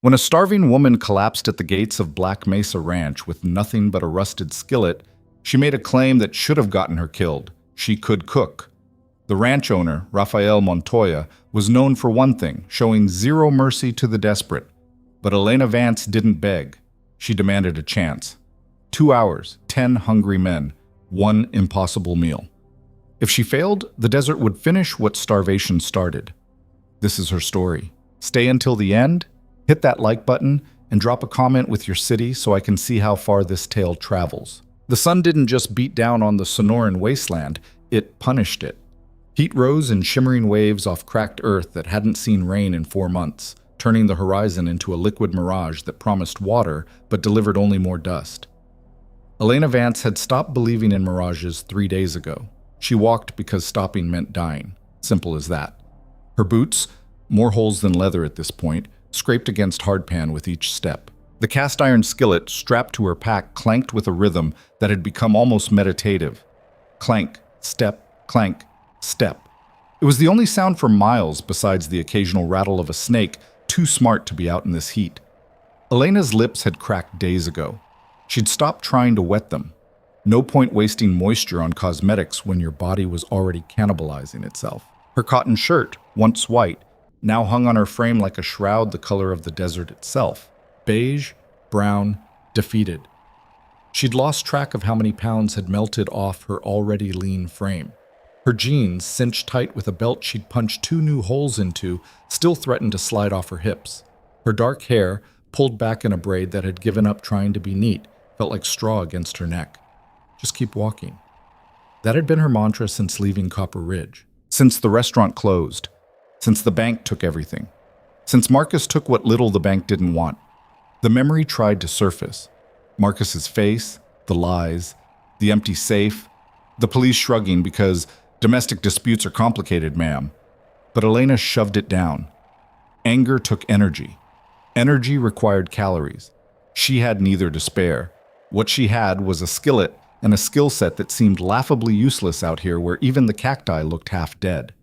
When a starving woman collapsed at the gates of Black Mesa Ranch with nothing but a rusted skillet, she made a claim that should have gotten her killed. She could cook. The ranch owner, Rafael Montoya, was known for one thing, showing zero mercy to the desperate. But Elena Vance didn't beg. She demanded a chance. 2 hours, 10 hungry men, one impossible meal. If she failed, the desert would finish what starvation started. This is her story. Stay until the end, hit that like button, and drop a comment with your city so I can see how far this tale travels. The sun didn't just beat down on the Sonoran wasteland, it punished it. Heat rose in shimmering waves off cracked earth that hadn't seen rain in 4 months, turning the horizon into a liquid mirage that promised water but delivered only more dust. Elena Vance had stopped believing in mirages 3 days ago. She walked because stopping meant dying. Simple as that. Her boots, more holes than leather at this point, scraped against hardpan with each step. The cast iron skillet strapped to her pack clanked with a rhythm that had become almost meditative. Clank, step, clank, step. It was the only sound for miles besides the occasional rattle of a snake, too smart to be out in this heat. Elena's lips had cracked days ago. She'd stopped trying to wet them. No point wasting moisture on cosmetics when your body was already cannibalizing itself. Her cotton shirt, once white, now hung on her frame like a shroud the color of the desert itself. Beige, brown, defeated. She'd lost track of how many pounds had melted off her already lean frame. Her jeans, cinched tight with a belt she'd punched 2 new holes into, still threatened to slide off her hips. Her dark hair, pulled back in a braid that had given up trying to be neat, felt like straw against her neck. Just keep walking. That had been her mantra since leaving Copper Ridge. Since the restaurant closed. Since the bank took everything. Since Marcus took what little the bank didn't want. The memory tried to surface. Marcus's face, the lies, the empty safe, the police shrugging because domestic disputes are complicated, ma'am. But Elena shoved it down. Anger took energy. Energy required calories. She had neither to spare. What she had was a skillet and a skill set that seemed laughably useless out here where even the cacti looked half dead.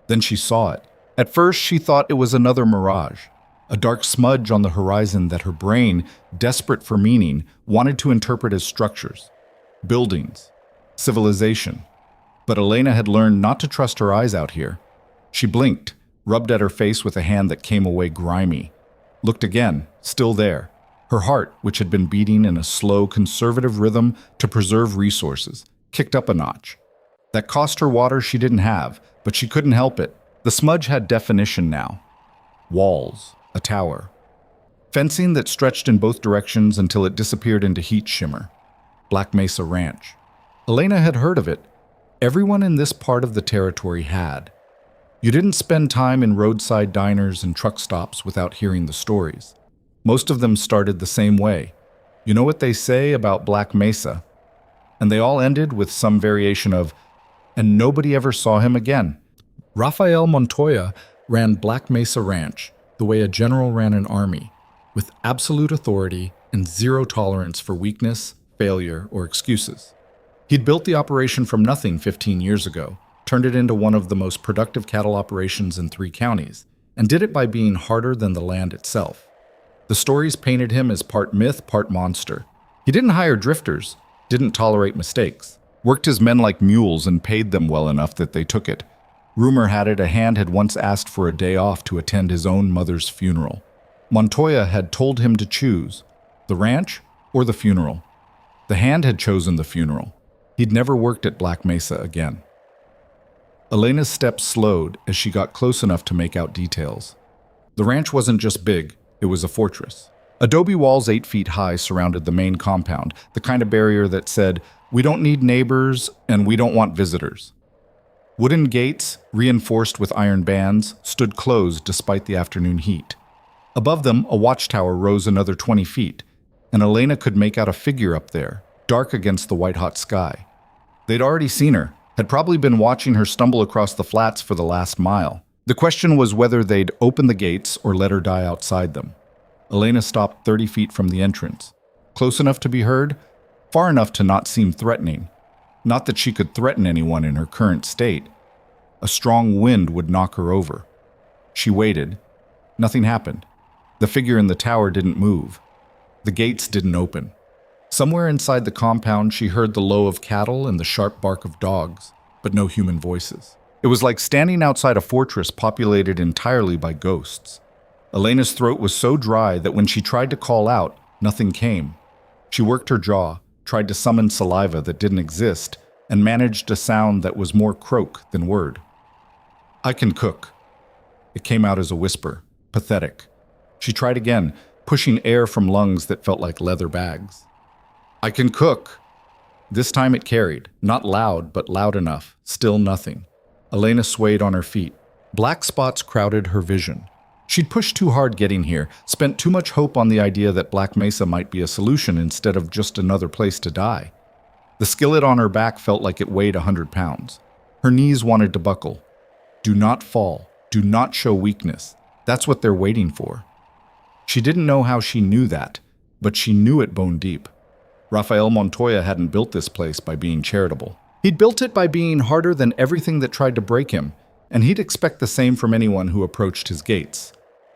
Then she saw it. At first, she thought it was another mirage, a dark smudge on the horizon that her brain, desperate for meaning, wanted to interpret as structures, buildings, civilization. But Elena had learned not to trust her eyes out here. She blinked, rubbed at her face with a hand that came away grimy, looked again, still there. Her heart, which had been beating in a slow, conservative rhythm to preserve resources, kicked up a notch. That cost her water she didn't have, but she couldn't help it. The smudge had definition now. Walls, a tower. Fencing that stretched in both directions until it disappeared into heat shimmer. Black Mesa Ranch. Elena had heard of it. Everyone in this part of the territory had. You didn't spend time in roadside diners and truck stops without hearing the stories. Most of them started the same way. You know what they say about Black Mesa? And they all ended with some variation of, and nobody ever saw him again. Rafael Montoya ran Black Mesa Ranch the way a general ran an army, with absolute authority and zero tolerance for weakness, failure, or excuses. He'd built the operation from nothing 15 years ago, turned it into one of the most productive cattle operations in 3 counties, and did it by being harder than the land itself. The stories painted him as part myth, part monster. He didn't hire drifters, didn't tolerate mistakes, worked his men like mules and paid them well enough that they took it. Rumor had it a hand had once asked for a day off to attend his own mother's funeral. Montoya had told him to choose, the ranch or the funeral. The hand had chosen the funeral. He'd never worked at Black Mesa again. Elena's steps slowed as she got close enough to make out details. The ranch wasn't just big, it was a fortress. Adobe walls 8 feet high surrounded the main compound, the kind of barrier that said, "We don't need neighbors and we don't want visitors." Wooden gates, reinforced with iron bands, stood closed despite the afternoon heat. Above them, a watchtower rose another 20 feet, and Elena could make out a figure up there, dark against the white-hot sky. They'd already seen her, had probably been watching her stumble across the flats for the last mile. The question was whether they'd open the gates or let her die outside them. Elena stopped 30 feet from the entrance, close enough to be heard, far enough to not seem threatening. Not that she could threaten anyone in her current state. A strong wind would knock her over. She waited. Nothing happened. The figure in the tower didn't move. The gates didn't open. Somewhere inside the compound, she heard the low of cattle and the sharp bark of dogs, but no human voices. It was like standing outside a fortress populated entirely by ghosts. Elena's throat was so dry that when she tried to call out, nothing came. She worked her jaw, tried to summon saliva that didn't exist, and managed a sound that was more croak than word. "I can cook." It came out as a whisper, pathetic. She tried again, pushing air from lungs that felt like leather bags. "I can cook." This time it carried, not loud, but loud enough, still nothing. Elena swayed on her feet. Black spots crowded her vision. She'd pushed too hard getting here, spent too much hope on the idea that Black Mesa might be a solution instead of just another place to die. The skillet on her back felt like it weighed 100 pounds. Her knees wanted to buckle. Do not fall. Do not show weakness. That's what they're waiting for. She didn't know how she knew that, but she knew it bone deep. Rafael Montoya hadn't built this place by being charitable. He'd built it by being harder than everything that tried to break him, and he'd expect the same from anyone who approached his gates.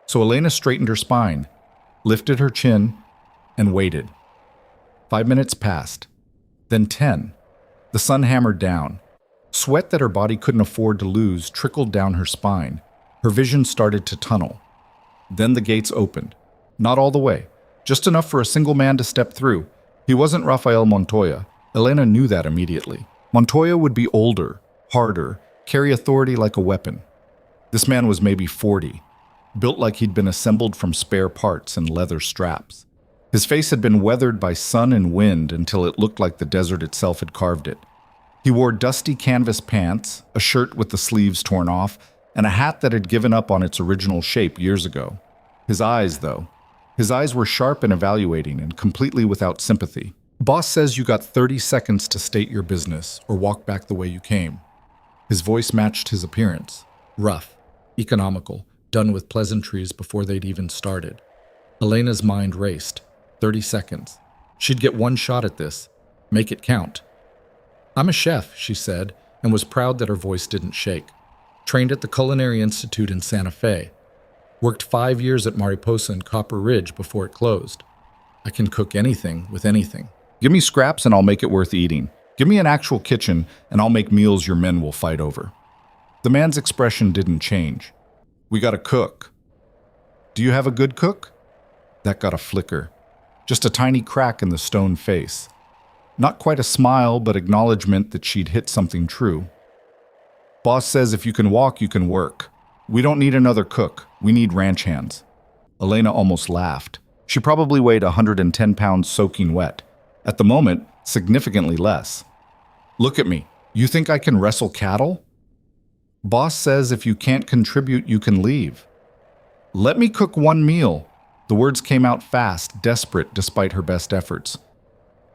So Elena straightened her spine, lifted her chin, and waited. 5 minutes passed, then 10. The sun hammered down. Sweat that her body couldn't afford to lose trickled down her spine. Her vision started to tunnel. Then the gates opened. Not all the way, just enough for a single man to step through. He wasn't Rafael Montoya. Elena knew that immediately. Montoya would be older, harder, carry authority like a weapon. This man was maybe 40, built like he'd been assembled from spare parts and leather straps. His face had been weathered by sun and wind until it looked like the desert itself had carved it. He wore dusty canvas pants, a shirt with the sleeves torn off, and a hat that had given up on its original shape years ago. His eyes, though. His eyes were sharp and evaluating and completely without sympathy. "Boss says you got 30 seconds to state your business or walk back the way you came." His voice matched his appearance. Rough, economical, done with pleasantries before they'd even started. Elena's mind raced. 30 seconds. She'd get one shot at this. Make it count. "I'm a chef," she said, and was proud that her voice didn't shake. Trained at the Culinary Institute in Santa Fe. Worked 5 years at Mariposa and Copper Ridge before it closed. "I can cook anything with anything. Give me scraps and I'll make it worth eating. Give me an actual kitchen and I'll make meals your men will fight over." The man's expression didn't change. "We gotta cook." "Do you have a good cook?" That got a flicker. Just a tiny crack in the stone face. Not quite a smile, but acknowledgement that she'd hit something true. "Boss says if you can walk, you can work. We don't need another cook. We need ranch hands." Elena almost laughed. She probably weighed 110 pounds soaking wet. At the moment, significantly less. "Look at me. You think I can wrestle cattle?" "Boss says if you can't contribute, you can leave." "Let me cook one meal." The words came out fast, desperate despite her best efforts.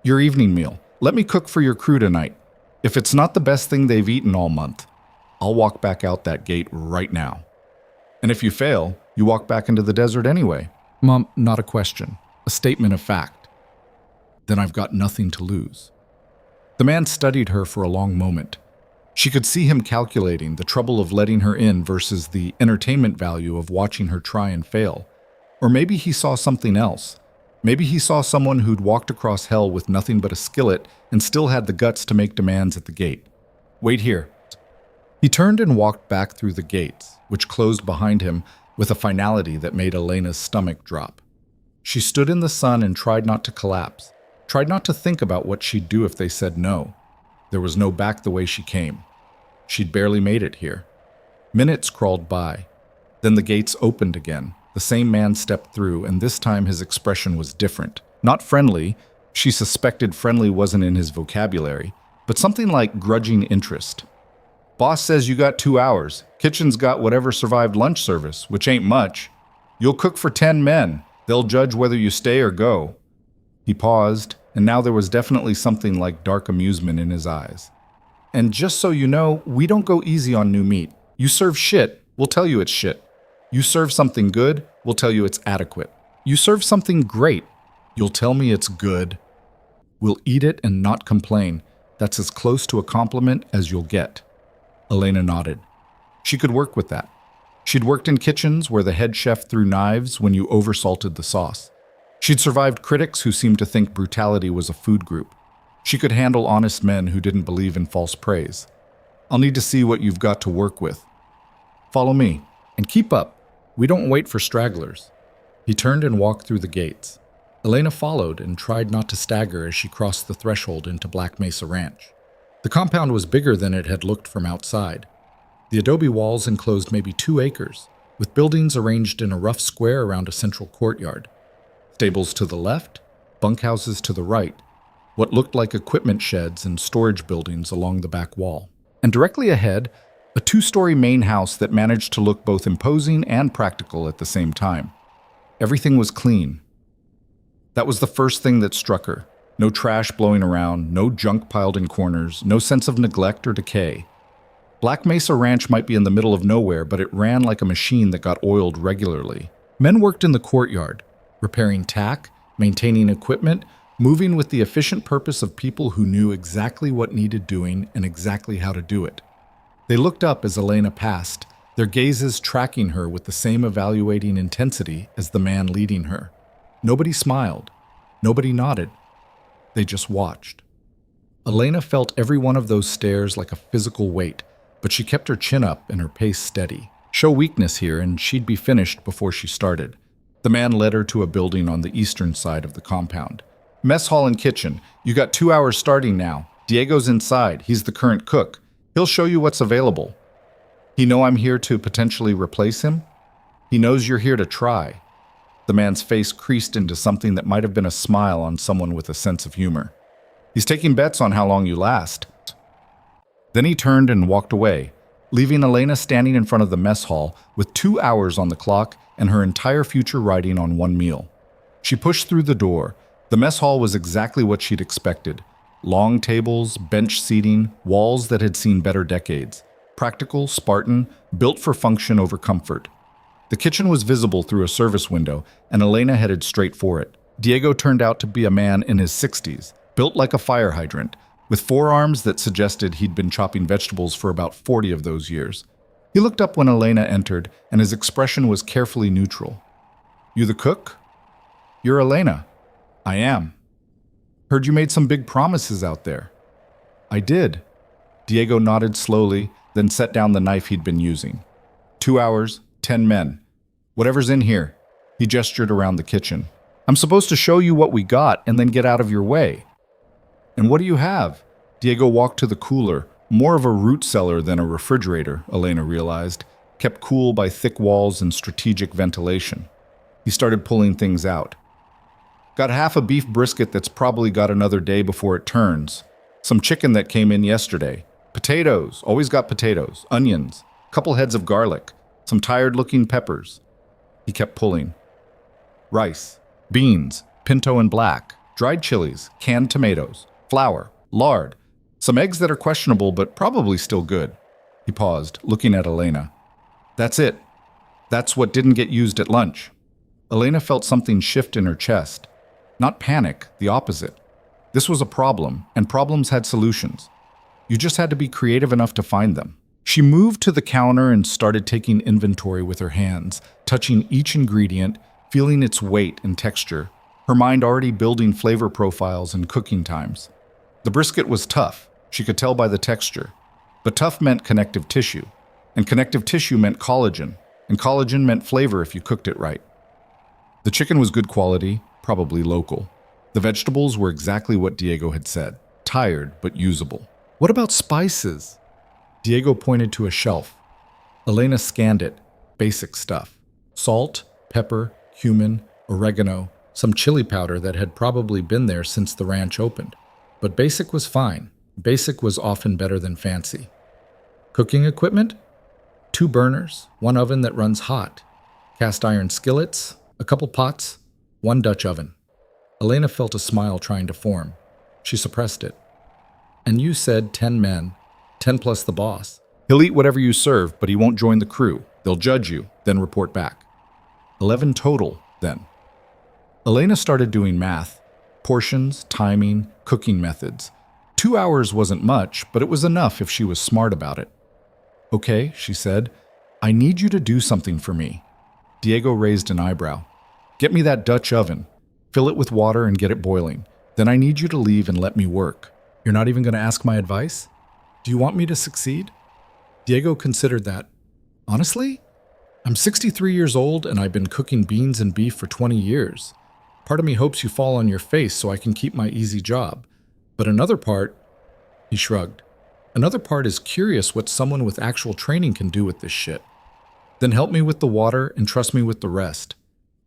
"Your evening meal. Let me cook for your crew tonight. If it's not the best thing they've eaten all month, I'll walk back out that gate right now. And if you fail, you walk back into the desert anyway." "Mom, not a question. A statement of fact." "Then I've got nothing to lose." The man studied her for a long moment. She could see him calculating the trouble of letting her in versus the entertainment value of watching her try and fail. Or maybe he saw something else. Maybe he saw someone who'd walked across hell with nothing but a skillet and still had the guts to make demands at the gate. "Wait here." He turned and walked back through the gates, which closed behind him with a finality that made Elena's stomach drop. She stood in the sun and tried not to collapse, tried not to think about what she'd do if they said no. There was no back the way she came. She'd barely made it here. Minutes crawled by. Then the gates opened again. The same man stepped through, and this time his expression was different. Not friendly. She suspected friendly wasn't in his vocabulary, but something like grudging interest. "Boss says you got 2 hours. Kitchen's got whatever survived lunch service, which ain't much. You'll cook for 10 men. They'll judge whether you stay or go." He paused, and now there was definitely something like dark amusement in his eyes. "And just so you know, we don't go easy on new meat. You serve shit, we'll tell you it's shit. You serve something good, we'll tell you it's adequate. You serve something great, you'll tell me it's good. We'll eat it and not complain. That's as close to a compliment as you'll get." Elena nodded. She could work with that. She'd worked in kitchens where the head chef threw knives when you oversalted the sauce. She'd survived critics who seemed to think brutality was a food group. She could handle honest men who didn't believe in false praise. I'll need to see what you've got to work with. Follow me, and keep up. We don't wait for stragglers. He turned and walked through the gates. Elena followed and tried not to stagger as she crossed the threshold into Black Mesa Ranch. The compound was bigger than it had looked from outside. The adobe walls enclosed maybe 2 acres, with buildings arranged in a rough square around a central courtyard. Stables to the left, bunkhouses to the right, what looked like equipment sheds and storage buildings along the back wall. And directly ahead, a 2-story main house that managed to look both imposing and practical at the same time. Everything was clean. That was the first thing that struck her. No trash blowing around, no junk piled in corners, no sense of neglect or decay. Black Mesa Ranch might be in the middle of nowhere, but it ran like a machine that got oiled regularly. Men worked in the courtyard, repairing tack, maintaining equipment, moving with the efficient purpose of people who knew exactly what needed doing and exactly how to do it. They looked up as Elena passed, their gazes tracking her with the same evaluating intensity as the man leading her. Nobody smiled. Nobody nodded. They just watched. Elena felt every one of those stares like a physical weight, but she kept her chin up and her pace steady. Show weakness here and she'd be finished before she started. The man led her to a building on the eastern side of the compound. Mess hall and kitchen. You got 2 hours starting now. Diego's inside. He's the current cook. He'll show you what's available. He know I'm here to potentially replace him? He knows you're here to try. The man's face creased into something that might have been a smile on someone with a sense of humor. He's taking bets on how long you last. Then he turned and walked away, leaving Elena standing in front of the mess hall with 2 hours on the clock and her entire future riding on one meal. She pushed through the door. The mess hall was exactly what she'd expected. Long tables, bench seating, walls that had seen better decades. Practical, Spartan, built for function over comfort. The kitchen was visible through a service window, and Elena headed straight for it. Diego turned out to be a man in his 60s, built like a fire hydrant, with forearms that suggested he'd been chopping vegetables for about 40 of those years. He looked up when Elena entered, and his expression was carefully neutral. "You the cook?" "You're Elena." "I am." "Heard you made some big promises out there." "I did." Diego nodded slowly, then set down the knife he'd been using. 2 hours, 10 men. Whatever's in here. He gestured around the kitchen. "I'm supposed to show you what we got and then get out of your way." "And what do you have?" Diego walked to the cooler, more of a root cellar than a refrigerator, Elena realized, kept cool by thick walls and strategic ventilation. He started pulling things out. "Got half a beef brisket that's probably got another day before it turns. Some chicken that came in yesterday. Potatoes, always got potatoes. Onions, couple heads of garlic. Some tired-looking peppers." He kept pulling. "Rice, beans, pinto and black, dried chilies, canned tomatoes, flour, lard, some eggs that are questionable but probably still good." He paused, looking at Elena. "That's it. That's what didn't get used at lunch." Elena felt something shift in her chest. Not panic, the opposite. This was a problem, and problems had solutions. You just had to be creative enough to find them. She moved to the counter and started taking inventory with her hands, touching each ingredient, feeling its weight and texture, her mind already building flavor profiles and cooking times. The brisket was tough, she could tell by the texture. But tough meant connective tissue, and connective tissue meant collagen, and collagen meant flavor if you cooked it right. The chicken was good quality, probably local. The vegetables were exactly what Diego had said, tired but usable. What about spices? Diego pointed to a shelf. Elena scanned it. Basic stuff. Salt, pepper, cumin, oregano, some chili powder that had probably been there since the ranch opened. But basic was fine. Basic was often better than fancy. Cooking equipment? 2 burners, 1 oven that runs hot, cast iron skillets, a couple pots, 1 Dutch oven. Elena felt a smile trying to form. She suppressed it. "And you said 10 men, 10 plus the boss. He'll eat whatever you serve, but he won't join the crew. They'll judge you, then report back." 11 total, then. Elena started doing math. Portions, timing, cooking methods. 2 hours wasn't much, but it was enough if she was smart about it. "Okay," she said. I need you to do something for me. Diego raised an eyebrow. Get me that Dutch oven. Fill it with water and get it boiling. Then I need you to leave and let me work. You're not even going to ask my advice? Do you want me to succeed? Diego considered that. Honestly, I'm 63 years old and I've been cooking beans and beef for 20 years. Part of me hopes you fall on your face so I can keep my easy job. But another part, he shrugged, another part is curious what someone with actual training can do with this shit. Then help me with the water and trust me with the rest.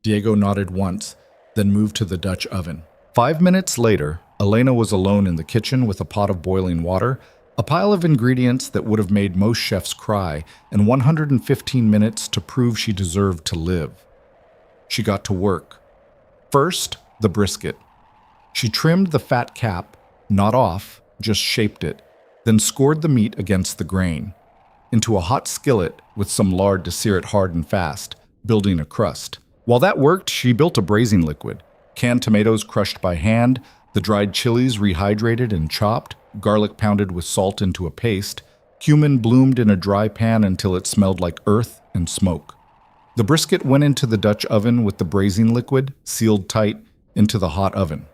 Diego nodded once, then moved to the Dutch oven. 5 minutes later, Elena was alone in the kitchen with a pot of boiling water, a pile of ingredients that would have made most chefs cry, and 115 minutes to prove she deserved to live. She got to work. First, the brisket. She trimmed the fat cap, not off, just shaped it, then scored the meat against the grain, into a hot skillet with some lard to sear it hard and fast, building a crust. While that worked, she built a braising liquid. Canned tomatoes crushed by hand, the dried chilies rehydrated and chopped, garlic pounded with salt into a paste, cumin bloomed in a dry pan until it smelled like earth and smoke. The brisket went into the Dutch oven with the braising liquid, sealed tight, into the hot oven.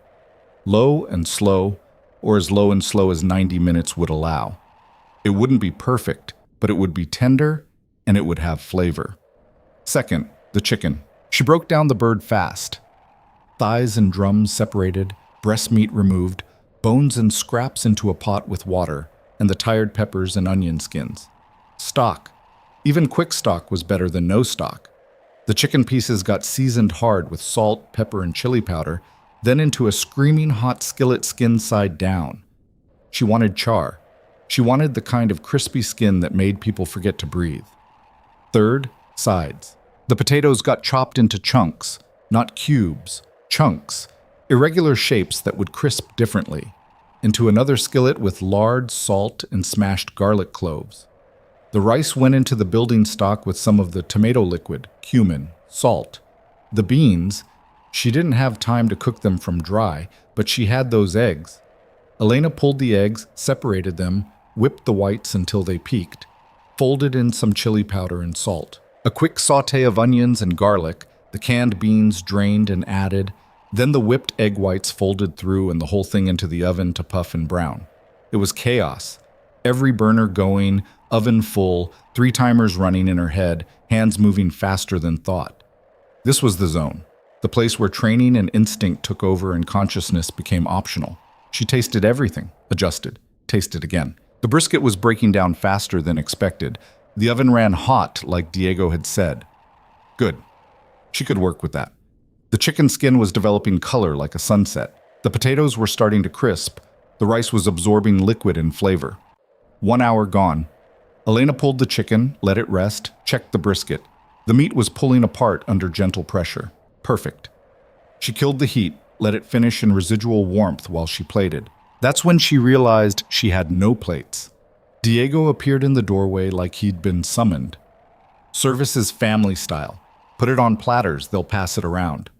Low and slow, or as low and slow as 90 minutes would allow. It wouldn't be perfect, but it would be tender and it would have flavor. Second, the chicken. She broke down the bird fast. Thighs and drums separated, breast meat removed, bones and scraps into a pot with water, and the tired peppers and onion skins. Stock. Even quick stock was better than no stock. The chicken pieces got seasoned hard with salt, pepper, and chili powder, then into a screaming hot skillet skin side down. She wanted char. She wanted the kind of crispy skin that made people forget to breathe. Third, sides. The potatoes got chopped into chunks, not cubes, chunks, irregular shapes that would crisp differently, into another skillet with lard, salt, and smashed garlic cloves. The rice went into the building stock with some of the tomato liquid, cumin, salt. The beans, she didn't have time to cook them from dry, but she had those eggs. Elena pulled the eggs, separated them, whipped the whites until they peaked, folded in some chili powder and salt. A quick sauté of onions and garlic, the canned beans drained and added, then the whipped egg whites folded through and the whole thing into the oven to puff and brown. It was chaos. Every burner going, oven full, 3 timers running in her head, hands moving faster than thought. This was the zone, the place where training and instinct took over and consciousness became optional. She tasted everything, adjusted, tasted again. The brisket was breaking down faster than expected. The oven ran hot, like Diego had said. Good. She could work with that. The chicken skin was developing color like a sunset. The potatoes were starting to crisp. The rice was absorbing liquid and flavor. 1 hour gone. Elena pulled the chicken, let it rest, checked the brisket. The meat was pulling apart under gentle pressure. Perfect. She killed the heat, let it finish in residual warmth while she plated. That's when she realized she had no plates. Diego appeared in the doorway like he'd been summoned. Service is family style. Put it on platters, they'll pass it around.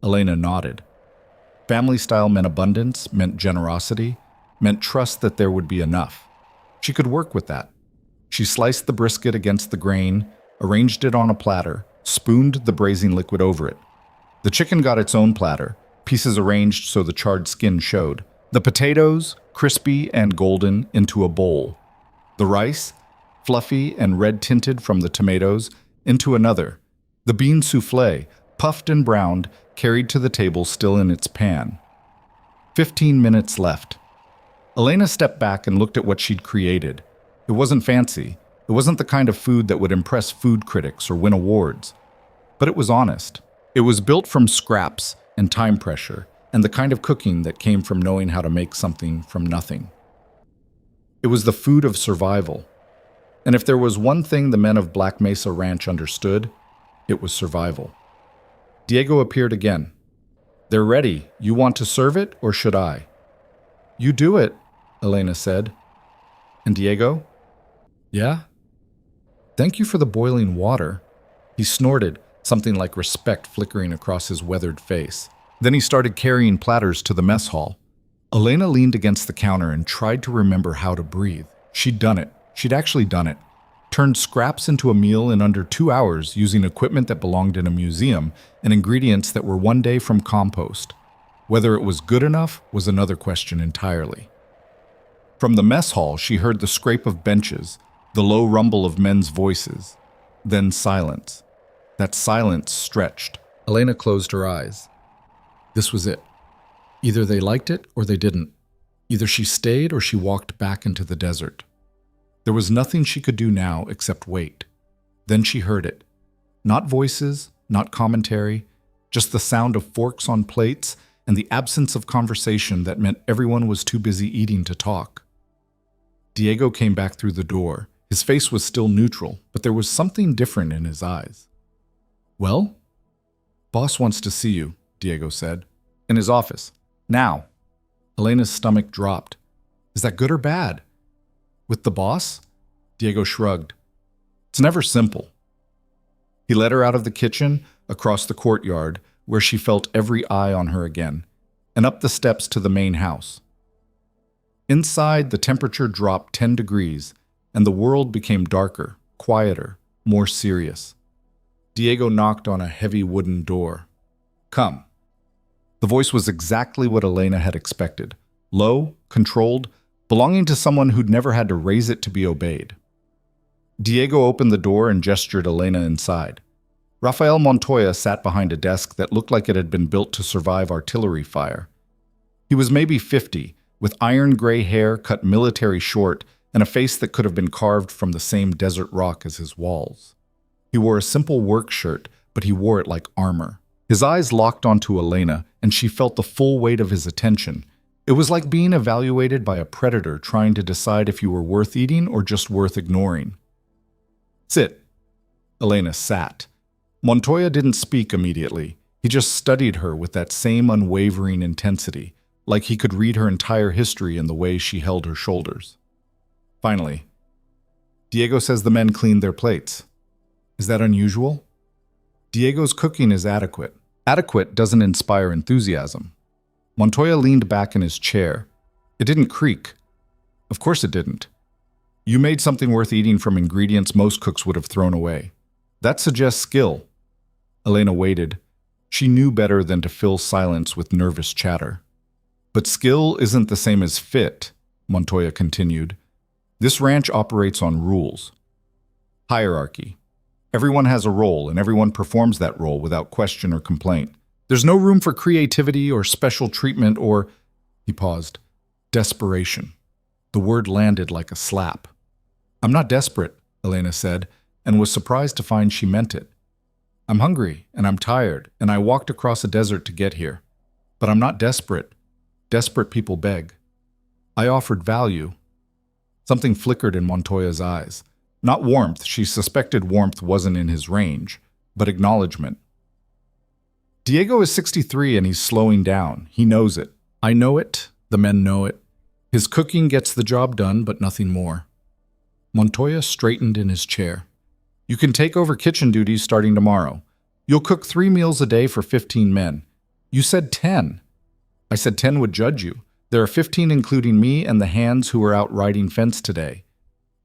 Elena nodded. Family style meant abundance, meant generosity, meant trust that there would be enough. She could work with that. She sliced the brisket against the grain, arranged it on a platter, spooned the braising liquid over it. The chicken got its own platter, pieces arranged so the charred skin showed. The potatoes, crispy and golden, into a bowl. The rice, fluffy and red-tinted from the tomatoes, into another. The bean soufflé, puffed and browned, carried to the table still in its pan. 15 minutes left. Elena stepped back and looked at what she'd created. It wasn't fancy. It wasn't the kind of food that would impress food critics or win awards. But it was honest. It was built from scraps and time pressure, and the kind of cooking that came from knowing how to make something from nothing. It was the food of survival. And if there was one thing the men of Black Mesa Ranch understood, it was survival. Diego appeared again. They're ready. You want to serve it, or should I? You do it, Elena said. And Diego? Yeah? Thank you for the boiling water. He snorted, something like respect flickering across his weathered face. Then he started carrying platters to the mess hall. Elena leaned against the counter and tried to remember how to breathe. She'd done it. She'd actually done it. turned scraps into a meal in under 2 hours using equipment that belonged in a museum and ingredients that were one day from compost. Whether it was good enough was another question entirely. From the mess hall, she heard the scrape of benches, the low rumble of men's voices, then silence. That silence stretched. Elena closed her eyes. This was it. Either they liked it or they didn't. Either she stayed or she walked back into the desert. There was nothing she could do now except wait. Then she heard it. Not voices, not commentary, just the sound of forks on plates and the absence of conversation that meant everyone was too busy eating to talk. Diego came back through the door. His face was still neutral, but there was something different in his eyes. Well? Boss wants to see you, Diego said. In his office. Now. Elena's stomach dropped. Is that good or bad? With the boss? Diego shrugged. It's never simple. He led her out of the kitchen, across the courtyard, where she felt every eye on her again, and up the steps to the main house. Inside, the temperature dropped 10 degrees, and the world became darker, quieter, more serious. Diego knocked on a heavy wooden door. Come. The voice was exactly what Elena had expected. Low, controlled, belonging to someone who'd never had to raise it to be obeyed. Diego opened the door and gestured Elena inside. Rafael Montoya sat behind a desk that looked like it had been built to survive artillery fire. He was maybe 50, with iron-gray hair cut military short and a face that could have been carved from the same desert rock as his walls. He wore a simple work shirt, but he wore it like armor. His eyes locked onto Elena, and she felt the full weight of his attention. It was like being evaluated by a predator trying to decide if you were worth eating or just worth ignoring. Sit. Elena sat. Montoya didn't speak immediately. He just studied her with that same unwavering intensity, like he could read her entire history in the way she held her shoulders. Finally, Diego says the men cleaned their plates. Is that unusual? Diego's cooking is adequate. Adequate doesn't inspire enthusiasm. Montoya leaned back in his chair. It didn't creak. Of course it didn't. You made something worth eating from ingredients most cooks would have thrown away. That suggests skill. Elena waited. She knew better than to fill silence with nervous chatter. But skill isn't the same as fit, Montoya continued. This ranch operates on rules. Hierarchy. Everyone has a role, and everyone performs that role without question or complaint. There's no room for creativity or special treatment or, he paused, desperation. The word landed like a slap. I'm not desperate, Elena said, and was surprised to find she meant it. I'm hungry, and I'm tired, and I walked across a desert to get here. But I'm not desperate. Desperate people beg. I offered value. Something flickered in Montoya's eyes. Not warmth, she suspected warmth wasn't in his range, but acknowledgement. Diego is 63 and he's slowing down. He knows it. I know it. The men know it. His cooking gets the job done, but nothing more. Montoya straightened in his chair. You can take over kitchen duties starting tomorrow. You'll cook 3 meals a day for 15 men. You said 10. I said 10 would judge you. There are 15 including me and the hands who were out riding fence today.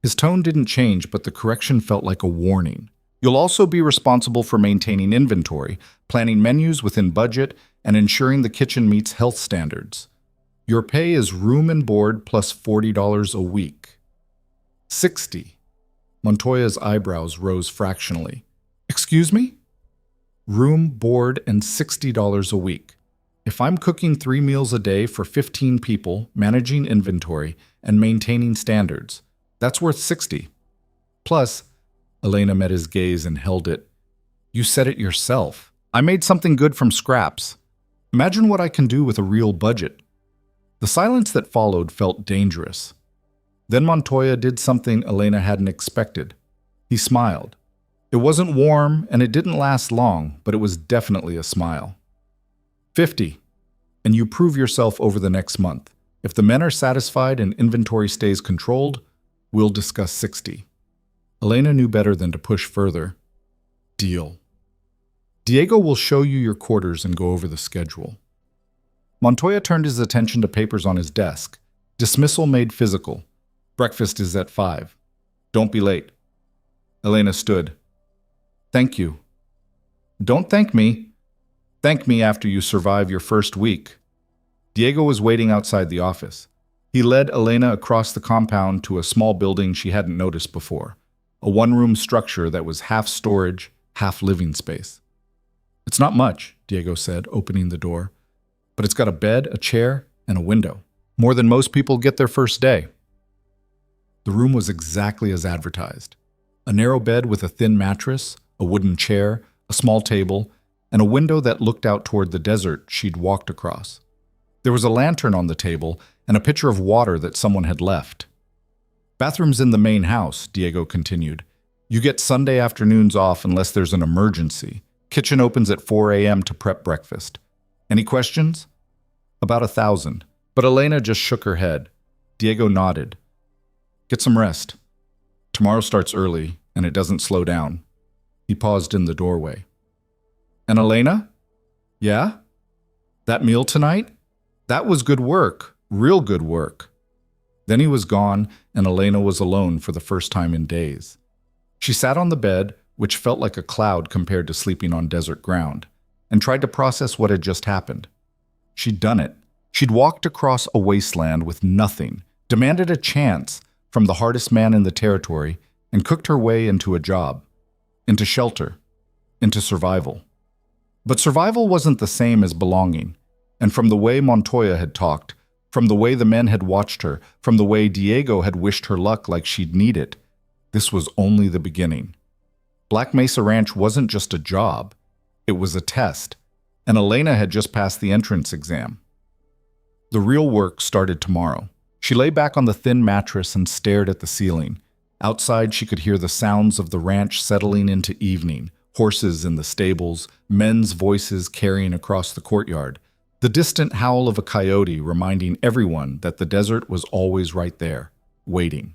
His tone didn't change, but the correction felt like a warning. You'll also be responsible for maintaining inventory, planning menus within budget, and ensuring the kitchen meets health standards. Your pay is room and board plus $40 a week. 60. Montoya's eyebrows rose fractionally. Excuse me? Room, board, and $60 a week. If I'm cooking 3 meals a day for 15 people, managing inventory, and maintaining standards, that's worth 60. Plus, Elena met his gaze and held it. You said it yourself. I made something good from scraps. Imagine what I can do with a real budget. The silence that followed felt dangerous. Then Montoya did something Elena hadn't expected. He smiled. It wasn't warm and it didn't last long, but it was definitely a smile. 50. And you prove yourself over the next month. If the men are satisfied and inventory stays controlled, we'll discuss 60. Elena knew better than to push further. Deal. Diego will show you your quarters and go over the schedule. Montoya turned his attention to papers on his desk. Dismissal made physical. Breakfast is at 5. Don't be late. Elena stood. Thank you. Don't thank me. Thank me after you survive your first week. Diego was waiting outside the office. He led Elena across the compound to a small building she hadn't noticed before, a one-room structure that was half storage, half living space. It's not much, Diego said, opening the door, but it's got a bed, a chair, and a window. More than most people get their first day. The room was exactly as advertised. A narrow bed with a thin mattress, a wooden chair, a small table, and a window that looked out toward the desert she'd walked across. There was a lantern on the table and a pitcher of water that someone had left. Bathrooms in the main house, Diego continued. You get Sunday afternoons off unless there's an emergency. Kitchen opens at 4 a.m. to prep breakfast. Any questions? About 1,000. But Elena just shook her head. Diego nodded. Get some rest. Tomorrow starts early, and it doesn't slow down. He paused in the doorway. And Elena? Yeah? That meal tonight? That was good work. Real good work. Then he was gone, and Elena was alone for the first time in days. She sat on the bed, which felt like a cloud compared to sleeping on desert ground, and tried to process what had just happened. She'd done it. She'd walked across a wasteland with nothing, demanded a chance from the hardest man in the territory, and cooked her way into a job, into shelter, into survival. But survival wasn't the same as belonging, and from the way Montoya had talked, from the way the men had watched her, from the way Diego had wished her luck like she'd need it, this was only the beginning. Black Mesa Ranch wasn't just a job, it was a test, and Elena had just passed the entrance exam. The real work started tomorrow. She lay back on the thin mattress and stared at the ceiling. Outside, she could hear the sounds of the ranch settling into evening, horses in the stables, men's voices carrying across the courtyard, the distant howl of a coyote reminding everyone that the desert was always right there, waiting.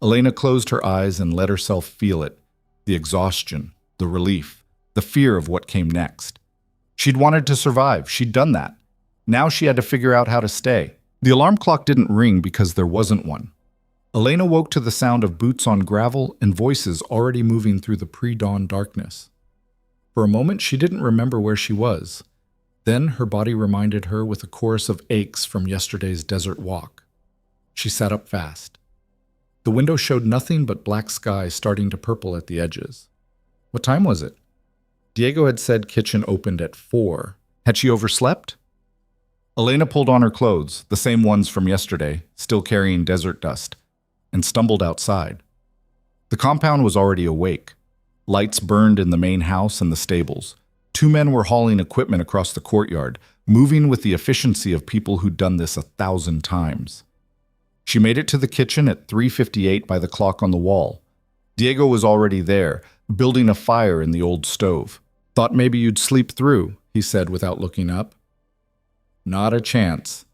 Elena closed her eyes and let herself feel it, the exhaustion, the relief, the fear of what came next. She'd wanted to survive. She'd done that. Now she had to figure out how to stay. The alarm clock didn't ring because there wasn't one. Elena woke to the sound of boots on gravel and voices already moving through the pre-dawn darkness. For a moment, she didn't remember where she was. Then her body reminded her with a chorus of aches from yesterday's desert walk. She sat up fast. The window showed nothing but black sky starting to purple at the edges. What time was it? Diego had said kitchen opened at 4. Had she overslept? Elena pulled on her clothes, the same ones from yesterday, still carrying desert dust, and stumbled outside. The compound was already awake. Lights burned in the main house and the stables. 2 men were hauling equipment across the courtyard, moving with the efficiency of people who'd done this 1,000 times. She made it to the kitchen at 3:58 by the clock on the wall. Diego was already there, building a fire in the old stove. Thought maybe you'd sleep through, he said without looking up. Not a chance.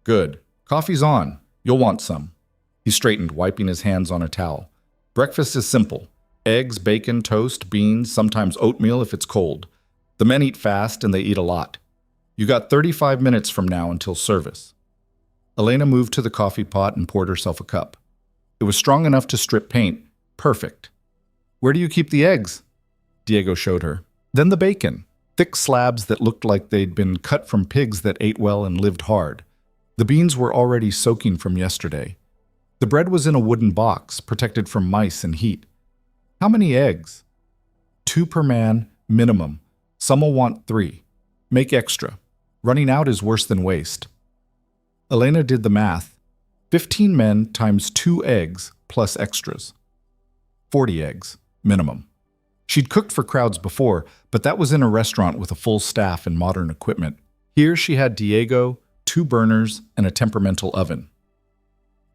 Good. Coffee's on. You'll want some. He straightened, wiping his hands on a towel. Breakfast is simple. Eggs, bacon, toast, beans, sometimes oatmeal if it's cold. The men eat fast and they eat a lot. You got 35 minutes from now until service. Elena moved to the coffee pot and poured herself a cup. It was strong enough to strip paint. Perfect. Where do you keep the eggs? Diego showed her. Then the bacon. Thick slabs that looked like they'd been cut from pigs that ate well and lived hard. The beans were already soaking from yesterday. The bread was in a wooden box, protected from mice and heat. How many eggs? 2 per man, minimum. Some will want 3. Make extra. Running out is worse than waste. Elena did the math. 15 men times 2 eggs plus extras. 40 eggs, minimum. She'd cooked for crowds before, but that was in a restaurant with a full staff and modern equipment. Here she had Diego, 2 burners, and a temperamental oven.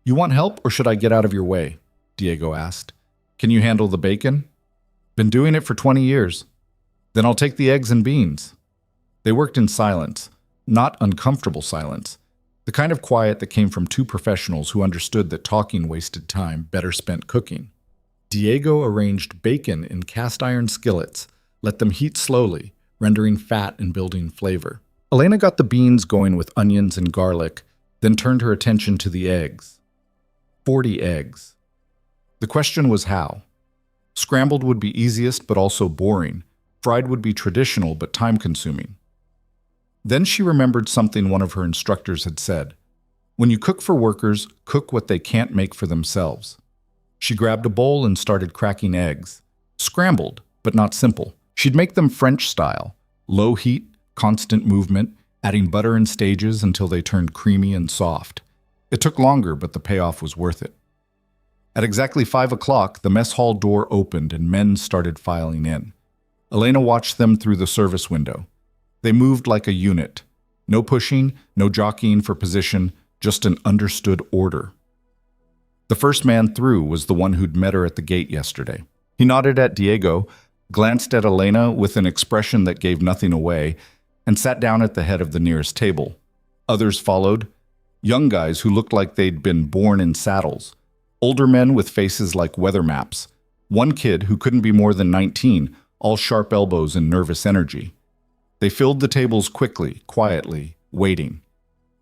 You want help, or should I get out of your way? Diego asked. Can you handle the bacon? Been doing it for 20 years. Then I'll take the eggs and beans. They worked in silence, not uncomfortable silence, the kind of quiet that came from 2 professionals who understood that talking wasted time better spent cooking. Diego arranged bacon in cast-iron skillets, let them heat slowly, rendering fat and building flavor. Elena got the beans going with onions and garlic, then turned her attention to the eggs. 40 eggs. The question was how. Scrambled would be easiest but also boring. Fried would be traditional but time-consuming. Then she remembered something one of her instructors had said. When you cook for workers, cook what they can't make for themselves. She grabbed a bowl and started cracking eggs. Scrambled, but not simple. She'd make them French style. Low heat, constant movement, adding butter in stages until they turned creamy and soft. It took longer, but the payoff was worth it. At exactly 5 o'clock, the mess hall door opened and men started filing in. Elena watched them through the service window. They moved like a unit. No pushing, no jockeying for position, just an understood order. The first man through was the one who'd met her at the gate yesterday. He nodded at Diego, glanced at Elena with an expression that gave nothing away, and sat down at the head of the nearest table. Others followed, young guys who looked like they'd been born in saddles, older men with faces like weather maps, one kid who couldn't be more than 19, all sharp elbows and nervous energy. They filled the tables quickly, quietly, waiting.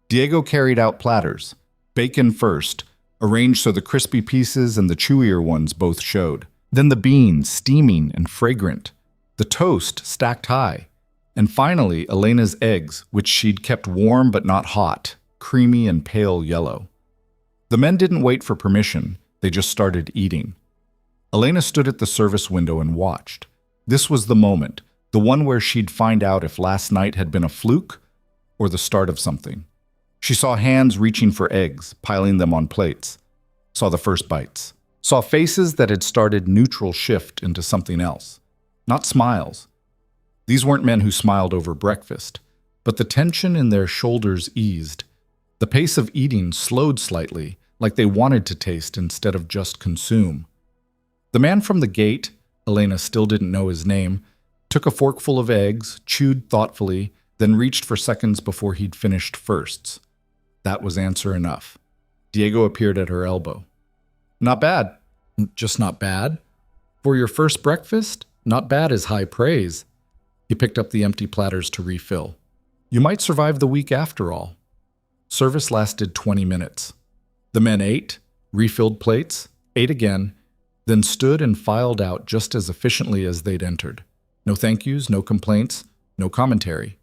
Diego carried out platters, bacon first, arranged so the crispy pieces and the chewier ones both showed. Then the beans, steaming and fragrant. The toast, stacked high. And finally, Elena's eggs, which she'd kept warm but not hot, creamy and pale yellow. The men didn't wait for permission, they just started eating. Elena stood at the service window and watched. This was the moment, the one where she'd find out if last night had been a fluke or the start of something. She saw hands reaching for eggs, piling them on plates. Saw the first bites. Saw faces that had started neutral shift into something else. Not smiles. These weren't men who smiled over breakfast, but the tension in their shoulders eased. The pace of eating slowed slightly, like they wanted to taste instead of just consume. The man from the gate, Elena still didn't know his name, took a forkful of eggs, chewed thoughtfully, then reached for seconds before he'd finished firsts. That was answer enough. Diego appeared at her elbow. Not bad. Just not bad? For your first breakfast, not bad is high praise. He picked up the empty platters to refill. You might survive the week after all. Service lasted 20 minutes. The men ate, refilled plates, ate again, then stood and filed out just as efficiently as they'd entered. No thank yous, no complaints, no commentary.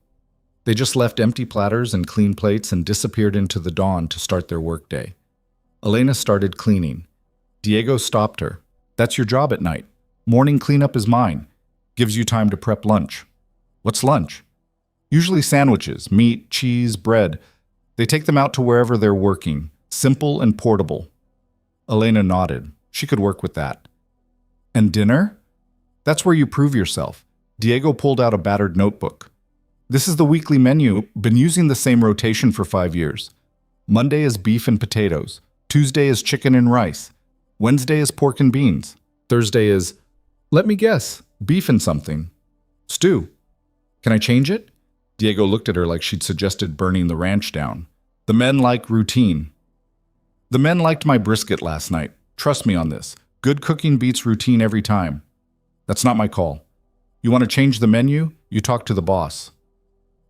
They just left empty platters and clean plates and disappeared into the dawn to start their workday. Elena started cleaning. Diego stopped her. That's your job at night. Morning cleanup is mine. Gives you time to prep lunch. What's lunch? Usually sandwiches, meat, cheese, bread. They take them out to wherever they're working. Simple and portable. Elena nodded. She could work with that. And dinner? That's where you prove yourself. Diego pulled out a battered notebook. This is the weekly menu. Been using the same rotation for 5 years. Monday is beef and potatoes. Tuesday is chicken and rice. Wednesday is pork and beans. Thursday is, let me guess, beef and something. Stew. Can I change it? Diego looked at her like she'd suggested burning the ranch down. The men like routine. The men liked my brisket last night. Trust me on this. Good cooking beats routine every time. That's not my call. You want to change the menu? You talk to the boss.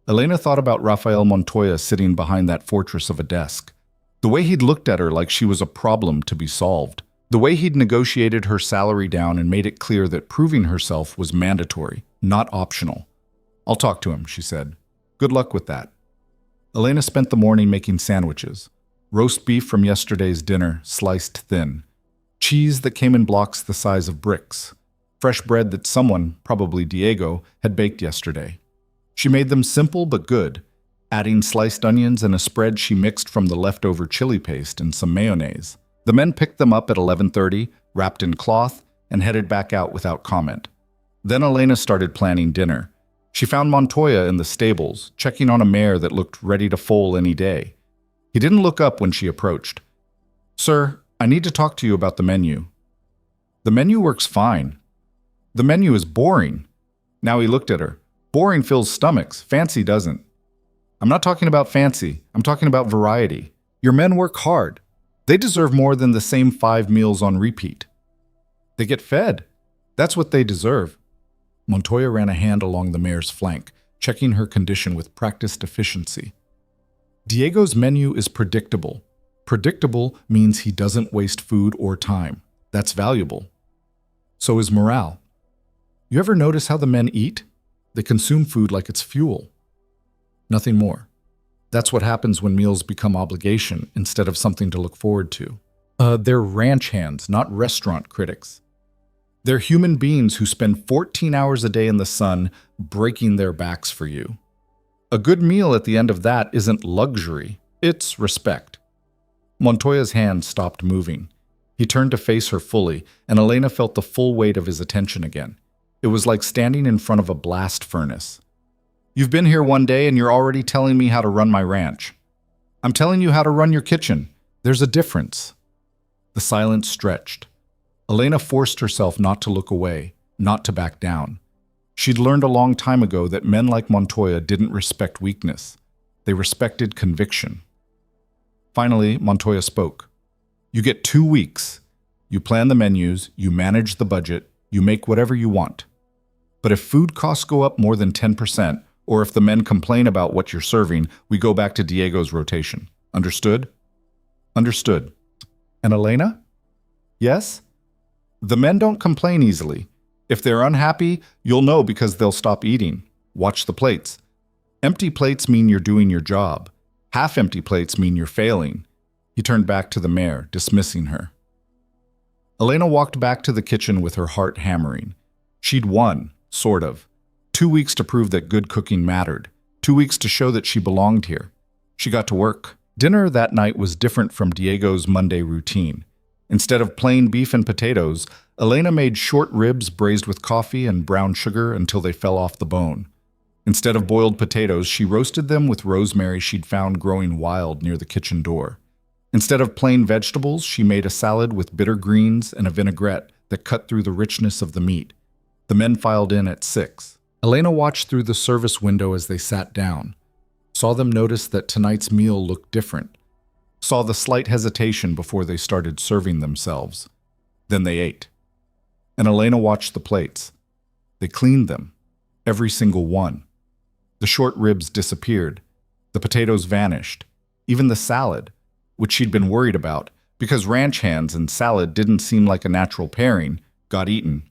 Elena thought about Rafael Montoya sitting behind that fortress of a desk. The way he'd looked at her like she was a problem to be solved. The way he'd negotiated her salary down and made it clear that proving herself was mandatory, not optional. I'll talk to him, she said. Good luck with that. Elena spent the morning making sandwiches. Roast beef from yesterday's dinner, sliced thin. Cheese that came in blocks the size of bricks. Fresh bread that someone, probably Diego, had baked yesterday. She made them simple but good, adding sliced onions and a spread she mixed from the leftover chili paste and some mayonnaise. The men picked them up at 11:30, wrapped in cloth, and headed back out without comment. Then Elena started planning dinner. She found Montoya in the stables, checking on a mare that looked ready to foal any day. He didn't look up when she approached. Sir, I need to talk to you about the menu. The menu works fine. The menu is boring. Now he looked at her. Boring fills stomachs, fancy doesn't. I'm not talking about fancy, I'm talking about variety. Your men work hard. They deserve more than the same 5 meals on repeat. They get fed. That's what they deserve. Montoya ran a hand along the mare's flank, checking her condition with practiced efficiency. Diego's menu is predictable. Predictable means he doesn't waste food or time. That's valuable. So is morale. You ever notice how the men eat? They consume food like it's fuel. Nothing more. That's what happens when meals become obligation instead of something to look forward to. They're ranch hands, not restaurant critics. They're human beings who spend 14 hours a day in the sun breaking their backs for you. A good meal at the end of that isn't luxury, it's respect. Montoya's hand stopped moving. He turned to face her fully, and Elena felt the full weight of his attention again. It was like standing in front of a blast furnace. You've been here one day and you're already telling me how to run my ranch. I'm telling you how to run your kitchen. There's a difference. The silence stretched. Elena forced herself not to look away, not to back down. She'd learned a long time ago that men like Montoya didn't respect weakness. They respected conviction. Finally, Montoya spoke. You get 2 weeks. You plan the menus, you manage the budget, you make whatever you want. But if food costs go up more than 10%, or if the men complain about what you're serving, we go back to Diego's rotation. Understood? Understood. And Elena? Yes? The men don't complain easily. If they're unhappy, you'll know because they'll stop eating. Watch the plates. Empty plates mean you're doing your job. Half-empty plates mean you're failing. He turned back to the mare, dismissing her. Elena walked back to the kitchen with her heart hammering. She'd won, sort of. 2 weeks to prove that good cooking mattered. 2 weeks to show that she belonged here. She got to work. Dinner that night was different from Diego's Monday routine. Instead of plain beef and potatoes, Elena made short ribs braised with coffee and brown sugar until they fell off the bone. Instead of boiled potatoes, she roasted them with rosemary she'd found growing wild near the kitchen door. Instead of plain vegetables, she made a salad with bitter greens and a vinaigrette that cut through the richness of the meat. The men filed in at 6. Elena watched through the service window as they sat down, saw them notice that tonight's meal looked different, saw the slight hesitation before they started serving themselves. Then they ate. And Elena watched the plates. They cleaned them, every single one. The short ribs disappeared. The potatoes vanished. Even the salad, which she'd been worried about, because ranch hands and salad didn't seem like a natural pairing, got eaten.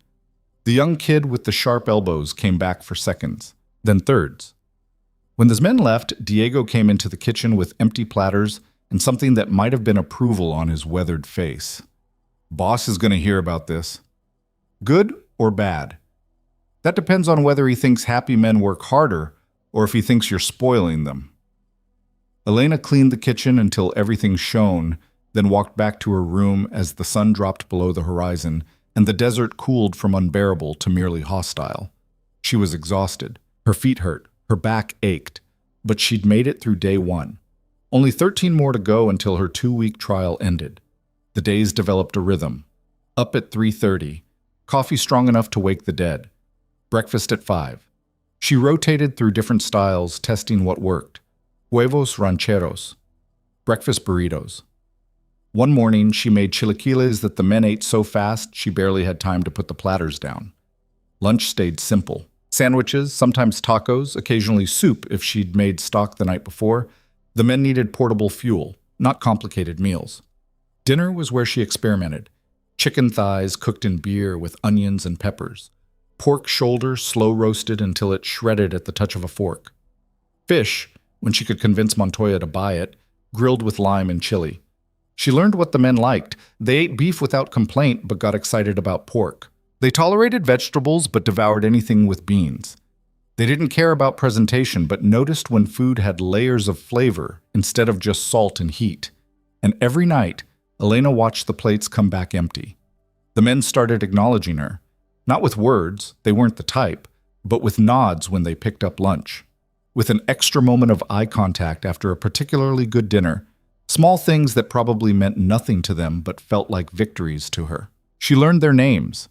The young kid with the sharp elbows came back for seconds, then thirds. When the men left, Diego came into the kitchen with empty platters and something that might have been approval on his weathered face. Boss is going to hear about this. Good or bad? That depends on whether he thinks happy men work harder or if he thinks you're spoiling them. Elena cleaned the kitchen until everything shone, then walked back to her room as the sun dropped below the horizon and the desert cooled from unbearable to merely hostile. She was exhausted. Her feet hurt. Her back ached. But she'd made it through day 1. Only 13 more to go until her 2-week trial ended. The days developed a rhythm. Up at 3:30. Coffee strong enough to wake the dead. Breakfast at 5. She rotated through different styles, testing what worked. Huevos rancheros. Breakfast burritos. One morning, she made chilaquiles that the men ate so fast she barely had time to put the platters down. Lunch stayed simple. Sandwiches, sometimes tacos, occasionally soup if she'd made stock the night before. The men needed portable fuel, not complicated meals. Dinner was where she experimented. Chicken thighs cooked in beer with onions and peppers. Pork shoulder slow roasted until it shredded at the touch of a fork. Fish, when she could convince Montoya to buy it, grilled with lime and chili. She learned what the men liked. They ate beef without complaint but got excited about pork. They tolerated vegetables but devoured anything with beans. They didn't care about presentation but noticed when food had layers of flavor instead of just salt and heat. And every night, Elena watched the plates come back empty. The men started acknowledging her. Not with words, they weren't the type, but with nods when they picked up lunch. With an extra moment of eye contact after a particularly good dinner. Small things that probably meant nothing to them but felt like victories to her. She learned their names.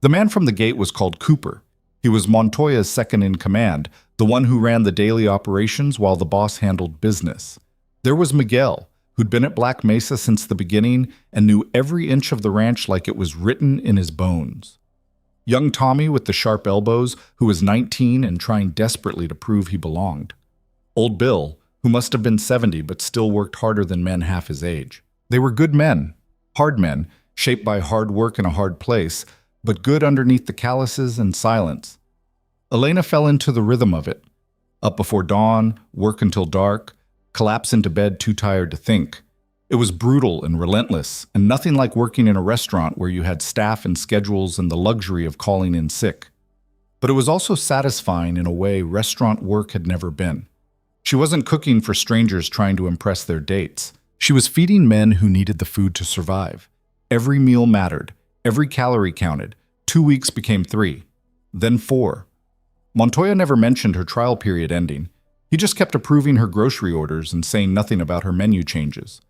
The man from the gate was called Cooper. He was Montoya's second-in-command, the one who ran the daily operations while the boss handled business. There was Miguel, who'd been at Black Mesa since the beginning and knew every inch of the ranch like it was written in his bones. Young Tommy with the sharp elbows, who was 19 and trying desperately to prove he belonged. Old Bill, who must have been 70 but still worked harder than men half his age. They were good men, hard men, shaped by hard work in a hard place, but good underneath the calluses and silence. Elena fell into the rhythm of it. Up before dawn, work until dark, collapse into bed too tired to think. It was brutal and relentless, and nothing like working in a restaurant where you had staff and schedules and the luxury of calling in sick. But it was also satisfying in a way restaurant work had never been. She wasn't cooking for strangers trying to impress their dates. She was feeding men who needed the food to survive. Every meal mattered. Every calorie counted. 2 weeks became 3, then 4. Montoya never mentioned her trial period ending. He just kept approving her grocery orders and saying nothing about her menu changes.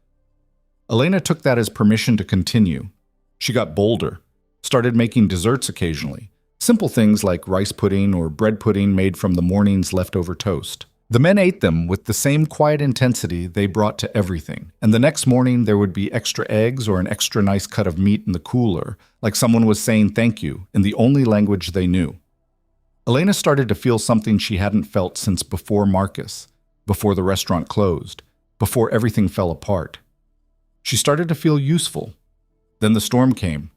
Elena took that as permission to continue. She got bolder, started making desserts occasionally, simple things like rice pudding or bread pudding made from the morning's leftover toast. The men ate them with the same quiet intensity they brought to everything, and the next morning there would be extra eggs or an extra nice cut of meat in the cooler, like someone was saying thank you in the only language they knew. Elena started to feel something she hadn't felt since before Marcus, before the restaurant closed, before everything fell apart. She started to feel useful. Then the storm came.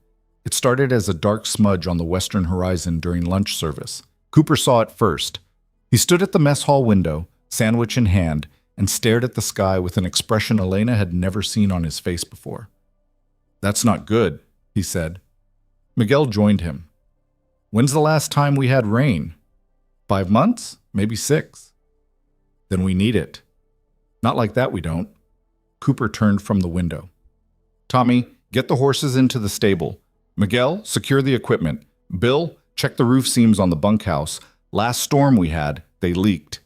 It started as a dark smudge on the western horizon during lunch service. Cooper saw it first. He stood at the mess hall window, sandwich in hand, and stared at the sky with an expression Elena had never seen on his face before. "That's not good," he said. Miguel joined him. "When's the last time we had rain? 5 months? Maybe 6. Then we need it." "Not like that we don't." Cooper turned from the window. "Tommy, get the horses into the stable. Miguel, secure the equipment. Bill, check the roof seams on the bunkhouse. Last storm we had, they leaked."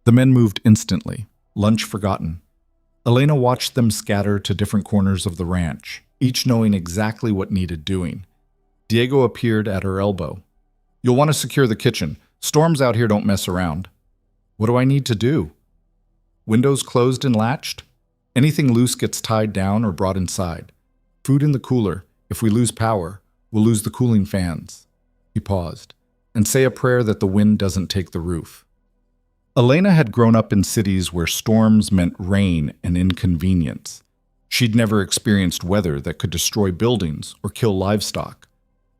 The men moved instantly, lunch forgotten. Elena watched them scatter to different corners of the ranch, each knowing exactly what needed doing. Diego appeared at her elbow. "You'll want to secure the kitchen. Storms out here don't mess around." "What do I need to do?" "Windows closed and latched? Anything loose gets tied down or brought inside. Food in the cooler. If we lose power, we'll lose the cooling fans." He paused. "And say a prayer that the wind doesn't take the roof." Elena had grown up in cities where storms meant rain and inconvenience. She'd never experienced weather that could destroy buildings or kill livestock.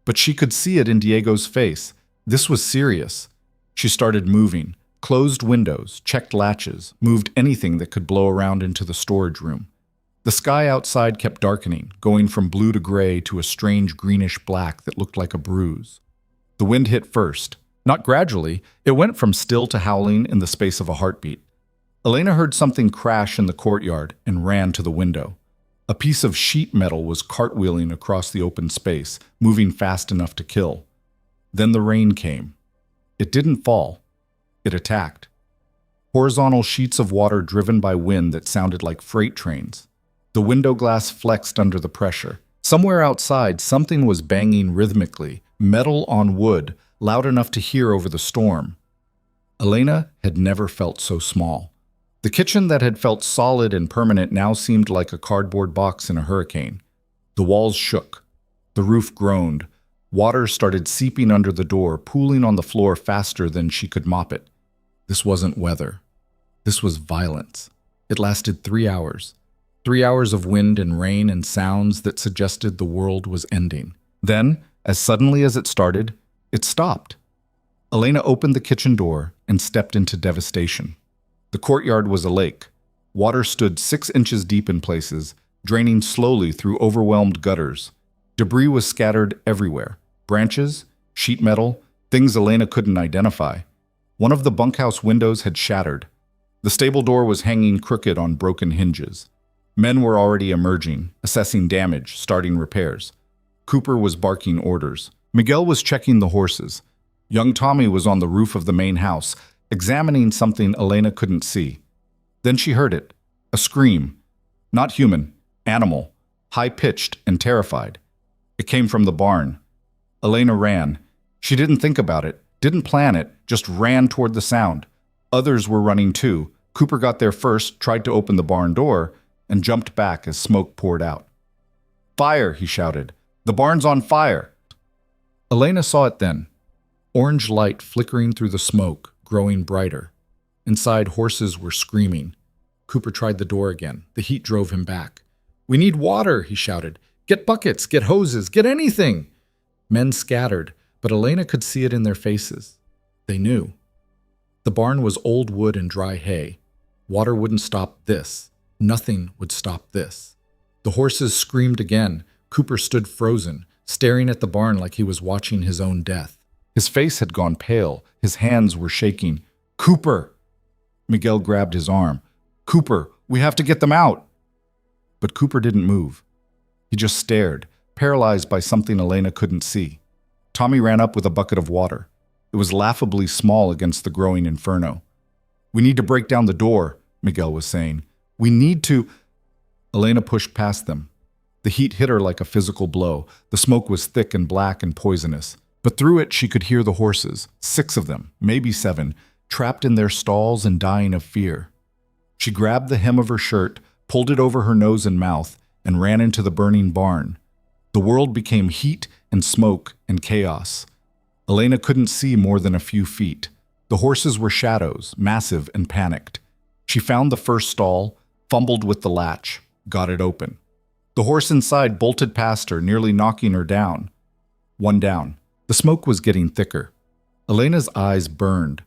But she could see it in Diego's face. This was serious. She started moving, closed windows, checked latches, moved anything that could blow around into the storage room. The sky outside kept darkening, going from blue to gray to a strange greenish black that looked like a bruise. The wind hit first. Not gradually, it went from still to howling in the space of a heartbeat. Elena heard something crash in the courtyard and ran to the window. A piece of sheet metal was cartwheeling across the open space, moving fast enough to kill. Then the rain came. It didn't fall. It attacked. Horizontal sheets of water driven by wind that sounded like freight trains. The window glass flexed under the pressure. Somewhere outside, something was banging rhythmically, metal on wood, loud enough to hear over the storm. Elena had never felt so small. The kitchen that had felt solid and permanent now seemed like a cardboard box in a hurricane. The walls shook. The roof groaned. Water started seeping under the door, pooling on the floor faster than she could mop it. This wasn't weather. This was violence. It lasted 3 hours. 3 hours of wind and rain and sounds that suggested the world was ending. Then, as suddenly as it started, it stopped. Elena opened the kitchen door and stepped into devastation. The courtyard was a lake. Water stood 6 inches deep in places, draining slowly through overwhelmed gutters. Debris was scattered everywhere. Branches, sheet metal, things Elena couldn't identify. One of the bunkhouse windows had shattered. The stable door was hanging crooked on broken hinges. Men were already emerging, assessing damage, starting repairs. Cooper was barking orders. Miguel was checking the horses. Young Tommy was on the roof of the main house, examining something Elena couldn't see. Then she heard it. A scream. Not human. Animal. High-pitched and terrified. It came from the barn. Elena ran. She didn't think about it, didn't plan it, just ran toward the sound. Others were running too. Cooper got there first, tried to open the barn door, and jumped back as smoke poured out. "Fire!" he shouted. "The barn's on fire!" Elena saw it then. Orange light flickering through the smoke, growing brighter. Inside, horses were screaming. Cooper tried the door again. The heat drove him back. "We need water!" he shouted. "Get buckets, get hoses, get anything!" Men scattered, but Elena could see it in their faces. They knew. The barn was old wood and dry hay. Water wouldn't stop this. Nothing would stop this. The horses screamed again. Cooper stood frozen, staring at the barn like he was watching his own death. His face had gone pale. His hands were shaking. "Cooper!" Miguel grabbed his arm. "Cooper, we have to get them out!" But Cooper didn't move. He just stared, paralyzed by something Elena couldn't see. Tommy ran up with a bucket of water. It was laughably small against the growing inferno. "We need to break down the door," Miguel was saying. "We need to—" Elena pushed past them. The heat hit her like a physical blow. The smoke was thick and black and poisonous. But through it she could hear the horses, 6 of them, maybe 7, trapped in their stalls and dying of fear. She grabbed the hem of her shirt, pulled it over her nose and mouth, and ran into the burning barn. The world became heat and smoke and chaos. Elena couldn't see more than a few feet. The horses were shadows, massive and panicked. She found the first stall, fumbled with the latch, got it open. The horse inside bolted past her, nearly knocking her down. One down. The smoke was getting thicker. Elena's eyes burned.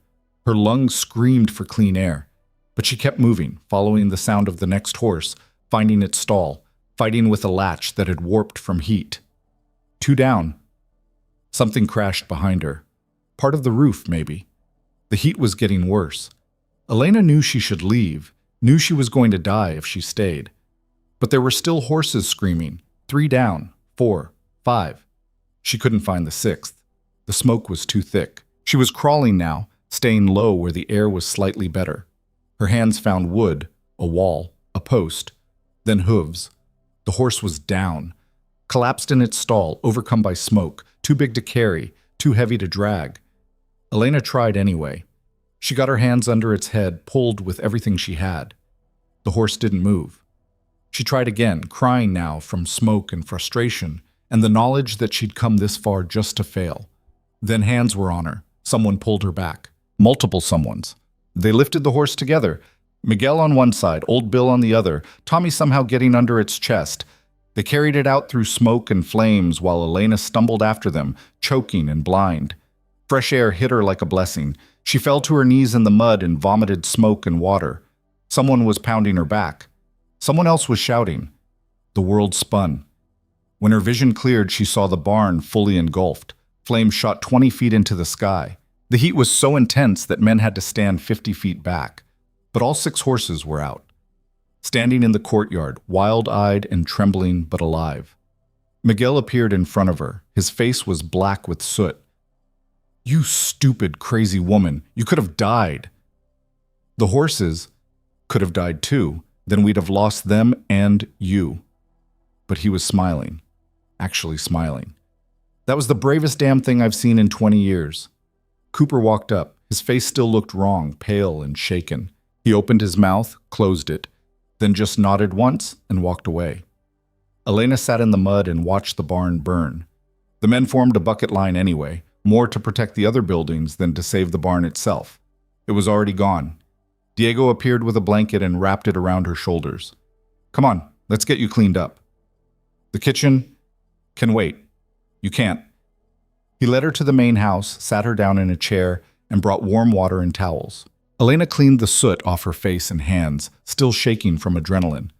Her lungs screamed for clean air. But she kept moving, following the sound of the next horse, finding its stall, fighting with a latch that had warped from heat. 2 down. Something crashed behind her. Part of the roof, maybe. The heat was getting worse. Elena knew she should leave, knew she was going to die if she stayed. But there were still horses screaming. 3 down, 4, 5. She couldn't find the 6th. The smoke was too thick. She was crawling now, staying low where the air was slightly better. Her hands found wood, a wall, a post, then hooves. The horse was down, collapsed in its stall, overcome by smoke, too big to carry, too heavy to drag. Elena tried anyway. She got her hands under its head, pulled with everything she had. The horse didn't move. She tried again, crying now from smoke and frustration, and the knowledge that she'd come this far just to fail. Then hands were on her. Someone pulled her back. Multiple someones. They lifted the horse together. Miguel on one side, old Bill on the other, Tommy somehow getting under its chest. They carried it out through smoke and flames while Elena stumbled after them, choking and blind. Fresh air hit her like a blessing. She fell to her knees in the mud and vomited smoke and water. Someone was pounding her back. Someone else was shouting. The world spun. When her vision cleared, she saw the barn fully engulfed. Flames shot 20 feet into the sky. The heat was so intense that men had to stand 50 feet back. But all 6 horses were out. Standing in the courtyard, wild-eyed and trembling but alive. Miguel appeared in front of her. His face was black with soot. "You stupid, crazy woman. You could have died." "The horses could have died too. Then we'd have lost them and you." But he was smiling. Actually smiling. "That was the bravest damn thing I've seen in 20 years. Cooper walked up. His face still looked wrong, pale and shaken. He opened his mouth, closed it, then just nodded once and walked away. Elena sat in the mud and watched the barn burn. The men formed a bucket line anyway, more to protect the other buildings than to save the barn itself. It was already gone. Diego appeared with a blanket and wrapped it around her shoulders. "Come on, let's get you cleaned up." "The kitchen can wait." "You can't." He led her to the main house, sat her down in a chair, and brought warm water and towels. Elena cleaned the soot off her face and hands, still shaking from adrenaline.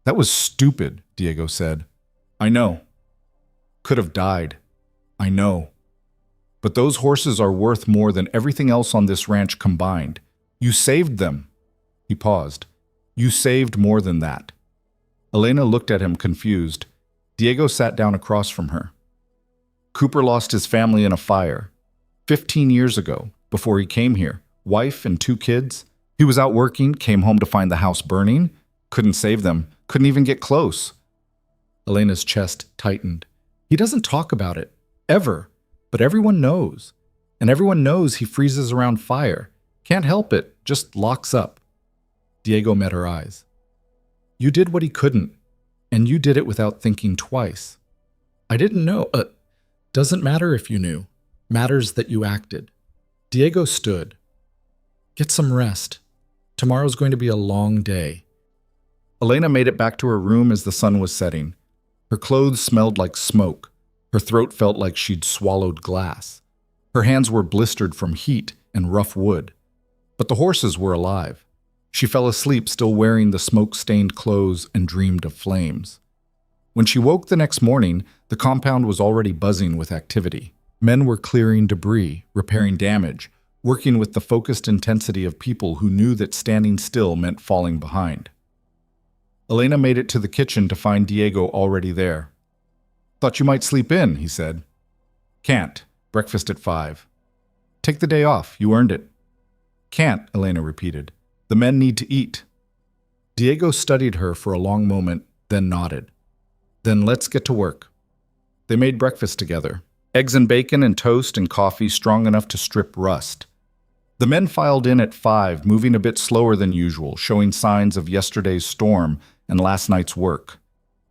"That was stupid," Diego said. "I know. Could have died. I know. But those horses are worth more than everything else on this ranch combined. You saved them." He paused. "You saved more than that." Elena looked at him confused. Diego sat down across from her. "Cooper lost his family in a fire. 15 years ago, before he came here. Wife and 2 kids. He was out working, came home to find the house burning. Couldn't save them. Couldn't even get close." Elena's chest tightened. "He doesn't talk about it. Ever. But everyone knows. And everyone knows he freezes around fire. Can't help it. Just locks up." Diego met her eyes. "You did what he couldn't. And you did it without thinking twice. I didn't know. Doesn't matter if you knew. Matters that you acted." Diego stood. "Get some rest. Tomorrow's going to be a long day." Elena made it back to her room as the sun was setting. Her clothes smelled like smoke. Her throat felt like she'd swallowed glass. Her hands were blistered from heat and rough wood. But the horses were alive. She fell asleep still wearing the smoke-stained clothes and dreamed of flames. When she woke the next morning, the compound was already buzzing with activity. Men were clearing debris, repairing damage, working with the focused intensity of people who knew that standing still meant falling behind. Elena made it to the kitchen to find Diego already there. "Thought you might sleep in," he said. "Can't. Breakfast at 5. "Take the day off. You earned it." "Can't," Elena repeated. "The men need to eat." Diego studied her for a long moment, then nodded. "Then let's get to work." They made breakfast together. Eggs and bacon and toast and coffee strong enough to strip rust. The men filed in at 5, moving a bit slower than usual, showing signs of yesterday's storm and last night's work.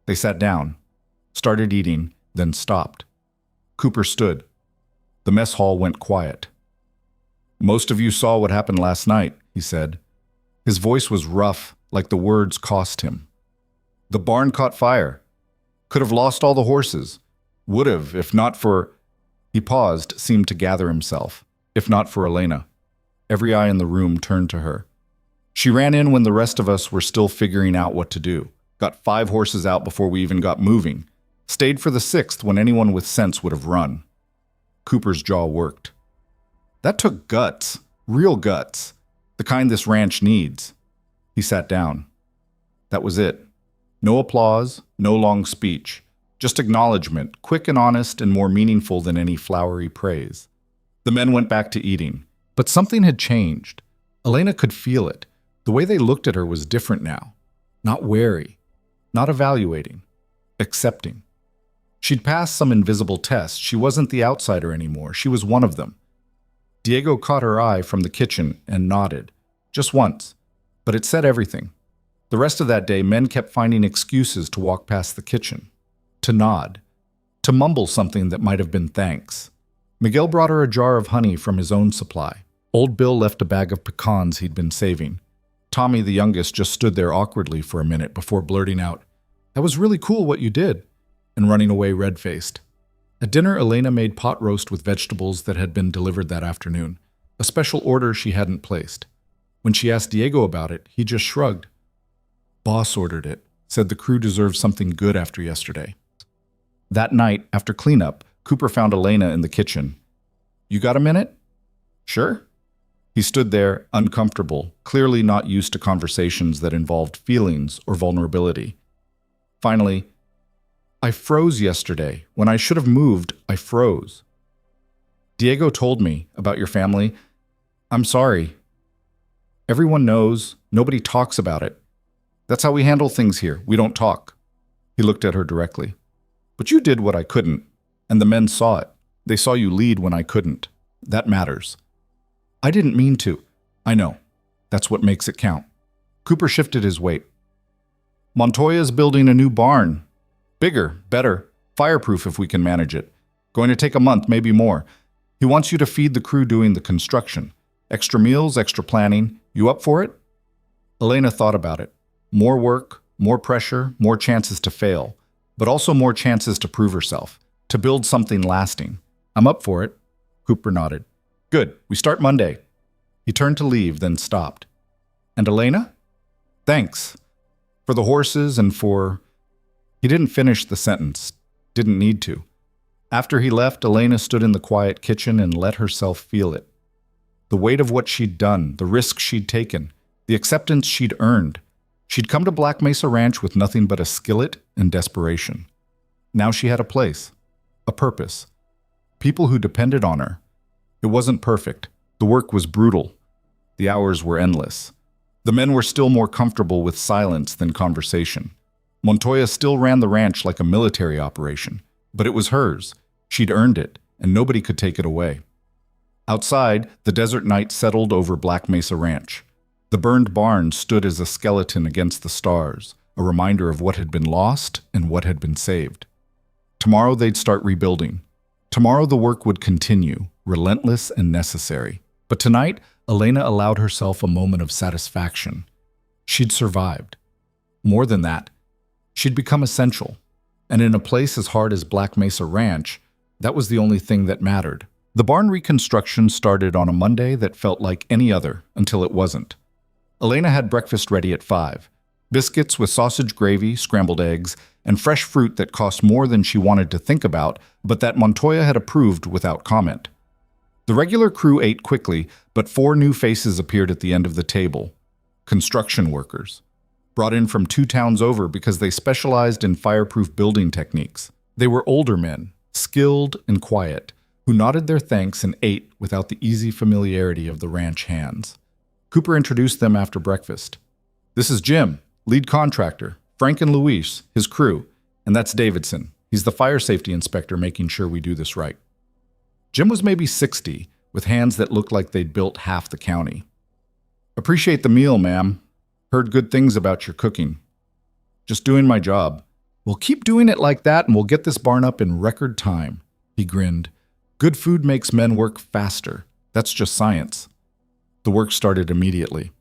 They sat down, started eating, then stopped. Cooper stood. The mess hall went quiet. "Most of you saw what happened last night," he said. His voice was rough, like the words cost him. "The barn caught fire. Could have lost all the horses. Would have, if not for—" He paused, seemed to gather himself. "If not for Elena." Every eye in the room turned to her. "She ran in when the rest of us were still figuring out what to do. Got 5 horses out before we even got moving. Stayed for the 6th when anyone with sense would have run." Cooper's jaw worked. "That took guts. Real guts. The kind this ranch needs." He sat down. That was it. No applause, no long speech. Just acknowledgement, quick and honest and more meaningful than any flowery praise. The men went back to eating. But something had changed. Elena could feel it. The way they looked at her was different now. Not wary. Not evaluating. Accepting. She'd passed some invisible test. She wasn't the outsider anymore. She was one of them. Diego caught her eye from the kitchen and nodded. Just once. But it said everything. The rest of that day, men kept finding excuses to walk past the kitchen. To nod. To mumble something that might have been thanks. Miguel brought her a jar of honey from his own supply. Old Bill left a bag of pecans he'd been saving. Tommy, the youngest, just stood there awkwardly for a minute before blurting out, "That was really cool what you did," and running away red-faced. At dinner, Elena made pot roast with vegetables that had been delivered that afternoon, a special order she hadn't placed. When she asked Diego about it, he just shrugged. "Boss ordered it, said the crew deserves something good after yesterday." That night, after cleanup, Cooper found Elena in the kitchen. "You got a minute?" "Sure." He stood there, uncomfortable, clearly not used to conversations that involved feelings or vulnerability. Finally, "I froze yesterday. When I should have moved, I froze. Diego told me about your family. I'm sorry. Everyone knows. Nobody talks about it. That's how we handle things here. We don't talk." He looked at her directly. "But you did what I couldn't, and the men saw it. They saw you lead when I couldn't. That matters." "I didn't mean to." "I know. That's what makes it count." Cooper shifted his weight. "Montoya's building a new barn. Bigger, better, fireproof if we can manage it. Going to take a month, maybe more. He wants you to feed the crew doing the construction. Extra meals, extra planning. You up for it?" Elena thought about it. More work, more pressure, more chances to fail, but also more chances to prove herself, to build something lasting. "I'm up for it." Cooper nodded. "Good. We start Monday." He turned to leave, then stopped. "And Elena? Thanks. For the horses and for—" He didn't finish the sentence. Didn't need to. After he left, Elena stood in the quiet kitchen and let herself feel it. The weight of what she'd done, the risks she'd taken, the acceptance she'd earned. She'd come to Black Mesa Ranch with nothing but a skillet and desperation. Now she had a place, a purpose, people who depended on her. It wasn't perfect. The work was brutal. The hours were endless. The men were still more comfortable with silence than conversation. Montoya still ran the ranch like a military operation, but it was hers. She'd earned it, and nobody could take it away. Outside, the desert night settled over Black Mesa Ranch. The burned barn stood as a skeleton against the stars, a reminder of what had been lost and what had been saved. Tomorrow they'd start rebuilding. Tomorrow the work would continue, relentless and necessary. But tonight, Elena allowed herself a moment of satisfaction. She'd survived. More than that, she'd become essential. And in a place as hard as Black Mesa Ranch, that was the only thing that mattered. The barn reconstruction started on a Monday that felt like any other until it wasn't. Elena had breakfast ready at 5. Biscuits with sausage gravy, scrambled eggs, and fresh fruit that cost more than she wanted to think about, but that Montoya had approved without comment. The regular crew ate quickly, but 4 new faces appeared at the end of the table. Construction workers, brought in from 2 towns over because they specialized in fireproof building techniques. They were older men, skilled and quiet, who nodded their thanks and ate without the easy familiarity of the ranch hands. Cooper introduced them after breakfast. "This is Jim, lead contractor, Frank and Luis, his crew, and that's Davidson. He's the fire safety inspector making sure we do this right." Jim was maybe 60, with hands that looked like they'd built half the county. "Appreciate the meal, ma'am. Heard good things about your cooking. Just doing my job. We'll keep doing it like that and we'll get this barn up in record time." He grinned. "Good food makes men work faster. That's just science." The work started immediately.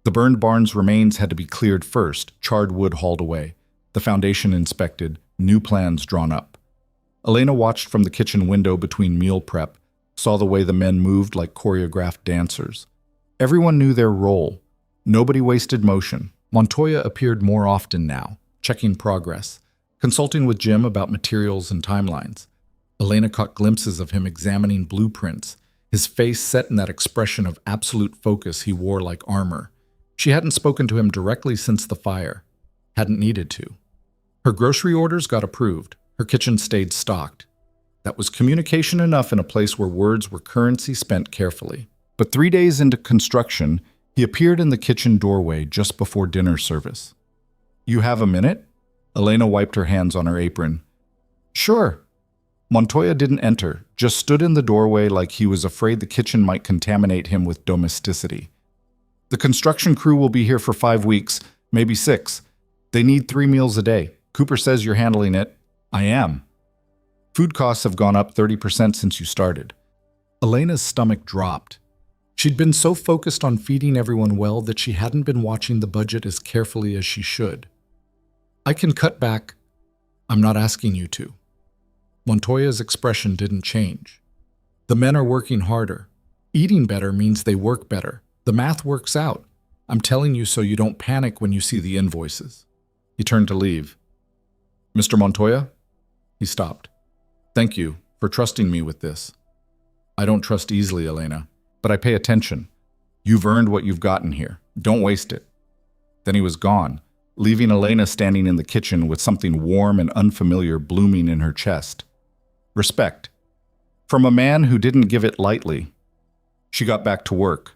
The burned barn's remains had to be cleared first, charred wood hauled away, the foundation inspected, new plans drawn up. Elena watched from the kitchen window between meal prep, saw the way the men moved like choreographed dancers. Everyone knew their role. Nobody wasted motion. Montoya appeared more often now, checking progress, consulting with Jim about materials and timelines. Elena caught glimpses of him examining blueprints, his face set in that expression of absolute focus he wore like armor. She hadn't spoken to him directly since the fire. Hadn't needed to. Her grocery orders got approved. Her kitchen stayed stocked. That was communication enough in a place where words were currency spent carefully. But 3 days into construction, he appeared in the kitchen doorway just before dinner service. "You have a minute?" Elena wiped her hands on her apron. "Sure." Montoya didn't enter, just stood in the doorway like he was afraid the kitchen might contaminate him with domesticity. "The construction crew will be here for 5 weeks, maybe 6. They need 3 meals a day. Cooper says you're handling it." "I am." "Food costs have gone up 30% since you started." Elena's stomach dropped. She'd been so focused on feeding everyone well that she hadn't been watching the budget as carefully as she should. "I can cut back. I'm not asking you to." Montoya's expression didn't change. "The men are working harder. Eating better means they work better. The math works out. I'm telling you so you don't panic when you see the invoices." He turned to leave. "Mr. Montoya?" He stopped. "Thank you for trusting me with this." "I don't trust easily, Elena, but I pay attention. You've earned what you've gotten here. Don't waste it." Then he was gone, leaving Elena standing in the kitchen with something warm and unfamiliar blooming in her chest. Respect. From a man who didn't give it lightly. She got back to work.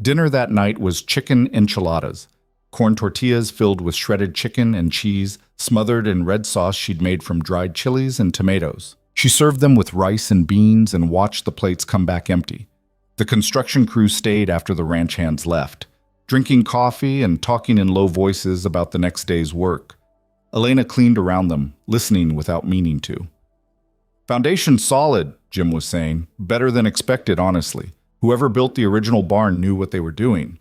Dinner that night was chicken enchiladas, corn tortillas filled with shredded chicken and cheese, smothered in red sauce she'd made from dried chilies and tomatoes. She served them with rice and beans and watched the plates come back empty. The construction crew stayed after the ranch hands left, drinking coffee and talking in low voices about the next day's work. Elena cleaned around them, listening without meaning to. "Foundation solid," Jim was saying. "Better than expected, honestly. Whoever built the original barn knew what they were doing."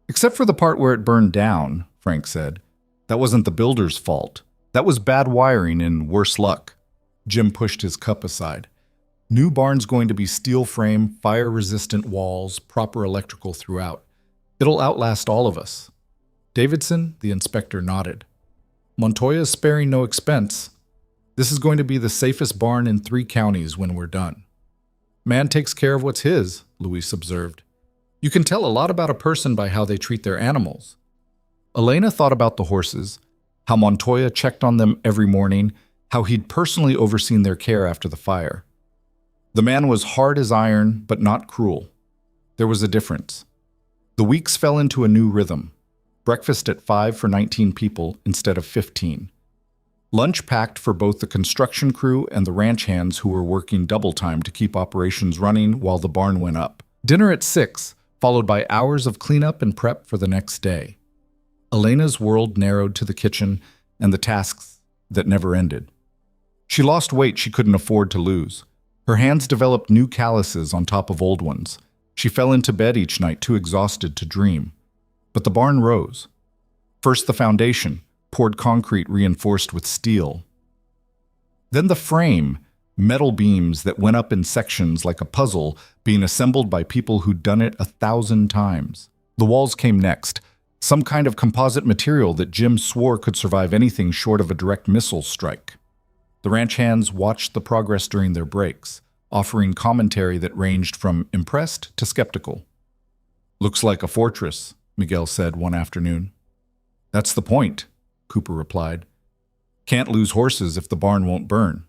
"Except for the part where it burned down," Frank said. "That wasn't the builder's fault. That was bad wiring and worse luck." Jim pushed his cup aside. "New barn's going to be steel frame, fire-resistant walls, proper electrical throughout. It'll outlast all of us." Davidson, the inspector, nodded. "Montoya's sparing no expense. This is going to be the safest barn in 3 counties when we're done." "Man takes care of what's his," Luis observed. "You can tell a lot about a person by how they treat their animals." Elena thought about the horses, how Montoya checked on them every morning, how he'd personally overseen their care after the fire. The man was hard as iron, but not cruel. There was a difference. The weeks fell into a new rhythm. Breakfast at 5 for 19 people instead of 15. Lunch packed for both the construction crew and the ranch hands who were working double time to keep operations running while the barn went up. Dinner at 6, followed by hours of cleanup and prep for the next day. Elena's world narrowed to the kitchen and the tasks that never ended. She lost weight she couldn't afford to lose. Her hands developed new calluses on top of old ones. She fell into bed each night too exhausted to dream. But the barn rose. First the foundation, poured concrete reinforced with steel. Then the frame, metal beams that went up in sections like a puzzle being assembled by people who'd done it 1,000 times. The walls came next, some kind of composite material that Jim swore could survive anything short of a direct missile strike. The ranch hands watched the progress during their breaks, offering commentary that ranged from impressed to skeptical. "Looks like a fortress," Miguel said one afternoon. "That's the point," Cooper replied. "Can't lose horses if the barn won't burn."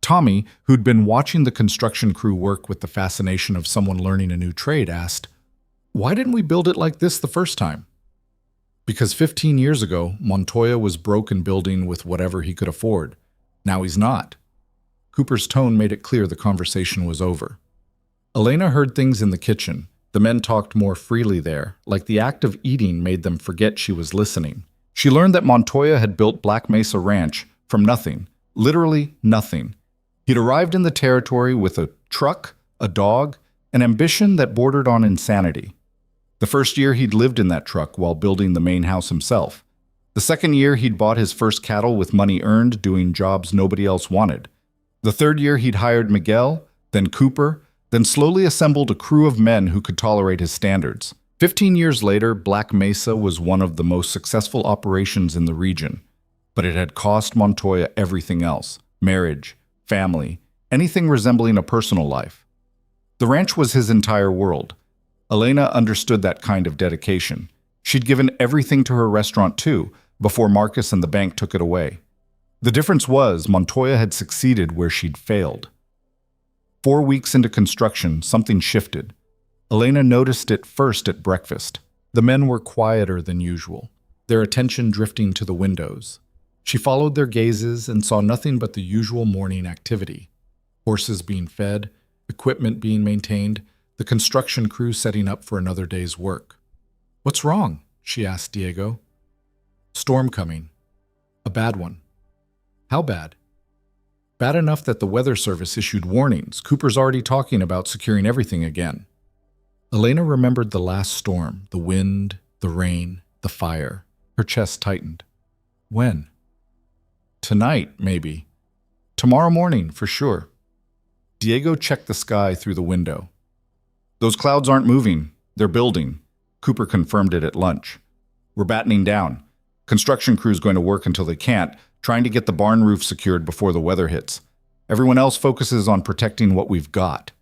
Tommy, who'd been watching the construction crew work with the fascination of someone learning a new trade, asked, "Why didn't we build it like this the first time?" "Because 15 years ago, Montoya was broke in building with whatever he could afford. Now he's not." Cooper's tone made it clear the conversation was over. Elena heard things in the kitchen. The men talked more freely there, like the act of eating made them forget she was listening. She learned that Montoya had built Black Mesa Ranch from nothing, literally nothing. He'd arrived in the territory with a truck, a dog, an ambition that bordered on insanity. The first year he'd lived in that truck while building the main house himself. The second year he'd bought his first cattle with money earned doing jobs nobody else wanted. The third year he'd hired Miguel, then Cooper, then slowly assembled a crew of men who could tolerate his standards. 15 years later, Black Mesa was one of the most successful operations in the region, but it had cost Montoya everything else: marriage, family, anything resembling a personal life. The ranch was his entire world. Elena understood that kind of dedication. She'd given everything to her restaurant too, before Marcus and the bank took it away. The difference was Montoya had succeeded where she'd failed. 4 weeks into construction, something shifted. Elena noticed it first at breakfast. The men were quieter than usual, their attention drifting to the windows. She followed their gazes and saw nothing but the usual morning activity. Horses being fed, equipment being maintained, the construction crew setting up for another day's work. "What's wrong?" she asked Diego. "Storm coming. A bad one." "How bad?" "Bad enough that the Weather Service issued warnings. Cooper's already talking about securing everything again." Elena remembered the last storm, the wind, the rain, the fire. Her chest tightened. "When?" "Tonight, maybe. Tomorrow morning, for sure." Diego checked the sky through the window. "Those clouds aren't moving. They're building." Cooper confirmed it at lunch. "We're battening down. Construction crew's going to work until they can't, trying to get the barn roof secured before the weather hits. Everyone else focuses on protecting what we've got."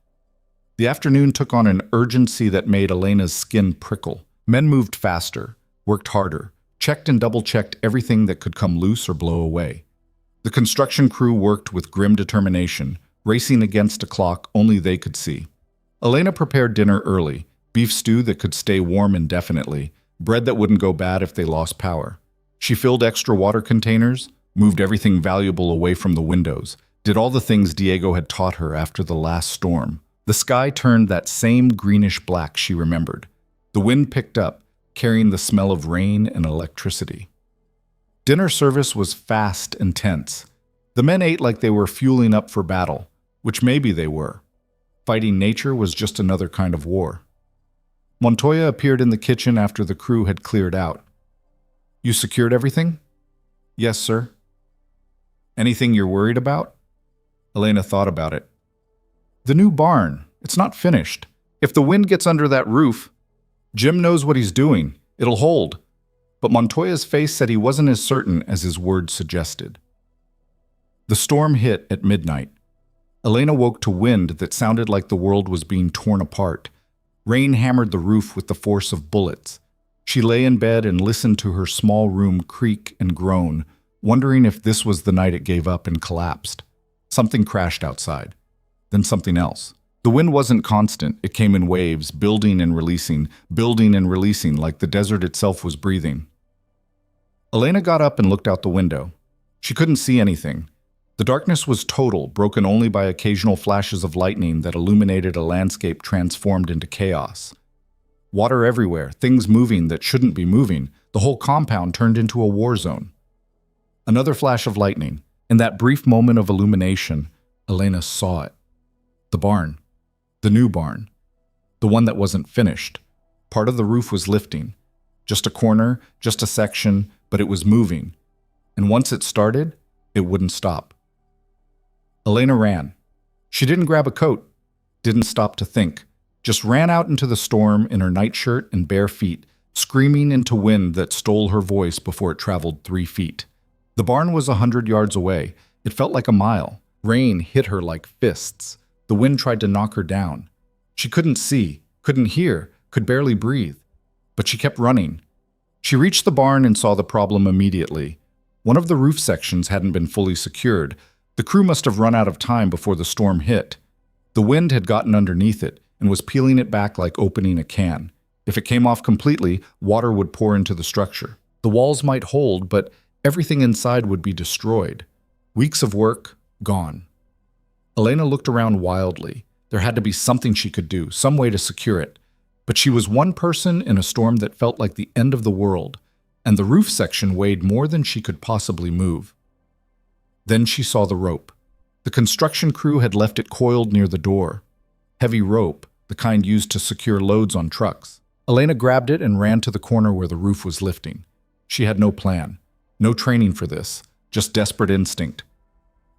The afternoon took on an urgency that made Elena's skin prickle. Men moved faster, worked harder, checked and double-checked everything that could come loose or blow away. The construction crew worked with grim determination, racing against a clock only they could see. Elena prepared dinner early, beef stew that could stay warm indefinitely, bread that wouldn't go bad if they lost power. She filled extra water containers, moved everything valuable away from the windows, did all the things Diego had taught her after the last storm. The sky turned that same greenish black she remembered. The wind picked up, carrying the smell of rain and electricity. Dinner service was fast and tense. The men ate like they were fueling up for battle, which maybe they were. Fighting nature was just another kind of war. Montoya appeared in the kitchen after the crew had cleared out. "You secured everything?" "Yes, sir." "Anything you're worried about?" Elena thought about it. "The new barn. It's not finished. If the wind gets under that roof, Jim knows what he's doing. It'll hold." But Montoya's face said he wasn't as certain as his words suggested. The storm hit at midnight. Elena woke to wind that sounded like the world was being torn apart. Rain hammered the roof with the force of bullets. She lay in bed and listened to her small room creak and groan, wondering if this was the night it gave up and collapsed. Something crashed outside. Then something else. The wind wasn't constant. It came in waves, building and releasing, like the desert itself was breathing. Elena got up and looked out the window. She couldn't see anything. The darkness was total, broken only by occasional flashes of lightning that illuminated a landscape transformed into chaos. Water everywhere, things moving that shouldn't be moving. The whole compound turned into a war zone. Another flash of lightning. In that brief moment of illumination, Elena saw it. The barn. The new barn. The one that wasn't finished. Part of the roof was lifting. Just a corner, just a section, but it was moving. And once it started, it wouldn't stop. Elena ran. She didn't grab a coat, didn't stop to think, just ran out into the storm in her nightshirt and bare feet, screaming into wind that stole her voice before it traveled 3 feet. The barn was 100 yards away. It felt like a mile. Rain hit her like fists. The wind tried to knock her down. She couldn't see, couldn't hear, could barely breathe. But she kept running. She reached the barn and saw the problem immediately. One of the roof sections hadn't been fully secured. The crew must have run out of time before the storm hit. The wind had gotten underneath it and was peeling it back like opening a can. If it came off completely, water would pour into the structure. The walls might hold, but everything inside would be destroyed. Weeks of work, gone. Elena looked around wildly. There had to be something she could do, some way to secure it. But she was one person in a storm that felt like the end of the world, and the roof section weighed more than she could possibly move. Then she saw the rope. The construction crew had left it coiled near the door. Heavy rope, the kind used to secure loads on trucks. Elena grabbed it and ran to the corner where the roof was lifting. She had no plan, no training for this, just desperate instinct.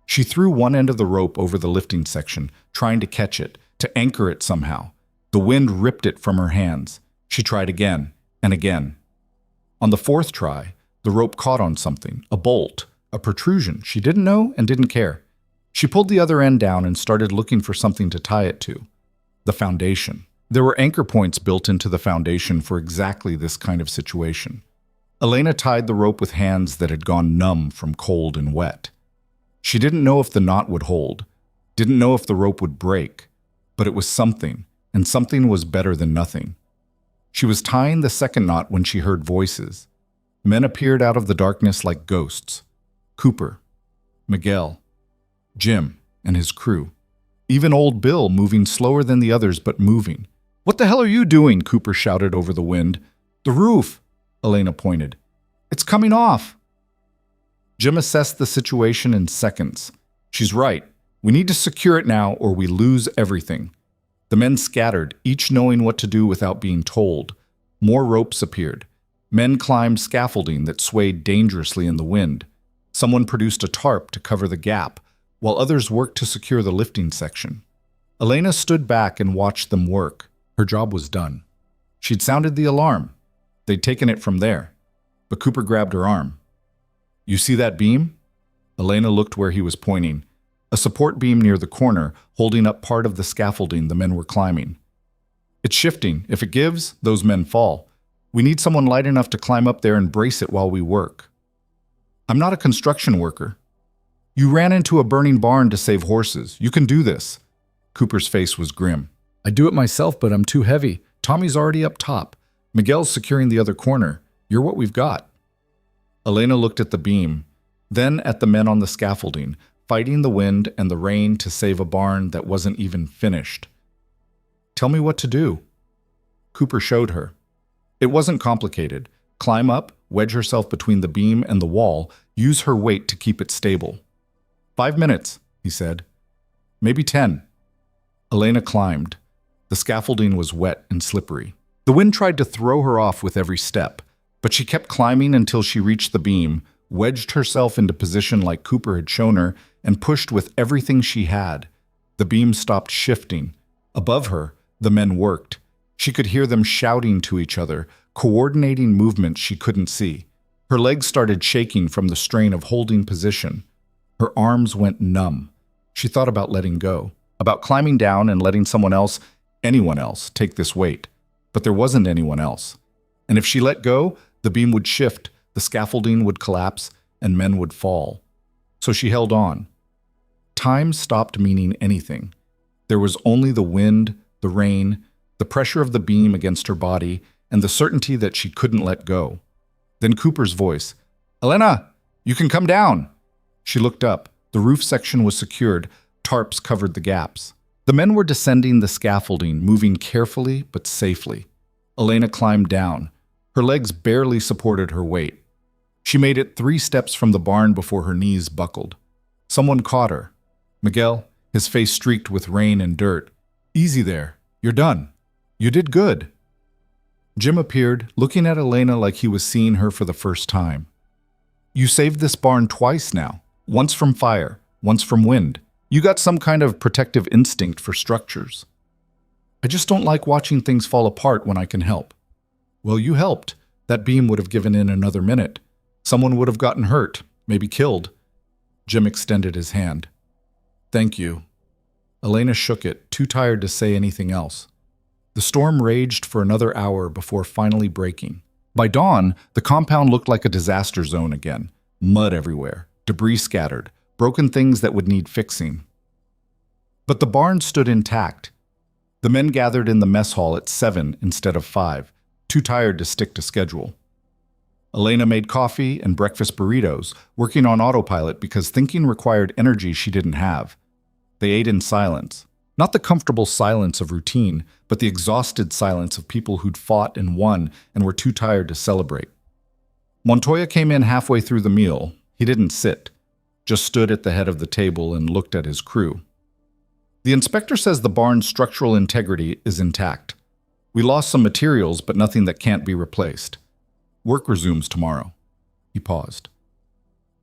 She threw one end of the rope over the lifting section, trying to catch it, to anchor it somehow. The wind ripped it from her hands. She tried again and again. On the 4th try, the rope caught on something, a bolt, a protrusion she didn't know and didn't care. She pulled the other end down and started looking for something to tie it to. The foundation. There were anchor points built into the foundation for exactly this kind of situation. Elena tied the rope with hands that had gone numb from cold and wet. She didn't know if the knot would hold, didn't know if the rope would break, but it was something, and something was better than nothing. She was tying the 2nd knot when she heard voices. Men appeared out of the darkness like ghosts. Cooper, Miguel, Jim, and his crew. Even old Bill, moving slower than the others, but moving. "What the hell are you doing?" Cooper shouted over the wind. "The roof," Elena pointed. "It's coming off." Jim assessed the situation in seconds. "She's right. We need to secure it now or we lose everything." The men scattered, each knowing what to do without being told. More ropes appeared. Men climbed scaffolding that swayed dangerously in the wind. Someone produced a tarp to cover the gap, while others worked to secure the lifting section. Elena stood back and watched them work. Her job was done. She'd sounded the alarm. They'd taken it from there. But Cooper grabbed her arm. "You see that beam?" Elena looked where he was pointing. A support beam near the corner, holding up part of the scaffolding the men were climbing. "It's shifting. If it gives, those men fall. We need someone light enough to climb up there and brace it while we work." "I'm not a construction worker." "You ran into a burning barn to save horses. You can do this." Cooper's face was grim. "I do it myself, but I'm too heavy. Tommy's already up top. Miguel's securing the other corner. You're what we've got." Elena looked at the beam, then at the men on the scaffolding, fighting the wind and the rain to save a barn that wasn't even finished. "Tell me what to do." Cooper showed her. It wasn't complicated. Climb up, wedge herself between the beam and the wall, use her weight to keep it stable. 5 minutes, he said. Maybe 10. Elena climbed. The scaffolding was wet and slippery. The wind tried to throw her off with every step, but she kept climbing until she reached the beam, wedged herself into position like Cooper had shown her, and pushed with everything she had. The beam stopped shifting. Above her, the men worked. She could hear them shouting to each other, coordinating movements she couldn't see. Her legs started shaking from the strain of holding position. Her arms went numb. She thought about letting go, about climbing down and letting someone else, anyone else, take this weight. But there wasn't anyone else. And if she let go, the beam would shift, the scaffolding would collapse, and men would fall. So she held on. Time stopped meaning anything. There was only the wind, the rain, the pressure of the beam against her body, and the certainty that she couldn't let go. Then Cooper's voice, "Elena, you can come down." She looked up. The roof section was secured. Tarps covered the gaps. The men were descending the scaffolding, moving carefully but safely. Elena climbed down. Her legs barely supported her weight. She made it 3 steps from the barn before her knees buckled. Someone caught her. Miguel, his face streaked with rain and dirt. "Easy there. You're done. You did good." Jim appeared, looking at Elena like he was seeing her for the first time. "You saved this barn twice now. Once from fire, once from wind. You got some kind of protective instinct for structures. I just don't like watching things fall apart when I can help. Well, you helped. That beam would have given in another minute. Someone would have gotten hurt, maybe killed. Jim extended his hand. Thank you. Elena shook it, too tired to say anything else. The storm raged for another hour before finally breaking. By dawn, the compound looked like a disaster zone again. Mud everywhere, debris scattered, broken things that would need fixing. But the barn stood intact. The men gathered in the mess hall at 7 instead of 5, too tired to stick to schedule. Elena made coffee and breakfast burritos, working on autopilot because thinking required energy she didn't have. They ate in silence. Not the comfortable silence of routine, but the exhausted silence of people who'd fought and won and were too tired to celebrate. Montoya came in halfway through the meal. He didn't sit, just stood at the head of the table and looked at his crew. The inspector says the barn's structural integrity is intact. We lost some materials, but nothing that can't be replaced. Work resumes tomorrow. He paused.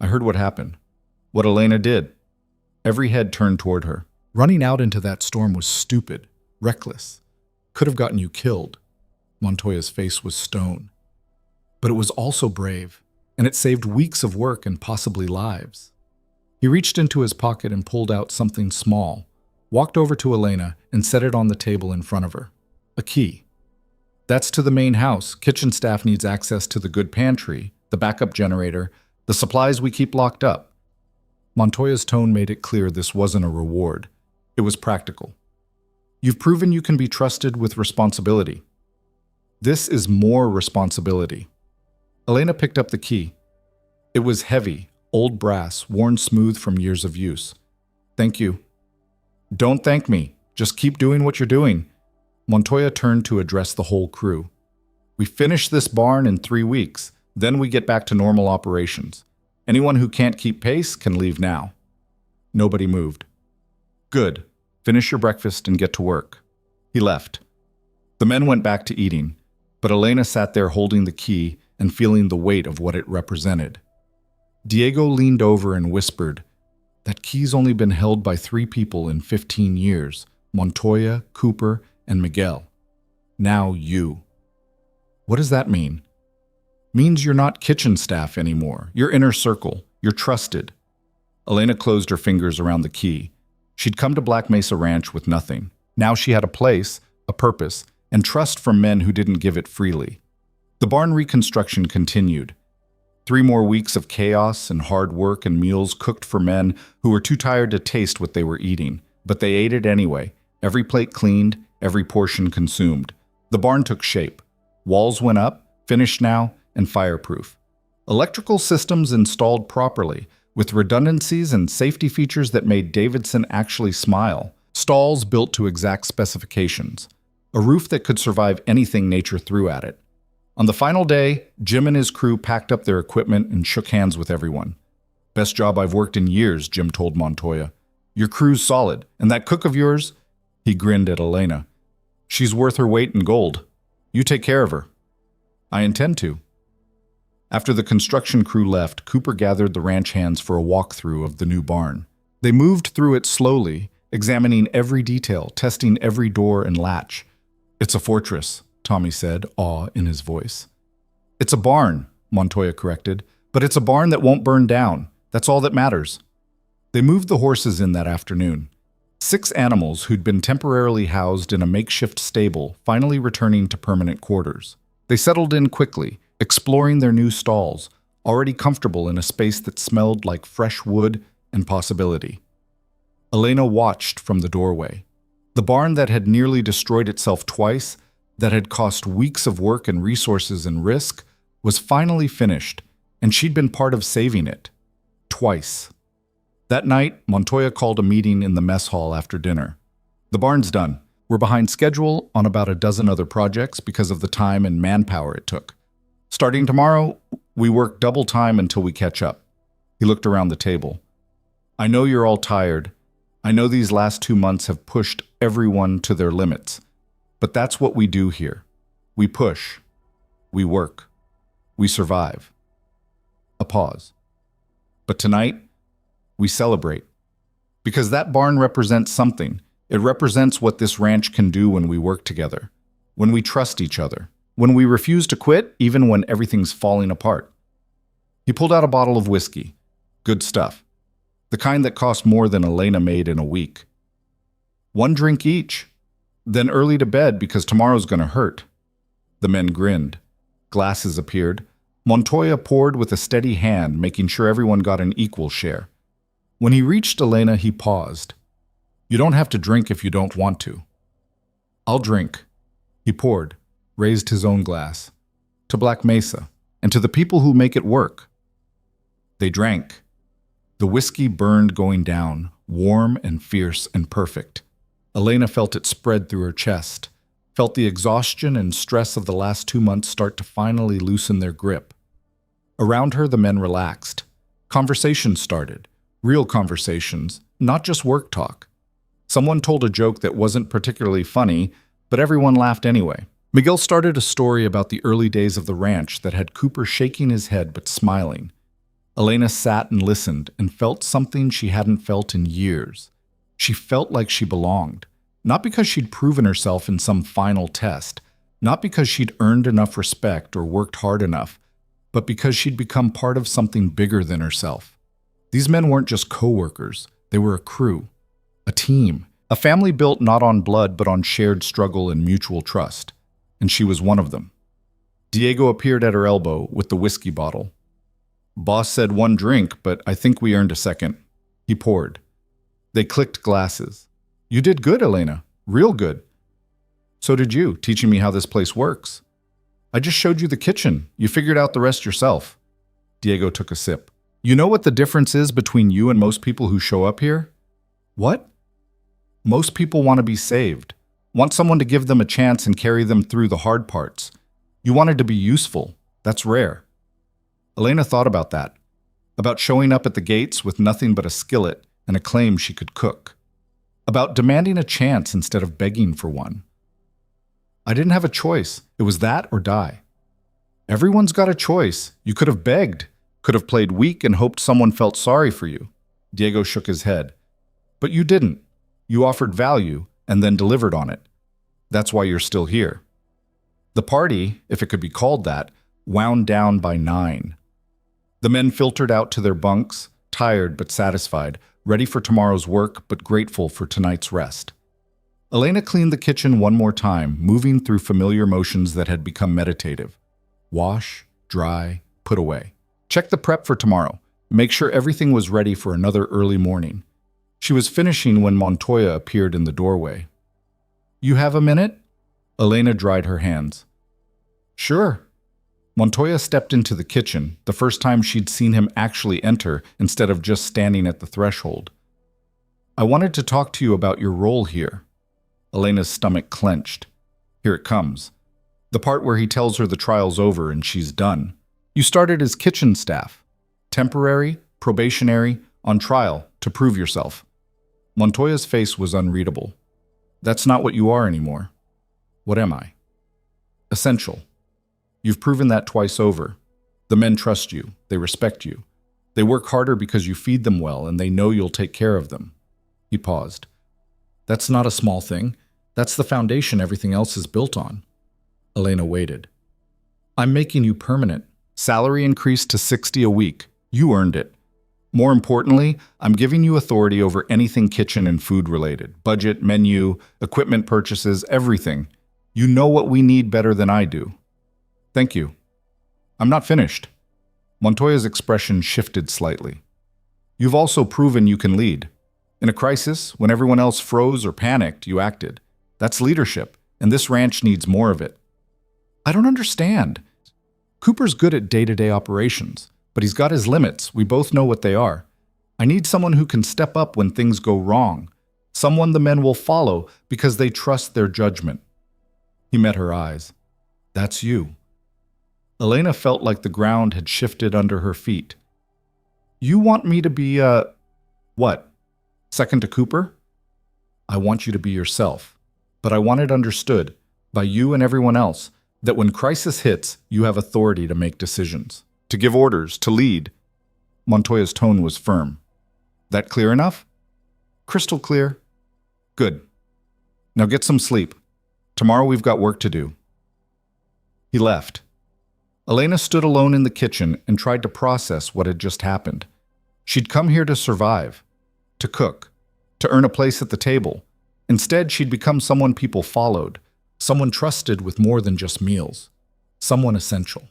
I heard what happened. What Elena did. Every head turned toward her. Running out into that storm was stupid, reckless. Could have gotten you killed. Montoya's face was stone. But it was also brave, and it saved weeks of work and possibly lives. He reached into his pocket and pulled out something small, walked over to Elena and set it on the table in front of her. A key. That's to the main house. Kitchen staff needs access to the good pantry, the backup generator, the supplies we keep locked up. Montoya's tone made it clear this wasn't a reward. It was practical. You've proven you can be trusted with responsibility. This is more responsibility. Elena picked up the key. It was heavy, old brass, worn smooth from years of use. Thank you. Don't thank me. Just keep doing what you're doing. Montoya turned to address the whole crew. We finish this barn in 3 weeks. Then we get back to normal operations. Anyone who can't keep pace can leave now. Nobody moved. Good. Finish your breakfast and get to work. He left. The men went back to eating, but Elena sat there holding the key and feeling the weight of what it represented. Diego leaned over and whispered, that key's only been held by 3 people in 15 years, Montoya, Cooper, and Miguel. Now you. What does that mean? Means you're not kitchen staff anymore. You're inner circle. You're trusted. Elena closed her fingers around the key. She'd come to Black Mesa Ranch with nothing. Now she had a place, a purpose, and trust from men who didn't give it freely. The barn reconstruction continued. 3 more weeks of chaos and hard work and meals cooked for men who were too tired to taste what they were eating. But they ate it anyway. Every plate cleaned, every portion consumed. The barn took shape. Walls went up, finished now, and fireproof. Electrical systems installed properly, with redundancies and safety features that made Davidson actually smile. Stalls built to exact specifications. A roof that could survive anything nature threw at it. On the final day, Jim and his crew packed up their equipment and shook hands with everyone. Best job I've worked in years, Jim told Montoya. Your crew's solid, and that cook of yours? He grinned at Elena. She's worth her weight in gold. You take care of her. I intend to. After the construction crew left, Cooper gathered the ranch hands for a walkthrough of the new barn. They moved through it slowly, examining every detail, testing every door and latch. It's a fortress, Tommy said, awe in his voice. It's a barn, Montoya corrected, but it's a barn that won't burn down. That's all that matters. They moved the horses in that afternoon. 6 animals who'd been temporarily housed in a makeshift stable, finally returning to permanent quarters. They settled in quickly, exploring their new stalls, already comfortable in a space that smelled like fresh wood and possibility. Elena watched from the doorway. The barn that had nearly destroyed itself twice, that had cost weeks of work and resources and risk, was finally finished, and she'd been part of saving it. Twice. That night, Montoya called a meeting in the mess hall after dinner. The barn's done. We're behind schedule on about a dozen other projects because of the time and manpower it took. Starting tomorrow, we work double time until we catch up. He looked around the table. I know you're all tired. I know these last 2 months have pushed everyone to their limits. But that's what we do here. We push. We work. We survive. A pause. But tonight, we celebrate. Because that barn represents something. It represents what this ranch can do when we work together, when we trust each other, when we refuse to quit even when everything's falling apart. He pulled out a bottle of whiskey. Good stuff. The kind that cost more than Elena made in a week. One drink each. Then early to bed because tomorrow's going to hurt. The men grinned. Glasses appeared. Montoya poured with a steady hand, making sure everyone got an equal share. When he reached Elena, he paused. You don't have to drink if you don't want to. I'll drink. He poured, raised his own glass. To Black Mesa, and to the people who make it work. They drank. The whiskey burned going down, warm and fierce and perfect. Elena felt it spread through her chest, felt the exhaustion and stress of the last 2 months start to finally loosen their grip. Around her, the men relaxed. Conversations started. Real conversations, not just work talk. Someone told a joke that wasn't particularly funny, but everyone laughed anyway. Miguel started a story about the early days of the ranch that had Cooper shaking his head but smiling. Elena sat and listened and felt something she hadn't felt in years. She felt like she belonged, not because she'd proven herself in some final test, not because she'd earned enough respect or worked hard enough, but because she'd become part of something bigger than herself. These men weren't just co-workers, they were a crew, a team, a family built not on blood but on shared struggle and mutual trust, and she was one of them. Diego appeared at her elbow with the whiskey bottle. Boss said one drink, but I think we earned a second. He poured. They clicked glasses. You did good, Elena. Real good. So did you, teaching me how this place works. I just showed you the kitchen. You figured out the rest yourself. Diego took a sip. You know what the difference is between you and most people who show up here? What? Most people want to be saved. Want someone to give them a chance and carry them through the hard parts. You wanted to be useful. That's rare. Elena thought about that. About showing up at the gates with nothing but a skillet and a claim she could cook. About demanding a chance instead of begging for one. I didn't have a choice. It was that or die. Everyone's got a choice. You could have begged, could have played weak and hoped someone felt sorry for you. Diego shook his head. But you didn't. You offered value and then delivered on it. That's why you're still here. The party, if it could be called that, wound down by 9. The men filtered out to their bunks, tired but satisfied, ready for tomorrow's work but grateful for tonight's rest. Elena cleaned the kitchen one more time, moving through familiar motions that had become meditative. Wash, dry, put away. Check the prep for tomorrow. Make sure everything was ready for another early morning. She was finishing when Montoya appeared in the doorway. You have a minute? Elena dried her hands. Sure. Montoya stepped into the kitchen, the first time she'd seen him actually enter instead of just standing at the threshold. I wanted to talk to you about your role here. Elena's stomach clenched. Here it comes. The part where he tells her the trial's over and she's done. You started as kitchen staff. Temporary, probationary, on trial, to prove yourself. Montoya's face was unreadable. That's not what you are anymore. What am I? Essential. You've proven that twice over. The men trust you. They respect you. They work harder because you feed them well and they know you'll take care of them. He paused. That's not a small thing. That's the foundation everything else is built on. Elena waited. I'm making you permanent. Salary increased to 60 a week. You earned it. More importantly, I'm giving you authority over anything kitchen and food related. Budget, menu, equipment purchases, everything. You know what we need better than I do. Thank you. I'm not finished. Montoya's expression shifted slightly. You've also proven you can lead. In a crisis, when everyone else froze or panicked, you acted. That's leadership, and this ranch needs more of it. I don't understand. Cooper's good at day-to-day operations, but he's got his limits. We both know what they are. I need someone who can step up when things go wrong. Someone the men will follow because they trust their judgment. He met her eyes. That's you. Elena felt like the ground had shifted under her feet. You want me to be, what? Second to Cooper? I want you to be yourself. But I want it understood, by you and everyone else, that when crisis hits, you have authority to make decisions, to give orders, to lead. Montoya's tone was firm. That clear enough? Crystal clear. Good. Now get some sleep. Tomorrow we've got work to do. He left. Elena stood alone in the kitchen and tried to process what had just happened. She'd come here to survive, to cook, to earn a place at the table. Instead, she'd become someone people followed, someone trusted with more than just meals, someone essential.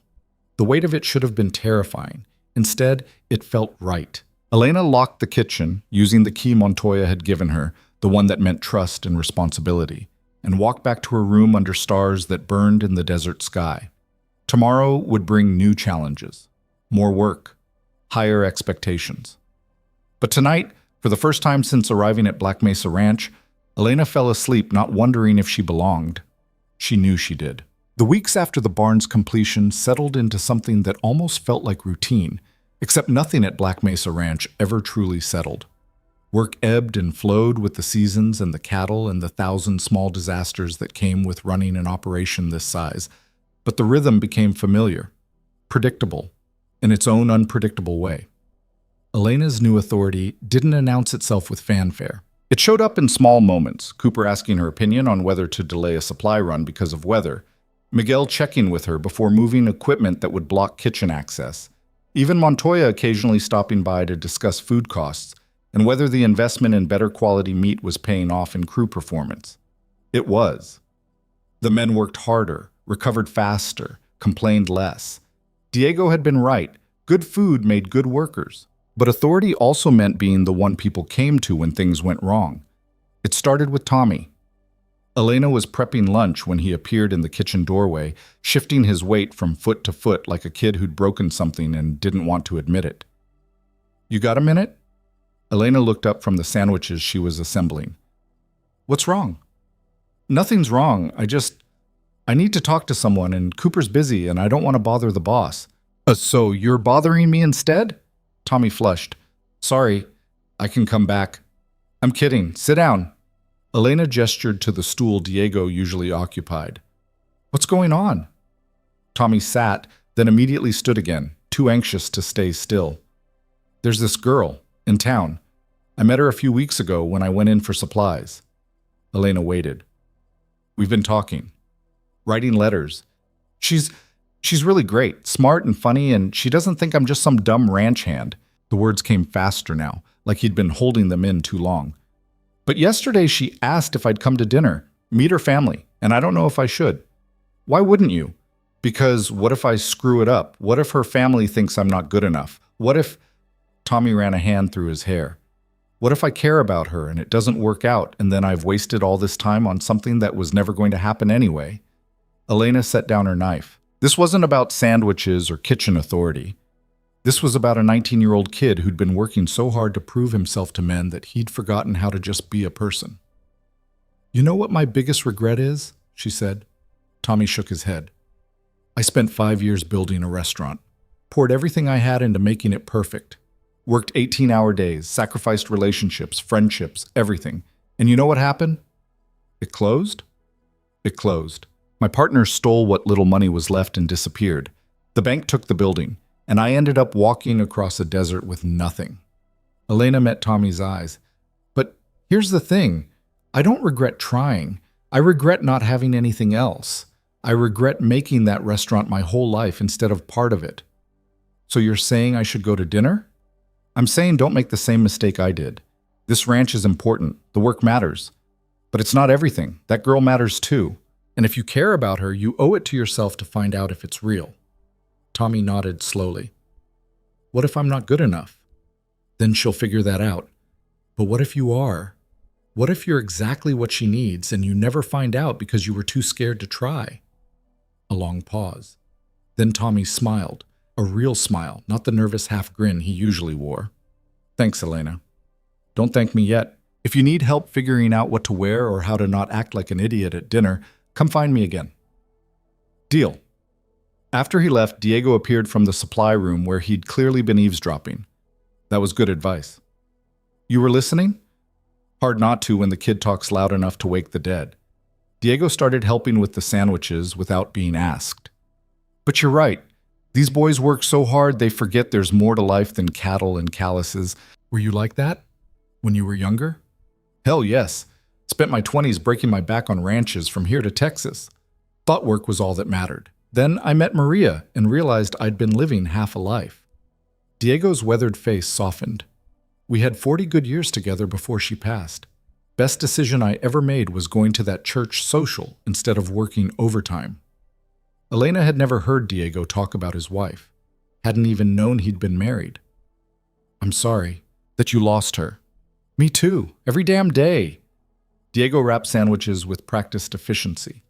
The weight of it should have been terrifying. Instead, it felt right. Elena locked the kitchen, using the key Montoya had given her, the one that meant trust and responsibility, and walked back to her room under stars that burned in the desert sky. Tomorrow would bring new challenges, more work, higher expectations. But tonight, for the first time since arriving at Black Mesa Ranch, Elena fell asleep not wondering if she belonged. She knew she did. The weeks after the barn's completion settled into something that almost felt like routine, except nothing at Black Mesa Ranch ever truly settled. Work ebbed and flowed with the seasons and the cattle and the 1,000 small disasters that came with running an operation this size, but the rhythm became familiar, predictable, in its own unpredictable way. Elena's new authority didn't announce itself with fanfare. It showed up in small moments, Cooper asking her opinion on whether to delay a supply run because of weather, Miguel checking with her before moving equipment that would block kitchen access, even Montoya occasionally stopping by to discuss food costs and whether the investment in better quality meat was paying off in crew performance. It was. The men worked harder, recovered faster, complained less. Diego had been right. Good food made good workers. But authority also meant being the one people came to when things went wrong. It started with Tommy. Elena was prepping lunch when he appeared in the kitchen doorway, shifting his weight from foot to foot like a kid who'd broken something and didn't want to admit it. "You got a minute?" Elena looked up from the sandwiches she was assembling. "What's wrong?" "Nothing's wrong. I need to talk to someone, and Cooper's busy, and I don't want to bother the boss." So you're bothering me instead?" Tommy flushed. "Sorry, I can come back." "I'm kidding. Sit down." Elena gestured to the stool Diego usually occupied. "What's going on?" Tommy sat, then immediately stood again, too anxious to stay still. "There's this girl, in town. I met her a few weeks ago when I went in for supplies." Elena waited. "We've been talking. Writing letters. She's really great, smart and funny, and she doesn't think I'm just some dumb ranch hand." The words came faster now, like he'd been holding them in too long. "But yesterday she asked if I'd come to dinner, meet her family, and I don't know if I should." "Why wouldn't you?" "Because what if I screw it up? What if her family thinks I'm not good enough? What if—" Tommy ran a hand through his hair. "What if I care about her and it doesn't work out, and then I've wasted all this time on something that was never going to happen anyway?" Elena set down her knife. This wasn't about sandwiches or kitchen authority. This was about a 19-year-old kid who'd been working so hard to prove himself to men that he'd forgotten how to just be a person. "You know what my biggest regret is?" she said. Tommy shook his head. "I spent 5 years building a restaurant, poured everything I had into making it perfect, worked 18-hour days, sacrificed relationships, friendships, everything. And you know what happened? It closed? It closed. My partner stole what little money was left and disappeared. The bank took the building, and I ended up walking across a desert with nothing." Elena met Tommy's eyes. "But here's the thing. I don't regret trying. I regret not having anything else. I regret making that restaurant my whole life instead of part of it." "So you're saying I should go to dinner?" "I'm saying don't make the same mistake I did. This ranch is important. The work matters. But it's not everything. That girl matters too. And if you care about her, you owe it to yourself to find out if it's real." Tommy nodded slowly. "What if I'm not good enough?" "Then she'll figure that out. But what if you are? What if you're exactly what she needs and you never find out because you were too scared to try?" A long pause. Then Tommy smiled, a real smile, not the nervous half grin he usually wore. "Thanks, Elena. Don't thank me yet. If you need help figuring out what to wear or how to not act like an idiot at dinner, come find me again." "Deal." After he left, Diego appeared from the supply room where he'd clearly been eavesdropping. That was good advice. "You were listening?" Hard not to when the kid talks loud enough to wake the dead. Diego started helping with the sandwiches without being asked. "But you're right. These boys work so hard they forget there's more to life than cattle and calluses." "Were you like that when you were younger?" Hell yes. Spent my 20s breaking my back on ranches from here to Texas. Thought work was all that mattered. Then I met Maria and realized I'd been living half a life. Diego's weathered face softened. We had 40 good years together before she passed. Best decision I ever made was going to that church social instead of working overtime. Elena had never heard Diego talk about his wife. Hadn't even known he'd been married. I'm sorry that you lost her. Me too, every damn day. Diego wrapped sandwiches with practiced efficiency.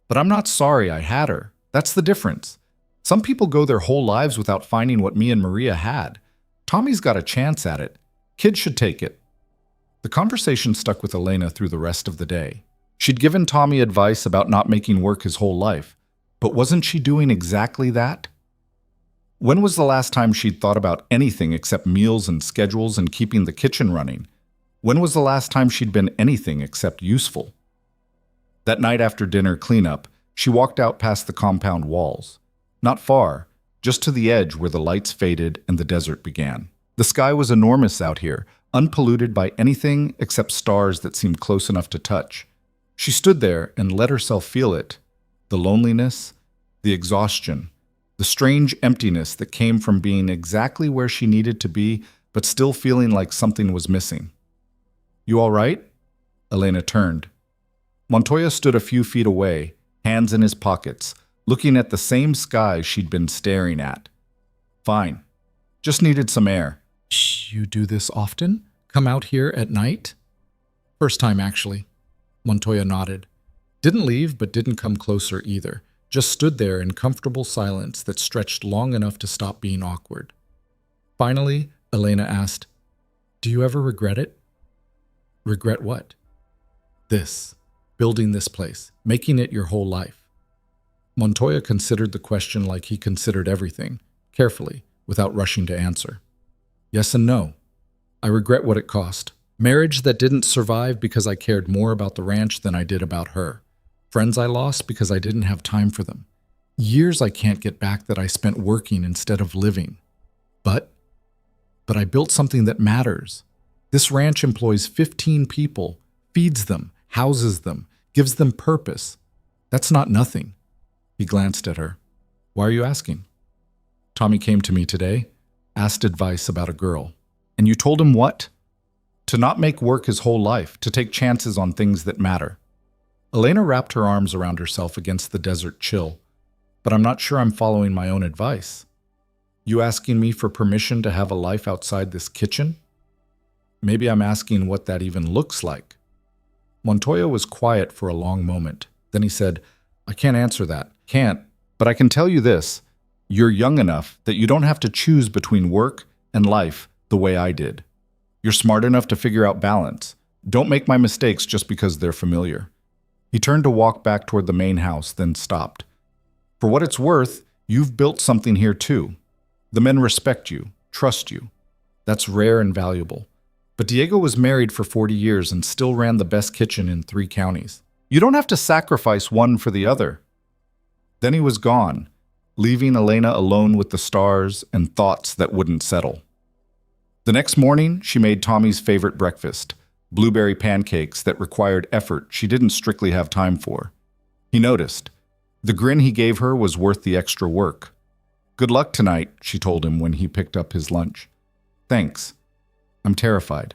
But I'm not sorry I had her. That's the difference. Some people go their whole lives without finding what me and Maria had. Tommy's got a chance at it. Kids should take it. The conversation stuck with Elena through the rest of the day. She'd given Tommy advice about not making work his whole life, but wasn't she doing exactly that? When was the last time she'd thought about anything except meals and schedules and keeping the kitchen running? When was the last time she'd been anything except useful? That night after dinner cleanup, she walked out past the compound walls. Not far, just to the edge where the lights faded and the desert began. The sky was enormous out here, unpolluted by anything except stars that seemed close enough to touch. She stood there and let herself feel it. The loneliness, the exhaustion, the strange emptiness that came from being exactly where she needed to be, but still feeling like something was missing. You all right? Elena turned. Montoya stood a few feet away, hands in his pockets, looking at the same sky she'd been staring at. Fine. Just needed some air. You do this often? Come out here at night? First time, actually. Montoya nodded. Didn't leave, but didn't come closer either. Just stood there in comfortable silence that stretched long enough to stop being awkward. Finally, Elena asked, Do you ever regret it? Regret what? This. Building this place. Making it your whole life. Montoya considered the question like he considered everything, carefully, without rushing to answer. Yes and no. I regret what it cost. Marriage that didn't survive because I cared more about the ranch than I did about her. Friends I lost because I didn't have time for them. Years I can't get back that I spent working instead of living. But I built something that matters. This ranch employs 15 people, feeds them, houses them, gives them purpose. That's not nothing. He glanced at her. Why are you asking? Tommy came to me today, asked advice about a girl. And you told him what? To not make work his whole life, to take chances on things that matter. Elena wrapped her arms around herself against the desert chill. But I'm not sure I'm following my own advice. You asking me for permission to have a life outside this kitchen? Maybe I'm asking what that even looks like. Montoya was quiet for a long moment. Then he said, I can't answer that. Can't. But I can tell you this. You're young enough that you don't have to choose between work and life the way I did. You're smart enough to figure out balance. Don't make my mistakes just because they're familiar. He turned to walk back toward the main house, then stopped. For what it's worth, you've built something here too. The men respect you, trust you. That's rare and valuable. But Diego was married for 40 years and still ran the best kitchen in 3 counties. You don't have to sacrifice one for the other. Then he was gone, leaving Elena alone with the stars and thoughts that wouldn't settle. The next morning, she made Tommy's favorite breakfast, blueberry pancakes that required effort she didn't strictly have time for. He noticed. The grin he gave her was worth the extra work. Good luck tonight, she told him when he picked up his lunch. Thanks. I'm terrified.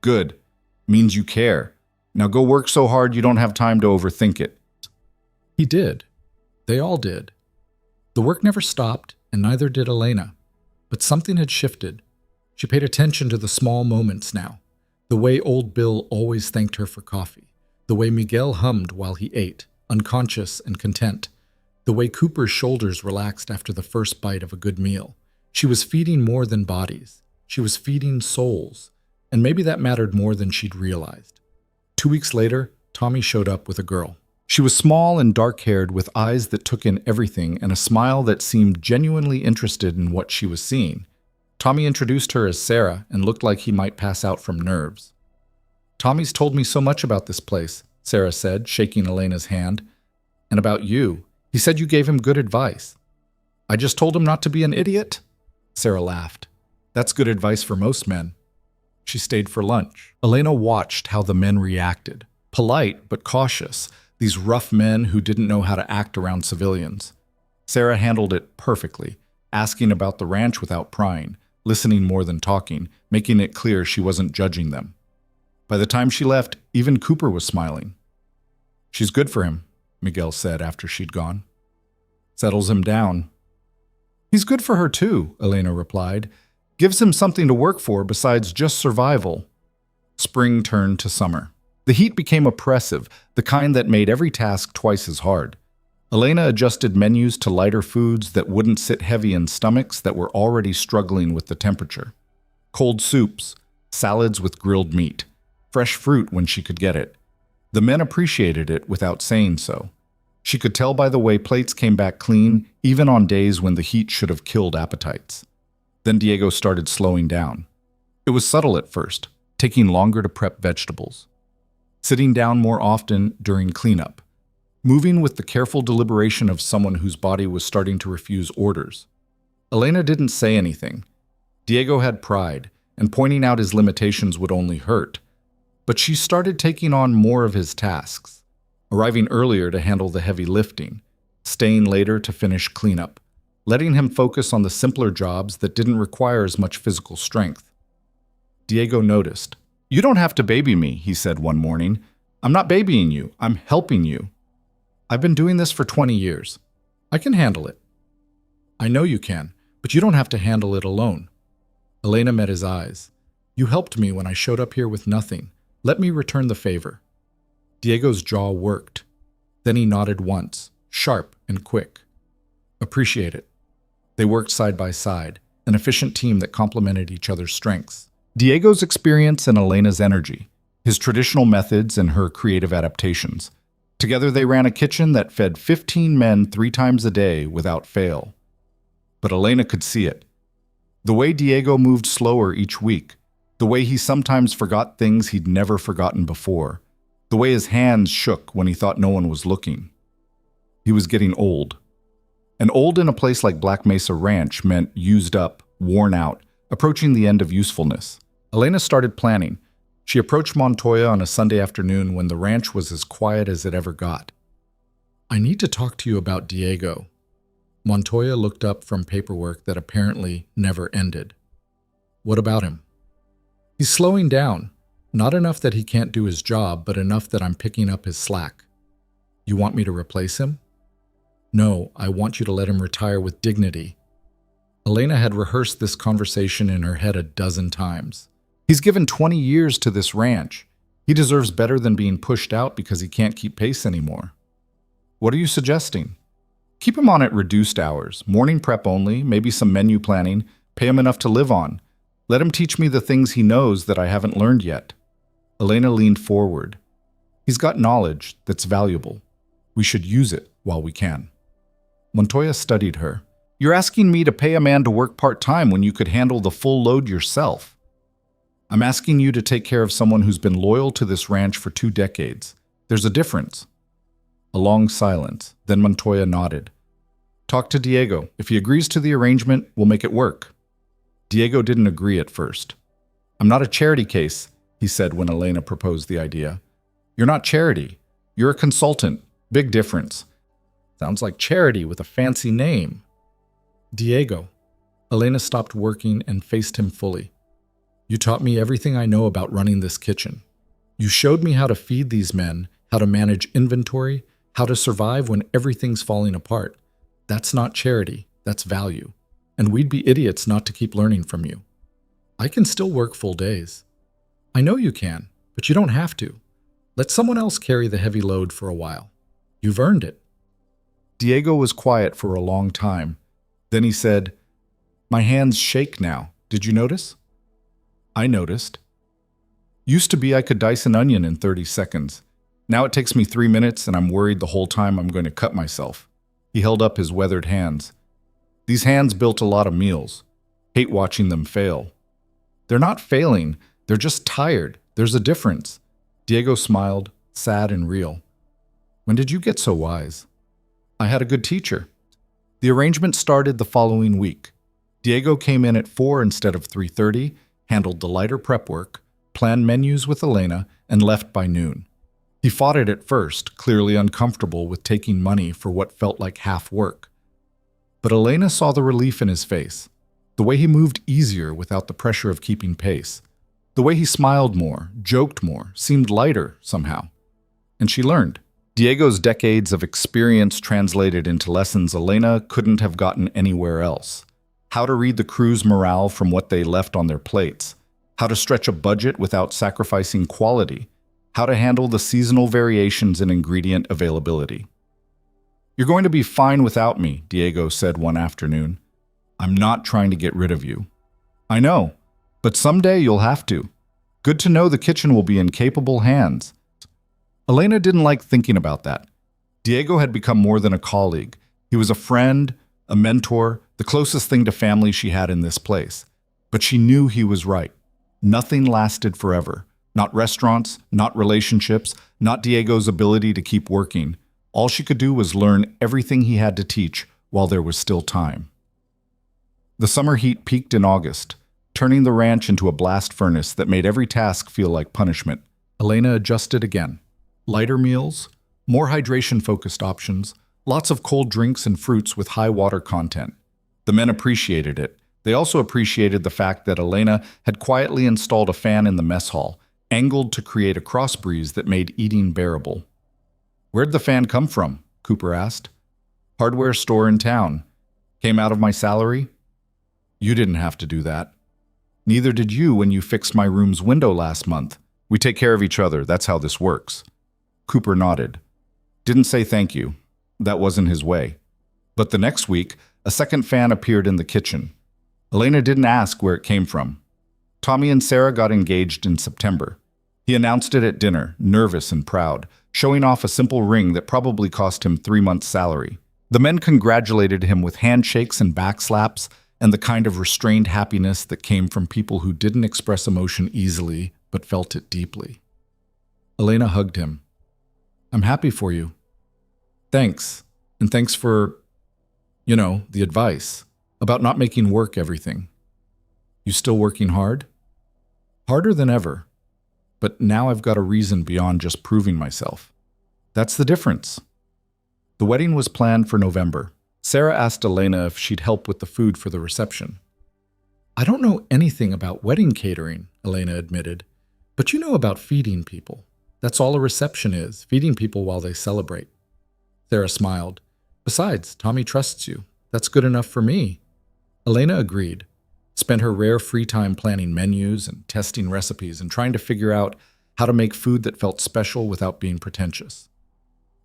Good. Means you care. Now go work so hard you don't have time to overthink it. He did. They all did. The work never stopped, and neither did Elena. But something had shifted. She paid attention to the small moments now. The way old Bill always thanked her for coffee. The way Miguel hummed while he ate, unconscious and content. The way Cooper's shoulders relaxed after the first bite of a good meal. She was feeding more than bodies. She was feeding souls. And maybe that mattered more than she'd realized. 2 weeks later, Tommy showed up with a girl. She was small and dark-haired with eyes that took in everything and a smile that seemed genuinely interested in what she was seeing. Tommy introduced her as Sarah and looked like he might pass out from nerves. Tommy's told me so much about this place, Sarah said, shaking Elena's hand. And about you. He said you gave him good advice. I just told him not to be an idiot? Sarah laughed. That's good advice for most men. She stayed for lunch. Elena watched how the men reacted. Polite but cautious, these rough men who didn't know how to act around civilians. Sarah handled it perfectly, asking about the ranch without prying, listening more than talking, making it clear she wasn't judging them. By the time she left, even Cooper was smiling. "She's good for him," Miguel said after she'd gone. "Settles him down." "He's good for her too," Elena replied. "Gives him something to work for besides just survival." Spring turned to summer. The heat became oppressive, the kind that made every task twice as hard. Elena adjusted menus to lighter foods that wouldn't sit heavy in stomachs that were already struggling with the temperature. Cold soups, salads with grilled meat, fresh fruit when she could get it. The men appreciated it without saying so. She could tell by the way plates came back clean, even on days when the heat should have killed appetites. Then Diego started slowing down. It was subtle at first, taking longer to prep vegetables. Sitting down more often during cleanup. Moving with the careful deliberation of someone whose body was starting to refuse orders. Elena didn't say anything. Diego had pride, and pointing out his limitations would only hurt. But she started taking on more of his tasks, arriving earlier to handle the heavy lifting, staying later to finish cleanup, letting him focus on the simpler jobs that didn't require as much physical strength. Diego noticed. "You don't have to baby me," he said one morning. "I'm not babying you, I'm helping you. I've been doing this for 20 years. I can handle it." "I know you can, but you don't have to handle it alone." Elena met his eyes. "You helped me when I showed up here with nothing. Let me return the favor." Diego's jaw worked. Then he nodded once, sharp and quick. "Appreciate it." They worked side by side, an efficient team that complemented each other's strengths. Diego's experience and Elena's energy, his traditional methods and her creative adaptations. Together they ran a kitchen that fed 15 men 3 times a day without fail. But Elena could see it. The way Diego moved slower each week, the way he sometimes forgot things he'd never forgotten before, the way his hands shook when he thought no one was looking. He was getting old. And old in a place like Black Mesa Ranch meant used up, worn out, approaching the end of usefulness. Elena started planning. She approached Montoya on a Sunday afternoon when the ranch was as quiet as it ever got. "I need to talk to you about Diego." Montoya looked up from paperwork that apparently never ended. "What about him?" "He's slowing down. Not enough that he can't do his job, but enough that I'm picking up his slack." "You want me to replace him?" "No, I want you to let him retire with dignity." Elena had rehearsed this conversation in her head a dozen times. He's given 20 years to this ranch. He deserves better than being pushed out because he can't keep pace anymore. "What are you suggesting?" "Keep him on at reduced hours, morning prep only, maybe some menu planning, pay him enough to live on. Let him teach me the things he knows that I haven't learned yet." Elena leaned forward. "He's got knowledge that's valuable. We should use it while we can." Montoya studied her. "You're asking me to pay a man to work part-time when you could handle the full load yourself. I'm asking you to take care of someone who's been loyal to this ranch for 2 decades. There's a difference." A long silence, then Montoya nodded. "Talk to Diego. If he agrees to the arrangement, we'll make it work." Diego didn't agree at first. "I'm not a charity case," he said when Elena proposed the idea. "You're not charity. You're a consultant. Big difference." "Sounds like charity with a fancy name." "Diego." Elena stopped working and faced him fully. "You taught me everything I know about running this kitchen. You showed me how to feed these men, how to manage inventory, how to survive when everything's falling apart. That's not charity, that's value. And we'd be idiots not to keep learning from you. I can still work full days." "I know you can, but you don't have to. Let someone else carry the heavy load for a while. You've earned it." Diego was quiet for a long time. Then he said, "My hands shake now. Did you notice?" "I noticed. Used to be I could dice an onion in 30 seconds. Now it takes me 3 minutes and I'm worried the whole time I'm going to cut myself." He held up his weathered hands. "These hands built a lot of meals. Hate watching them fail." "They're not failing. They're just tired. There's a difference." Diego smiled, sad and real. "When did you get so wise?" "I had a good teacher." The arrangement started the following week. Diego came in at 4 instead of 3:30. handled the lighter prep work, planned menus with Elena, and left by noon. He fought it at first, clearly uncomfortable with taking money for what felt like half work. But Elena saw the relief in his face, the way he moved easier without the pressure of keeping pace, the way he smiled more, joked more, seemed lighter somehow. And she learned. Diego's decades of experience translated into lessons Elena couldn't have gotten anywhere else. How to read the crew's morale from what they left on their plates, how to stretch a budget without sacrificing quality, how to handle the seasonal variations in ingredient availability. "You're going to be fine without me," Diego said one afternoon. "I'm not trying to get rid of you." "I know, but someday you'll have to. Good to know the kitchen will be in capable hands." Elena didn't like thinking about that. Diego had become more than a colleague. He was a friend, a mentor, the closest thing to family she had in this place. But she knew he was right. Nothing lasted forever. Not restaurants, not relationships, not Diego's ability to keep working. All she could do was learn everything he had to teach while there was still time. The summer heat peaked in August, turning the ranch into a blast furnace that made every task feel like punishment. Elena adjusted again. Lighter meals, more hydration-focused options, lots of cold drinks and fruits with high water content. The men appreciated it. They also appreciated the fact that Elena had quietly installed a fan in the mess hall, angled to create a cross breeze that made eating bearable. "Where'd the fan come from?" Cooper asked. "Hardware store in town. Came out of my salary?" "You didn't have to do that." "Neither did you when you fixed my room's window last month. We take care of each other. That's how this works." Cooper nodded. Didn't say thank you. That wasn't his way. But the next week, a second fan appeared in the kitchen. Elena didn't ask where it came from. Tommy and Sarah got engaged in September. He announced it at dinner, nervous and proud, showing off a simple ring that probably cost him 3 months' salary. The men congratulated him with handshakes and backslaps and the kind of restrained happiness that came from people who didn't express emotion easily but felt it deeply. Elena hugged him. "I'm happy for you. Thanks. And thanks for, the advice about not making work everything. You still working hard?" "Harder than ever. But now I've got a reason beyond just proving myself." "That's the difference." The wedding was planned for November. Sarah asked Elena if she'd help with the food for the reception. "I don't know anything about wedding catering," Elena admitted. "But you know about feeding people. That's all a reception is, feeding people while they celebrate." Sarah smiled. "Besides, Tommy trusts you. That's good enough for me." Elena agreed, spent her rare free time planning menus and testing recipes and trying to figure out how to make food that felt special without being pretentious.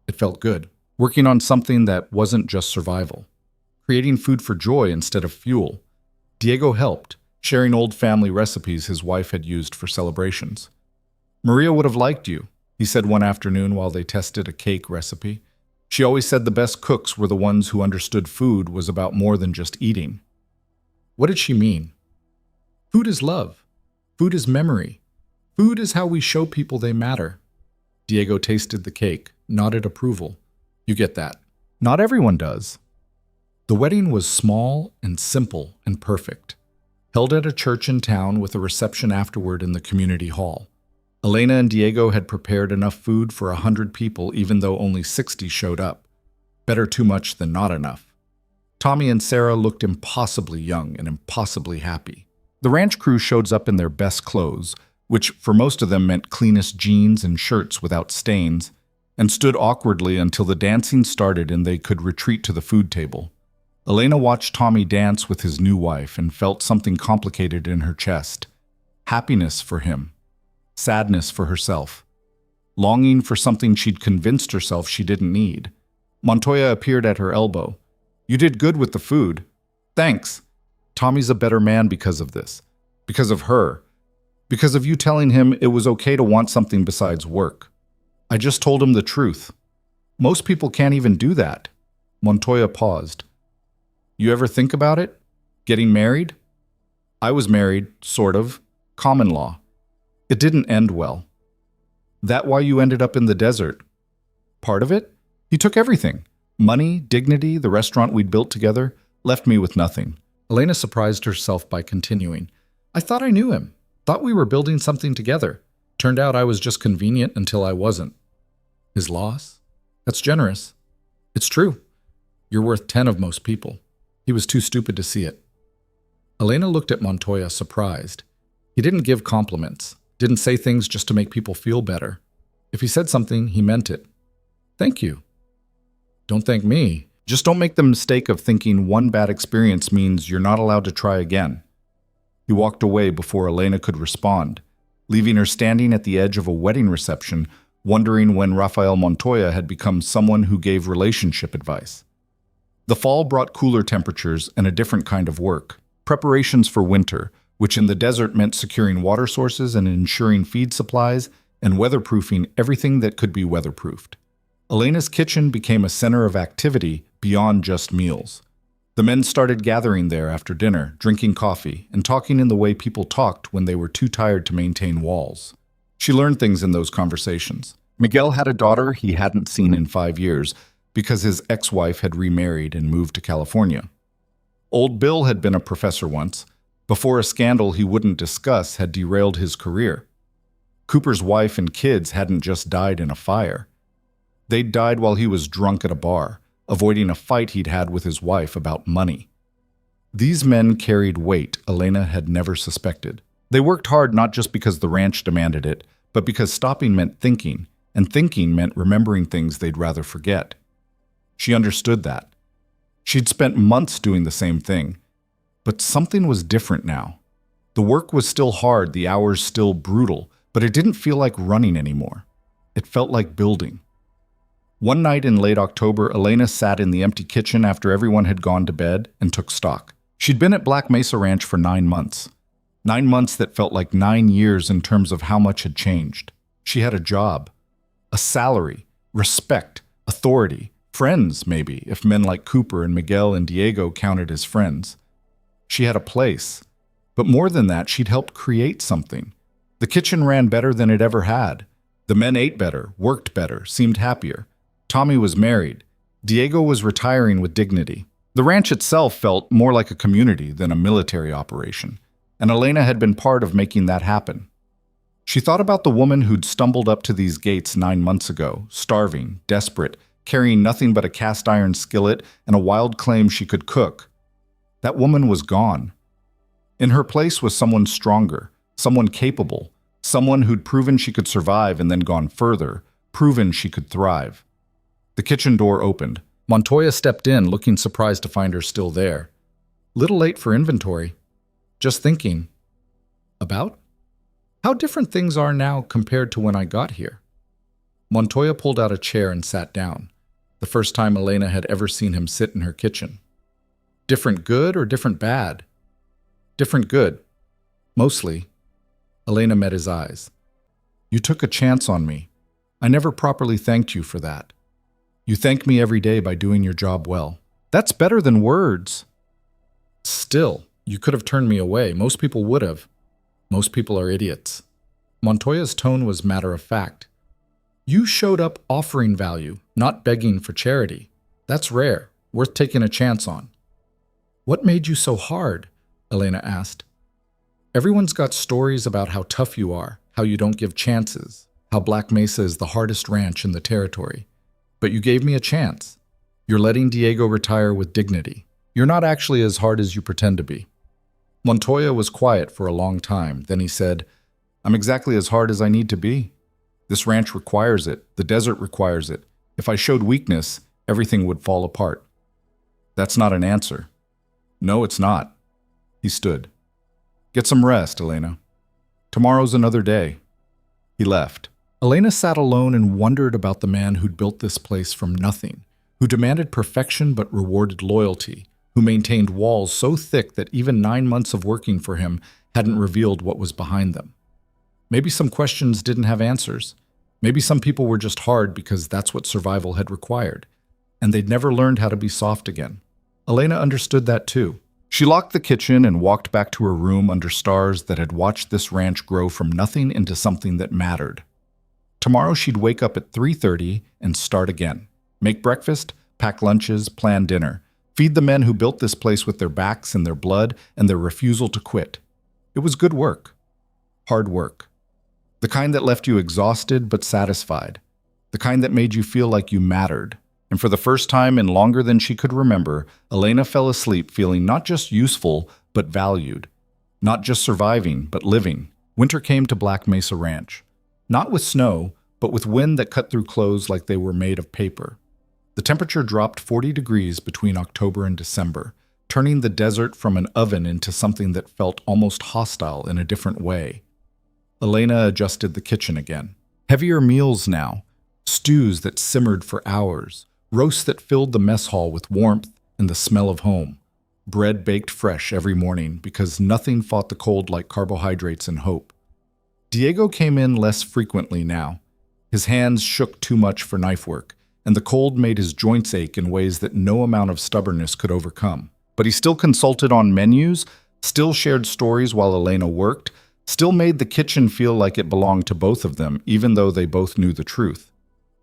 It felt good, working on something that wasn't just survival, creating food for joy instead of fuel. Diego helped, sharing old family recipes his wife had used for celebrations. "Maria would have liked you," he said one afternoon while they tested a cake recipe. "She always said the best cooks were the ones who understood food was about more than just eating." What did she mean? Food is love. Food is memory. Food is how we show people they matter. Diego tasted the cake, nodded approval. "You get that." "Not everyone does." The wedding was small and simple and perfect, held at a church in town with a reception afterward in the community hall. Elena and Diego had prepared enough food for 100 people even though only 60 showed up. Better too much than not enough. Tommy and Sarah looked impossibly young and impossibly happy. The ranch crew shows up in their best clothes, which for most of them meant cleanest jeans and shirts without stains, and stood awkwardly until the dancing started and they could retreat to the food table. Elena watched Tommy dance with his new wife and felt something complicated in her chest. Happiness for him. Sadness for herself. Longing for something she'd convinced herself she didn't need. Montoya appeared at her elbow. "You did good with the food." "Thanks. Tommy's a better man because of this. Because of her. Because of you telling him it was okay to want something besides work. I just told him the truth. Most people can't even do that." Montoya paused. "You ever think about it? Getting married?" "I was married, sort of. Common law. It didn't end well." "That why you ended up in the desert?" "Part of it. He took everything. Money, dignity, the restaurant we'd built together, left me with nothing." Elena surprised herself by continuing. I thought I knew him. Thought we were building something together. Turned out I was just convenient until I wasn't. His loss? That's generous. It's true. You're worth 10 of most people. He was too stupid to see it. Elena looked at Montoya, surprised. He didn't give compliments, didn't say things just to make people feel better. If he said something, he meant it. Thank you. Don't thank me. Just don't make the mistake of thinking one bad experience means you're not allowed to try again. He walked away before Elena could respond, leaving her standing at the edge of a wedding reception, wondering when Rafael Montoya had become someone who gave relationship advice. The fall brought cooler temperatures and a different kind of work. Preparations for winter, which in the desert meant securing water sources and ensuring feed supplies, and weatherproofing everything that could be weatherproofed. Elena's kitchen became a center of activity beyond just meals. The men started gathering there after dinner, drinking coffee, and talking in the way people talked when they were too tired to maintain walls. She learned things in those conversations. Miguel had a daughter he hadn't seen in 5 years because his ex-wife had remarried and moved to California. Old Bill had been a professor once, before a scandal he wouldn't discuss had derailed his career. Cooper's wife and kids hadn't just died in a fire. They'd died while he was drunk at a bar, avoiding a fight he'd had with his wife about money. These men carried weight Elena had never suspected. They worked hard not just because the ranch demanded it, but because stopping meant thinking, and thinking meant remembering things they'd rather forget. She understood that. She'd spent months doing the same thing. But something was different now. The work was still hard, the hours still brutal, but it didn't feel like running anymore. It felt like building. One night in late October, Elena sat in the empty kitchen after everyone had gone to bed and took stock. She'd been at Black Mesa Ranch for 9 months. 9 months that felt like 9 years in terms of how much had changed. She had a job, a salary, respect, authority, friends maybe, if men like Cooper and Miguel and Diego counted as friends. She had a place. But more than that, she'd helped create something. The kitchen ran better than it ever had. The men ate better, worked better, seemed happier. Tommy was married. Diego was retiring with dignity. The ranch itself felt more like a community than a military operation, and Elena had been part of making that happen. She thought about the woman who'd stumbled up to these gates 9 months ago, starving, desperate, carrying nothing but a cast-iron skillet and a wild claim she could cook. That woman was gone. In her place was someone stronger, someone capable, someone who'd proven she could survive and then gone further, proven she could thrive. The kitchen door opened. Montoya stepped in, looking surprised to find her still there. Little late for inventory. Just thinking. About? How different things are now compared to when I got here. Montoya pulled out a chair and sat down, the first time Elena had ever seen him sit in her kitchen. Different good or different bad? Different good. Mostly. Elena met his eyes. You took a chance on me. I never properly thanked you for that. You thank me every day by doing your job well. That's better than words. Still, you could have turned me away. Most people would have. Most people are idiots. Montoya's tone was matter of fact. You showed up offering value, not begging for charity. That's rare, worth taking a chance on. What made you so hard? Elena asked. Everyone's got stories about how tough you are, how you don't give chances, how Black Mesa is the hardest ranch in the territory. But you gave me a chance. You're letting Diego retire with dignity. You're not actually as hard as you pretend to be. Montoya was quiet for a long time. Then he said, I'm exactly as hard as I need to be. This ranch requires it. The desert requires it. If I showed weakness, everything would fall apart. That's not an answer. No, it's not. He stood. Get some rest, Elena. Tomorrow's another day. He left. Elena sat alone and wondered about the man who'd built this place from nothing, who demanded perfection but rewarded loyalty, who maintained walls so thick that even 9 months of working for him hadn't revealed what was behind them. Maybe some questions didn't have answers. Maybe some people were just hard because that's what survival had required, and they'd never learned how to be soft again. Elena understood that too. She locked the kitchen and walked back to her room under stars that had watched this ranch grow from nothing into something that mattered. Tomorrow she'd wake up at 3:30 and start again. Make breakfast, pack lunches, plan dinner. Feed the men who built this place with their backs and their blood and their refusal to quit. It It was good work. Hard work. The kind that left you exhausted but satisfied. The kind that made you feel like you mattered. And for the first time in longer than she could remember, Elena fell asleep feeling not just useful, but valued. Not just surviving, but living. Winter came to Black Mesa Ranch. Not with snow, but with wind that cut through clothes like they were made of paper. The temperature dropped 40 degrees between October and December, turning the desert from an oven into something that felt almost hostile in a different way. Elena adjusted the kitchen again. Heavier meals now, stews that simmered for hours, roasts that filled the mess hall with warmth and the smell of home, bread baked fresh every morning because nothing fought the cold like carbohydrates and hope. Diego came in less frequently now. His hands shook too much for knife work, and the cold made his joints ache in ways that no amount of stubbornness could overcome. But he still consulted on menus, still shared stories while Elena worked, still made the kitchen feel like it belonged to both of them, even though they both knew the truth.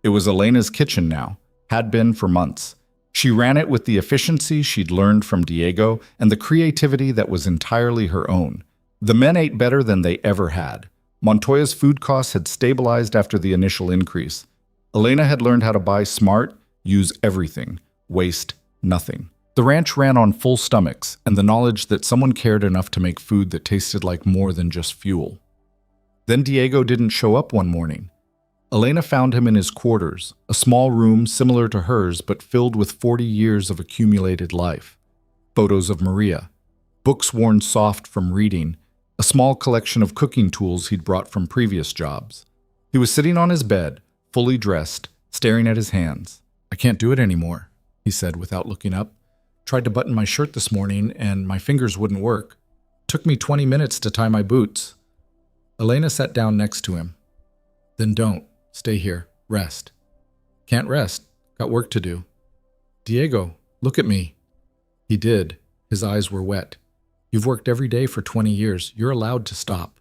It was Elena's kitchen now, had been for months. She ran it with the efficiency she'd learned from Diego and the creativity that was entirely her own. The men ate better than they ever had. Montoya's food costs had stabilized after the initial increase. Elena had learned how to buy smart, use everything, waste nothing. The ranch ran on full stomachs and the knowledge that someone cared enough to make food that tasted like more than just fuel. Then Diego didn't show up one morning. Elena found him in his quarters, a small room similar to hers but filled with 40 years of accumulated life. Photos of Maria, books worn soft from reading, a small collection of cooking tools he'd brought from previous jobs. He was sitting on his bed, fully dressed, staring at his hands. "I can't do it anymore," he said without looking up. "Tried to button my shirt this morning and my fingers wouldn't work. Took me 20 minutes to tie my boots." Elena sat down next to him. "Then don't. Stay here. Rest." "Can't rest. Got work to do." "Diego, look at me." He did. His eyes were wet. "You've worked every day for 20 years. You're allowed to stop."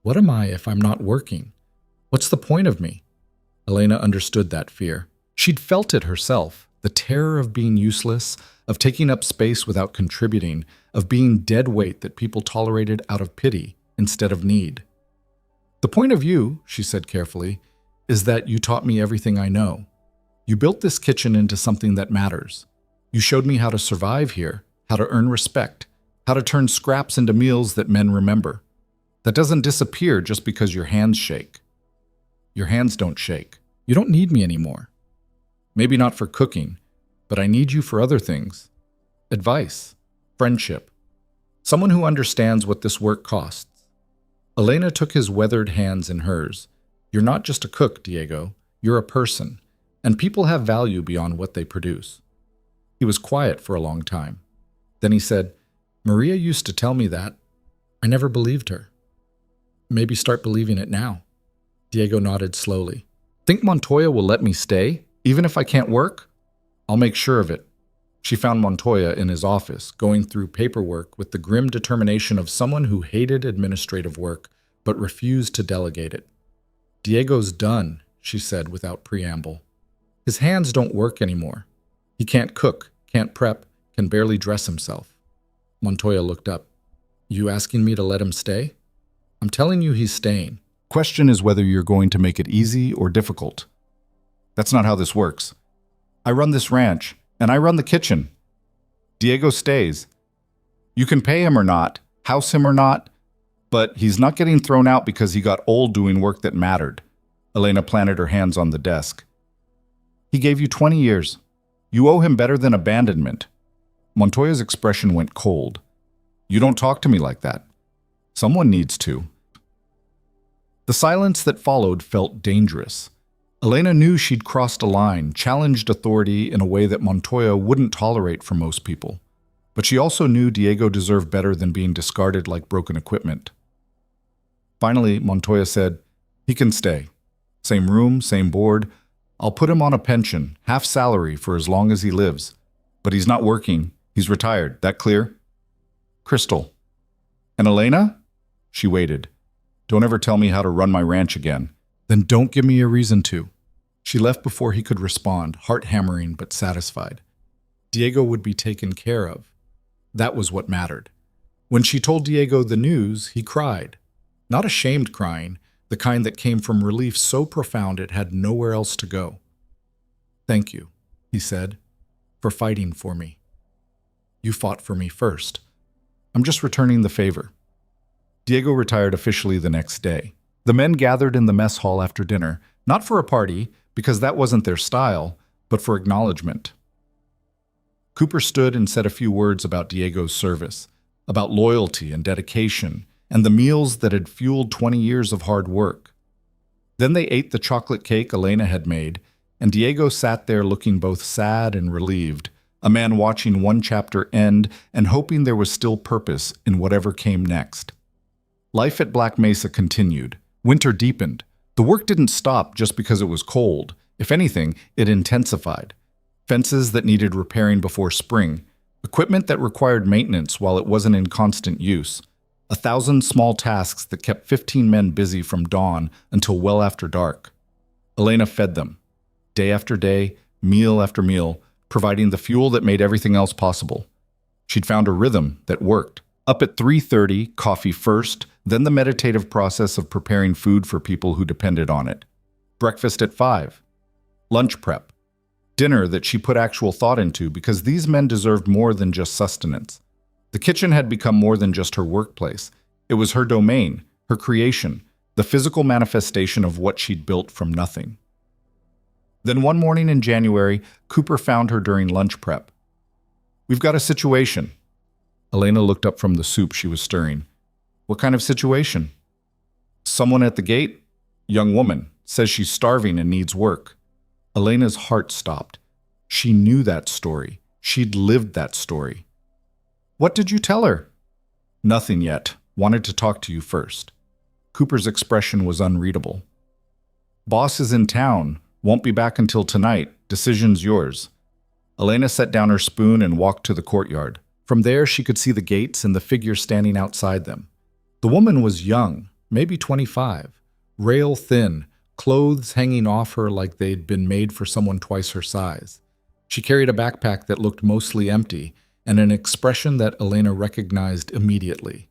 "What am I if I'm not working? What's the point of me?" Elena understood that fear. She'd felt it herself, the terror of being useless, of taking up space without contributing, of being dead weight that people tolerated out of pity instead of need. "The point of you," she said carefully, "is that you taught me everything I know. You built this kitchen into something that matters. You showed me how to survive here, how to earn respect, how to turn scraps into meals that men remember. That doesn't disappear just because your hands shake. Your hands don't shake. You don't need me anymore. Maybe not for cooking, but I need you for other things. Advice, friendship, someone who understands what this work costs." Elena took his weathered hands in hers. "You're not just a cook, Diego. You're a person, and people have value beyond what they produce." He was quiet for a long time. Then he said, "Maria used to tell me that. I never believed her. Maybe start believing it now." Diego nodded slowly. "Think Montoya will let me stay, even if I can't work?" "I'll make sure of it." She found Montoya in his office, going through paperwork with the grim determination of someone who hated administrative work, but refused to delegate it. "Diego's done," she said without preamble. "His hands don't work anymore. He can't cook, can't prep, can barely dress himself." Montoya looked up. "You asking me to let him stay?" "I'm telling you he's staying. Question is whether you're going to make it easy or difficult. That's not how this works. I run this ranch, and I run the kitchen. Diego stays. You can pay him or not, house him or not, but he's not getting thrown out because he got old doing work that mattered." Elena planted her hands on the desk. "He gave you 20 years. You owe him better than abandonment." Montoya's expression went cold. "You don't talk to me like that. Someone needs to." The silence that followed felt dangerous. Elena knew she'd crossed a line, challenged authority in a way that Montoya wouldn't tolerate from most people. But she also knew Diego deserved better than being discarded like broken equipment. Finally, Montoya said, "He can stay. Same room, same board. I'll put him on a pension, half salary for as long as he lives. But he's not working. He's retired. That clear?" "Crystal." "And Elena?" She waited. "Don't ever tell me how to run my ranch again." "Then don't give me a reason to." She left before he could respond, heart-hammering but satisfied. Diego would be taken care of. That was what mattered. When she told Diego the news, he cried. Not ashamed crying, the kind that came from relief so profound it had nowhere else to go. "Thank you," he said, "for fighting for me. You fought for me first. I'm just returning the favor." Diego retired officially the next day. The men gathered in the mess hall after dinner, not for a party, because that wasn't their style, but for acknowledgement. Cooper stood and said a few words about Diego's service, about loyalty and dedication, and the meals that had fueled 20 years of hard work. Then they ate the chocolate cake Elena had made, and Diego sat there looking both sad and relieved, a man watching one chapter end and hoping there was still purpose in whatever came next. Life at Black Mesa continued. Winter deepened. The work didn't stop just because it was cold. If anything, it intensified. Fences that needed repairing before spring, equipment that required maintenance while it wasn't in constant use, 1,000 small tasks that kept 15 men busy from dawn until well after dark. Elena fed them, day after day, meal after meal, providing the fuel that made everything else possible. She'd found a rhythm that worked. Up at 3:30, coffee first, then the meditative process of preparing food for people who depended on it. Breakfast at 5. Lunch prep. Dinner that she put actual thought into because these men deserved more than just sustenance. The kitchen had become more than just her workplace. It was her domain, her creation, the physical manifestation of what she'd built from nothing. Then one morning in January, Cooper found her during lunch prep. "We've got a situation." Elena looked up from the soup she was stirring. "What kind of situation?" "Someone at the gate. Young woman. Says she's starving and needs work." Elena's heart stopped. She knew that story. She'd lived that story. "What did you tell her?" "Nothing yet. Wanted to talk to you first." Cooper's expression was unreadable. "Boss is in town. Won't be back until tonight. Decision's yours." Elena set down her spoon and walked to the courtyard. From there, she could see the gates and the figure standing outside them. The woman was young, maybe 25, rail thin, clothes hanging off her like they'd been made for someone twice her size. She carried a backpack that looked mostly empty, and an expression that Elena recognized immediately.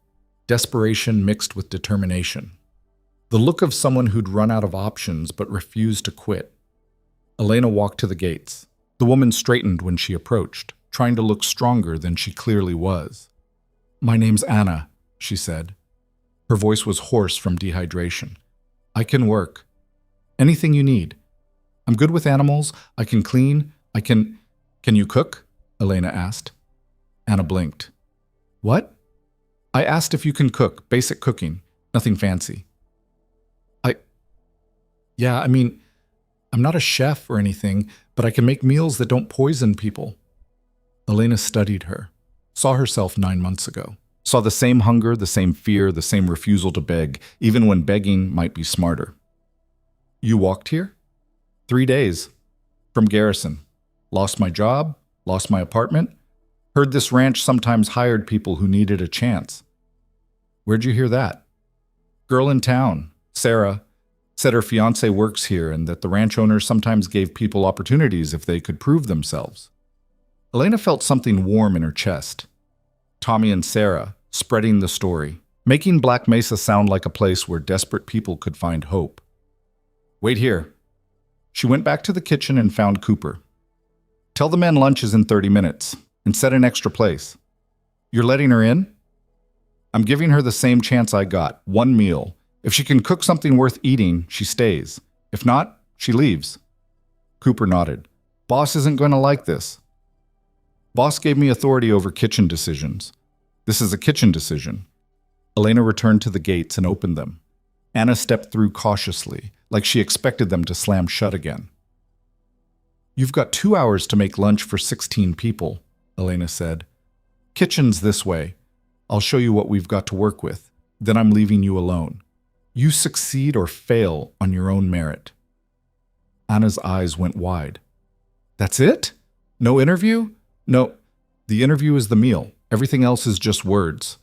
Desperation mixed with determination. The look of someone who'd run out of options but refused to quit. Elena walked to the gates. The woman straightened when she approached, trying to look stronger than she clearly was. "My name's Anna," she said. Her voice was hoarse from dehydration. "I can work. Anything you need. I'm good with animals. I can clean. Can you cook?" Elena asked. Anna blinked. "What?" "I asked if you can cook. Basic cooking. Nothing fancy." Yeah, I'm not a chef or anything, but I can make meals that don't poison people." Elena studied her, saw herself 9 months ago, saw the same hunger, the same fear, the same refusal to beg, even when begging might be smarter. "You walked here?" 3 days. From Garrison. Lost my job, lost my apartment. Heard this ranch sometimes hired people who needed a chance. "Where'd you hear that?" "Girl in town, Sarah, said her fiancé works here and that the ranch owners sometimes gave people opportunities if they could prove themselves." Elena felt something warm in her chest. Tommy and Sarah, spreading the story, making Black Mesa sound like a place where desperate people could find hope. "Wait here." She went back to the kitchen and found Cooper. "Tell the men lunch is in 30 minutes, and set an extra place." "You're letting her in?" "I'm giving her the same chance I got, 1 meal. If she can cook something worth eating, she stays. If not, she leaves." Cooper nodded. "Boss isn't going to like this." "Boss gave me authority over kitchen decisions. This is a kitchen decision." Elena returned to the gates and opened them. Anna stepped through cautiously, like she expected them to slam shut again. "You've got 2 hours to make lunch for 16 people," Elena said. "Kitchen's this way. I'll show you what we've got to work with. Then I'm leaving you alone. You succeed or fail on your own merit." Anna's eyes went wide. "That's it? No interview?" "No, the interview is the meal. Everything else is just words."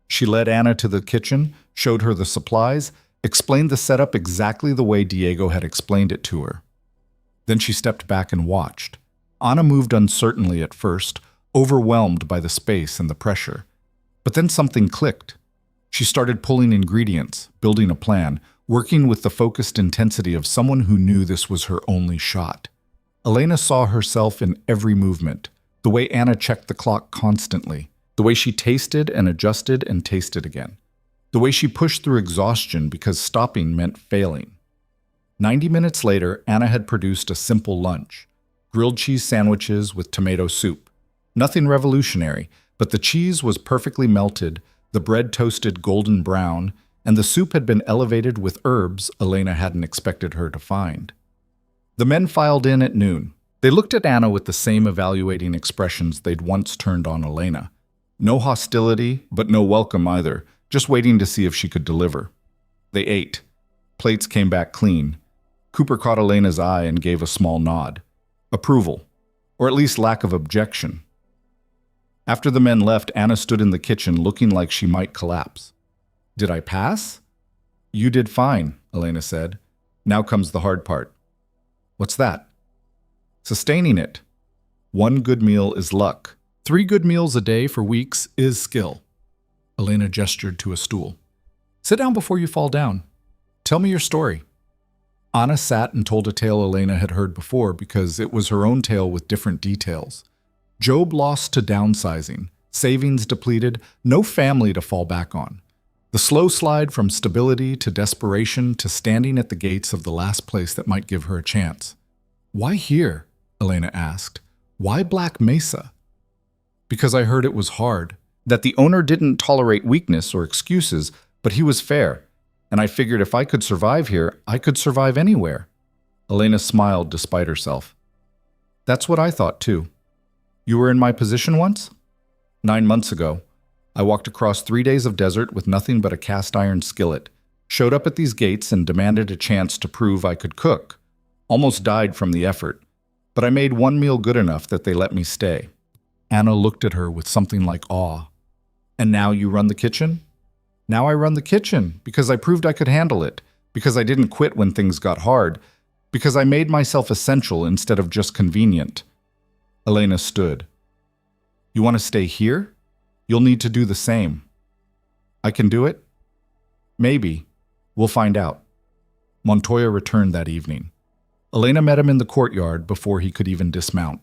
She led Anna to the kitchen, showed her the supplies, explained the setup exactly the way Diego had explained it to her. Then she stepped back and watched. Anna moved uncertainly at first, overwhelmed by the space and the pressure. But then something clicked. She started pulling ingredients, building a plan, working with the focused intensity of someone who knew this was her only shot. Elena saw herself in every movement, the way Anna checked the clock constantly, the way she tasted and adjusted and tasted again, the way she pushed through exhaustion because stopping meant failing. 90 minutes later, Anna had produced a simple lunch, grilled cheese sandwiches with tomato soup. Nothing revolutionary, but the cheese was perfectly melted, the bread toasted golden brown, and the soup had been elevated with herbs Elena hadn't expected her to find. The men filed in at noon. They looked at Anna with the same evaluating expressions they'd once turned on Elena. No hostility, but no welcome either, just waiting to see if she could deliver. They ate. Plates came back clean. Cooper caught Elena's eye and gave a small nod. Approval, or at least lack of objection. After the men left, Anna stood in the kitchen looking like she might collapse. "Did I pass?" "You did fine," Elena said. "Now comes the hard part." "What's that?" "Sustaining it. 1 good meal is luck. 3 good meals a day for weeks is skill." Elena gestured to a stool. "Sit down before you fall down. Tell me your story." Anna sat and told a tale Elena had heard before because it was her own tale with different details. Job lost to downsizing, savings depleted, no family to fall back on. The slow slide from stability to desperation to standing at the gates of the last place that might give her a chance. "Why here?" Elena asked. "Why Black Mesa?" "Because I heard it was hard, that the owner didn't tolerate weakness or excuses, but he was fair. And I figured if I could survive here, I could survive anywhere." Elena smiled despite herself. "That's what I thought too. You were in my position once?" 9 months ago. I walked across 3 days of desert with nothing but a cast iron skillet, showed up at these gates and demanded a chance to prove I could cook. Almost died from the effort, but I made 1 meal good enough that they let me stay. Anna looked at her with something like awe. "And now you run the kitchen?" "Now I run the kitchen because I proved I could handle it, because I didn't quit when things got hard, because I made myself essential instead of just convenient." Elena stood. "You want to stay here? You'll need to do the same." "I can do it?" "Maybe. We'll find out." Montoya returned that evening. Elena met him in the courtyard before he could even dismount.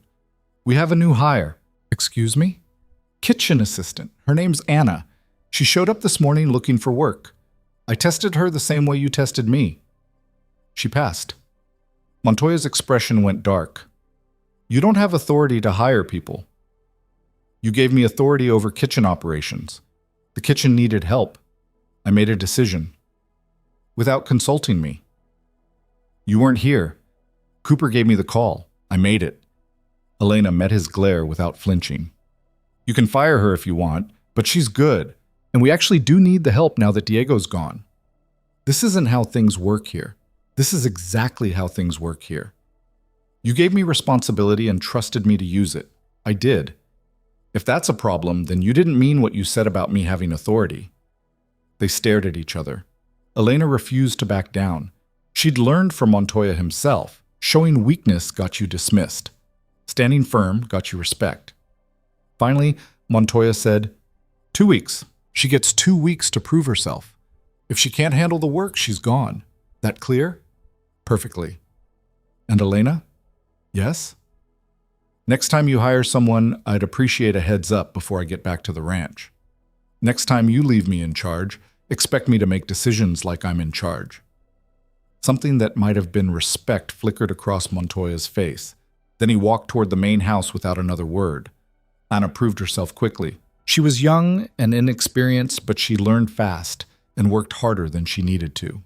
"We have a new hire." "Excuse me?" "Kitchen assistant. Her name's Anna. She showed up this morning looking for work. I tested her the same way you tested me." She passed. Montoya's expression went dark. "You don't have authority to hire people." "You gave me authority over kitchen operations. The kitchen needed help. I made a decision. Without consulting me." "You weren't here. Cooper gave me the call. I made it." Elena met his glare without flinching. "You can fire her if you want, but she's good. And we actually do need the help now that Diego's gone." "This isn't how things work here. This is exactly how things work here. You gave me responsibility and trusted me to use it. I did. If that's a problem, then you didn't mean what you said about me having authority." They stared at each other. Elena refused to back down. She'd learned from Montoya himself. Showing weakness got you dismissed. Standing firm got you respect. Finally, Montoya said, 2 weeks. She gets 2 weeks to prove herself. If she can't handle the work, she's gone. That clear?" "Perfectly." "And Elena?" "Yes?" "Next time you hire someone, I'd appreciate a heads up before I get back to the ranch. Next time you leave me in charge, expect me to make decisions like I'm in charge." Something that might have been respect flickered across Montoya's face. Then he walked toward the main house without another word. Anna proved herself quickly. She was young and inexperienced, but she learned fast and worked harder than she needed to.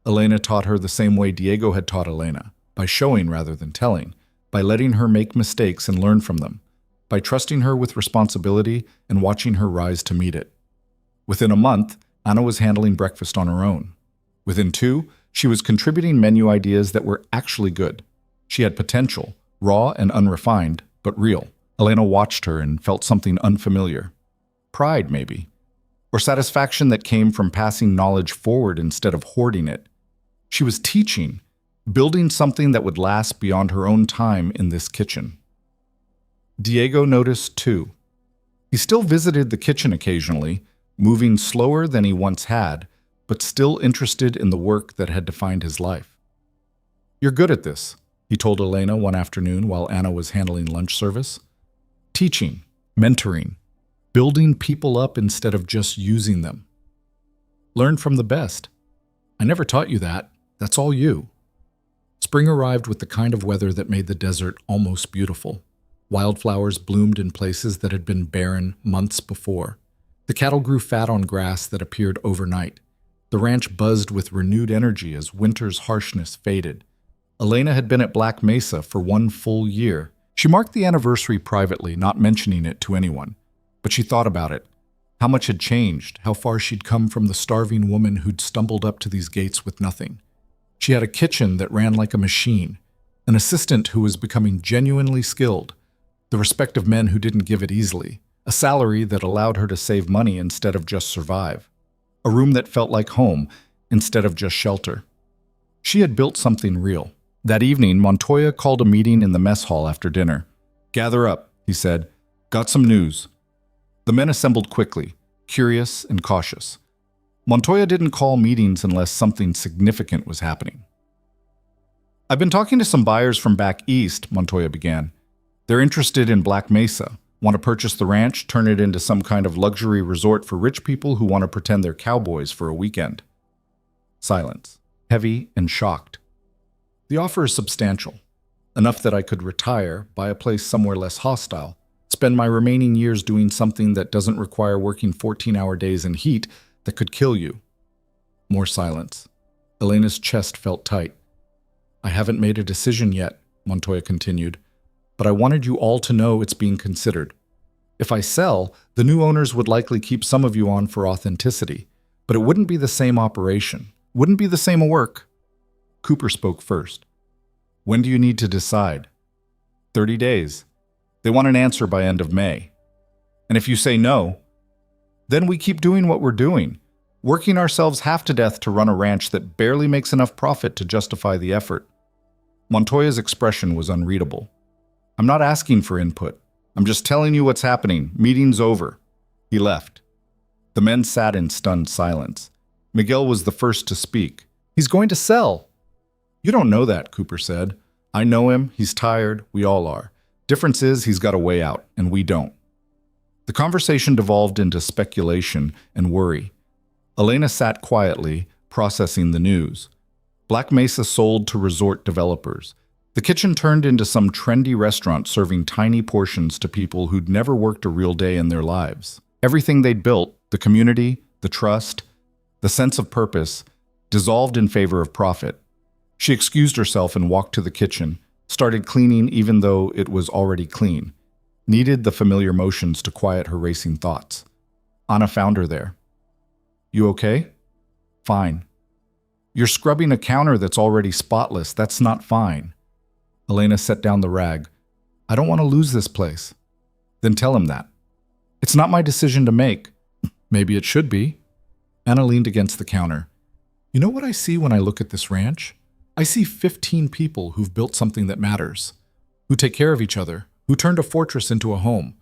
Elena taught her the same way Diego had taught Elena, by showing rather than telling, by letting her make mistakes and learn from them, by trusting her with responsibility and watching her rise to meet it. Within a month, Anna was handling breakfast on her own. Within 2, she was contributing menu ideas that were actually good. She had potential, raw and unrefined, but real. Elena watched her and felt something unfamiliar. Pride, maybe. Or satisfaction that came from passing knowledge forward instead of hoarding it. She was teaching, building something that would last beyond her own time in this kitchen. Diego noticed too. He still visited the kitchen occasionally, moving slower than he once had, but still interested in the work that had defined his life. "You're good at this," he told Elena one afternoon while Anna was handling lunch service. "Teaching, mentoring, building people up instead of just using them. Learn from the best. I never taught you that. That's all you." Spring arrived with the kind of weather that made the desert almost beautiful. Wildflowers bloomed in places that had been barren months before. The cattle grew fat on grass that appeared overnight. The ranch buzzed with renewed energy as winter's harshness faded. Elena had been at Black Mesa for 1 full year. She marked the anniversary privately, not mentioning it to anyone. But she thought about it. How much had changed, how far she'd come from the starving woman who'd stumbled up to these gates with nothing. She had a kitchen that ran like a machine, an assistant who was becoming genuinely skilled, the respect of men who didn't give it easily, a salary that allowed her to save money instead of just survive, a room that felt like home instead of just shelter. She had built something real. That evening, Montoya called a meeting in the mess hall after dinner. "Gather up," he said. "Got some news." The men assembled quickly, curious and cautious. Montoya didn't call meetings unless something significant was happening. "I've been talking to some buyers from back east," Montoya began. "They're interested in Black Mesa, want to purchase the ranch, turn it into some kind of luxury resort for rich people who want to pretend they're cowboys for a weekend." Silence, heavy and shocked. "The offer is substantial, enough that I could retire, buy a place somewhere less hostile, spend my remaining years doing something that doesn't require working 14-hour days in heat that could kill you." More silence. Elena's chest felt tight. "I haven't made a decision yet," Montoya continued, "but I wanted you all to know it's being considered. If I sell, the new owners would likely keep some of you on for authenticity, but it wouldn't be the same operation, wouldn't be the same work." Cooper spoke first. "When do you need to decide?" 30 days. They want an answer by end of May. And if you say no, then we keep doing what we're doing, working ourselves half to death to run a ranch that barely makes enough profit to justify the effort." Montoya's expression was unreadable. "I'm not asking for input. I'm just telling you what's happening. Meeting's over." He left. The men sat in stunned silence. Miguel was the first to speak. "He's going to sell." "You don't know that," Cooper said. "I know him. He's tired. We all are. Difference is he's got a way out, and we don't." The conversation devolved into speculation and worry. Elena sat quietly, processing the news. Black Mesa sold to resort developers. The kitchen turned into some trendy restaurant serving tiny portions to people who'd never worked a real day in their lives. Everything they'd built, the community, the trust, the sense of purpose, dissolved in favor of profit. She excused herself and walked to the kitchen, started cleaning even though it was already clean. Needed the familiar motions to quiet her racing thoughts. Anna found her there. "You okay?" "Fine." "You're scrubbing a counter that's already spotless. That's not fine." Elena set down the rag. "I don't want to lose this place." "Then tell him that." "It's not my decision to make." "Maybe it should be." Anna leaned against the counter. "You know what I see when I look at this ranch? I see 15 people who've built something that matters, who take care of each other, who turned a fortress into a home.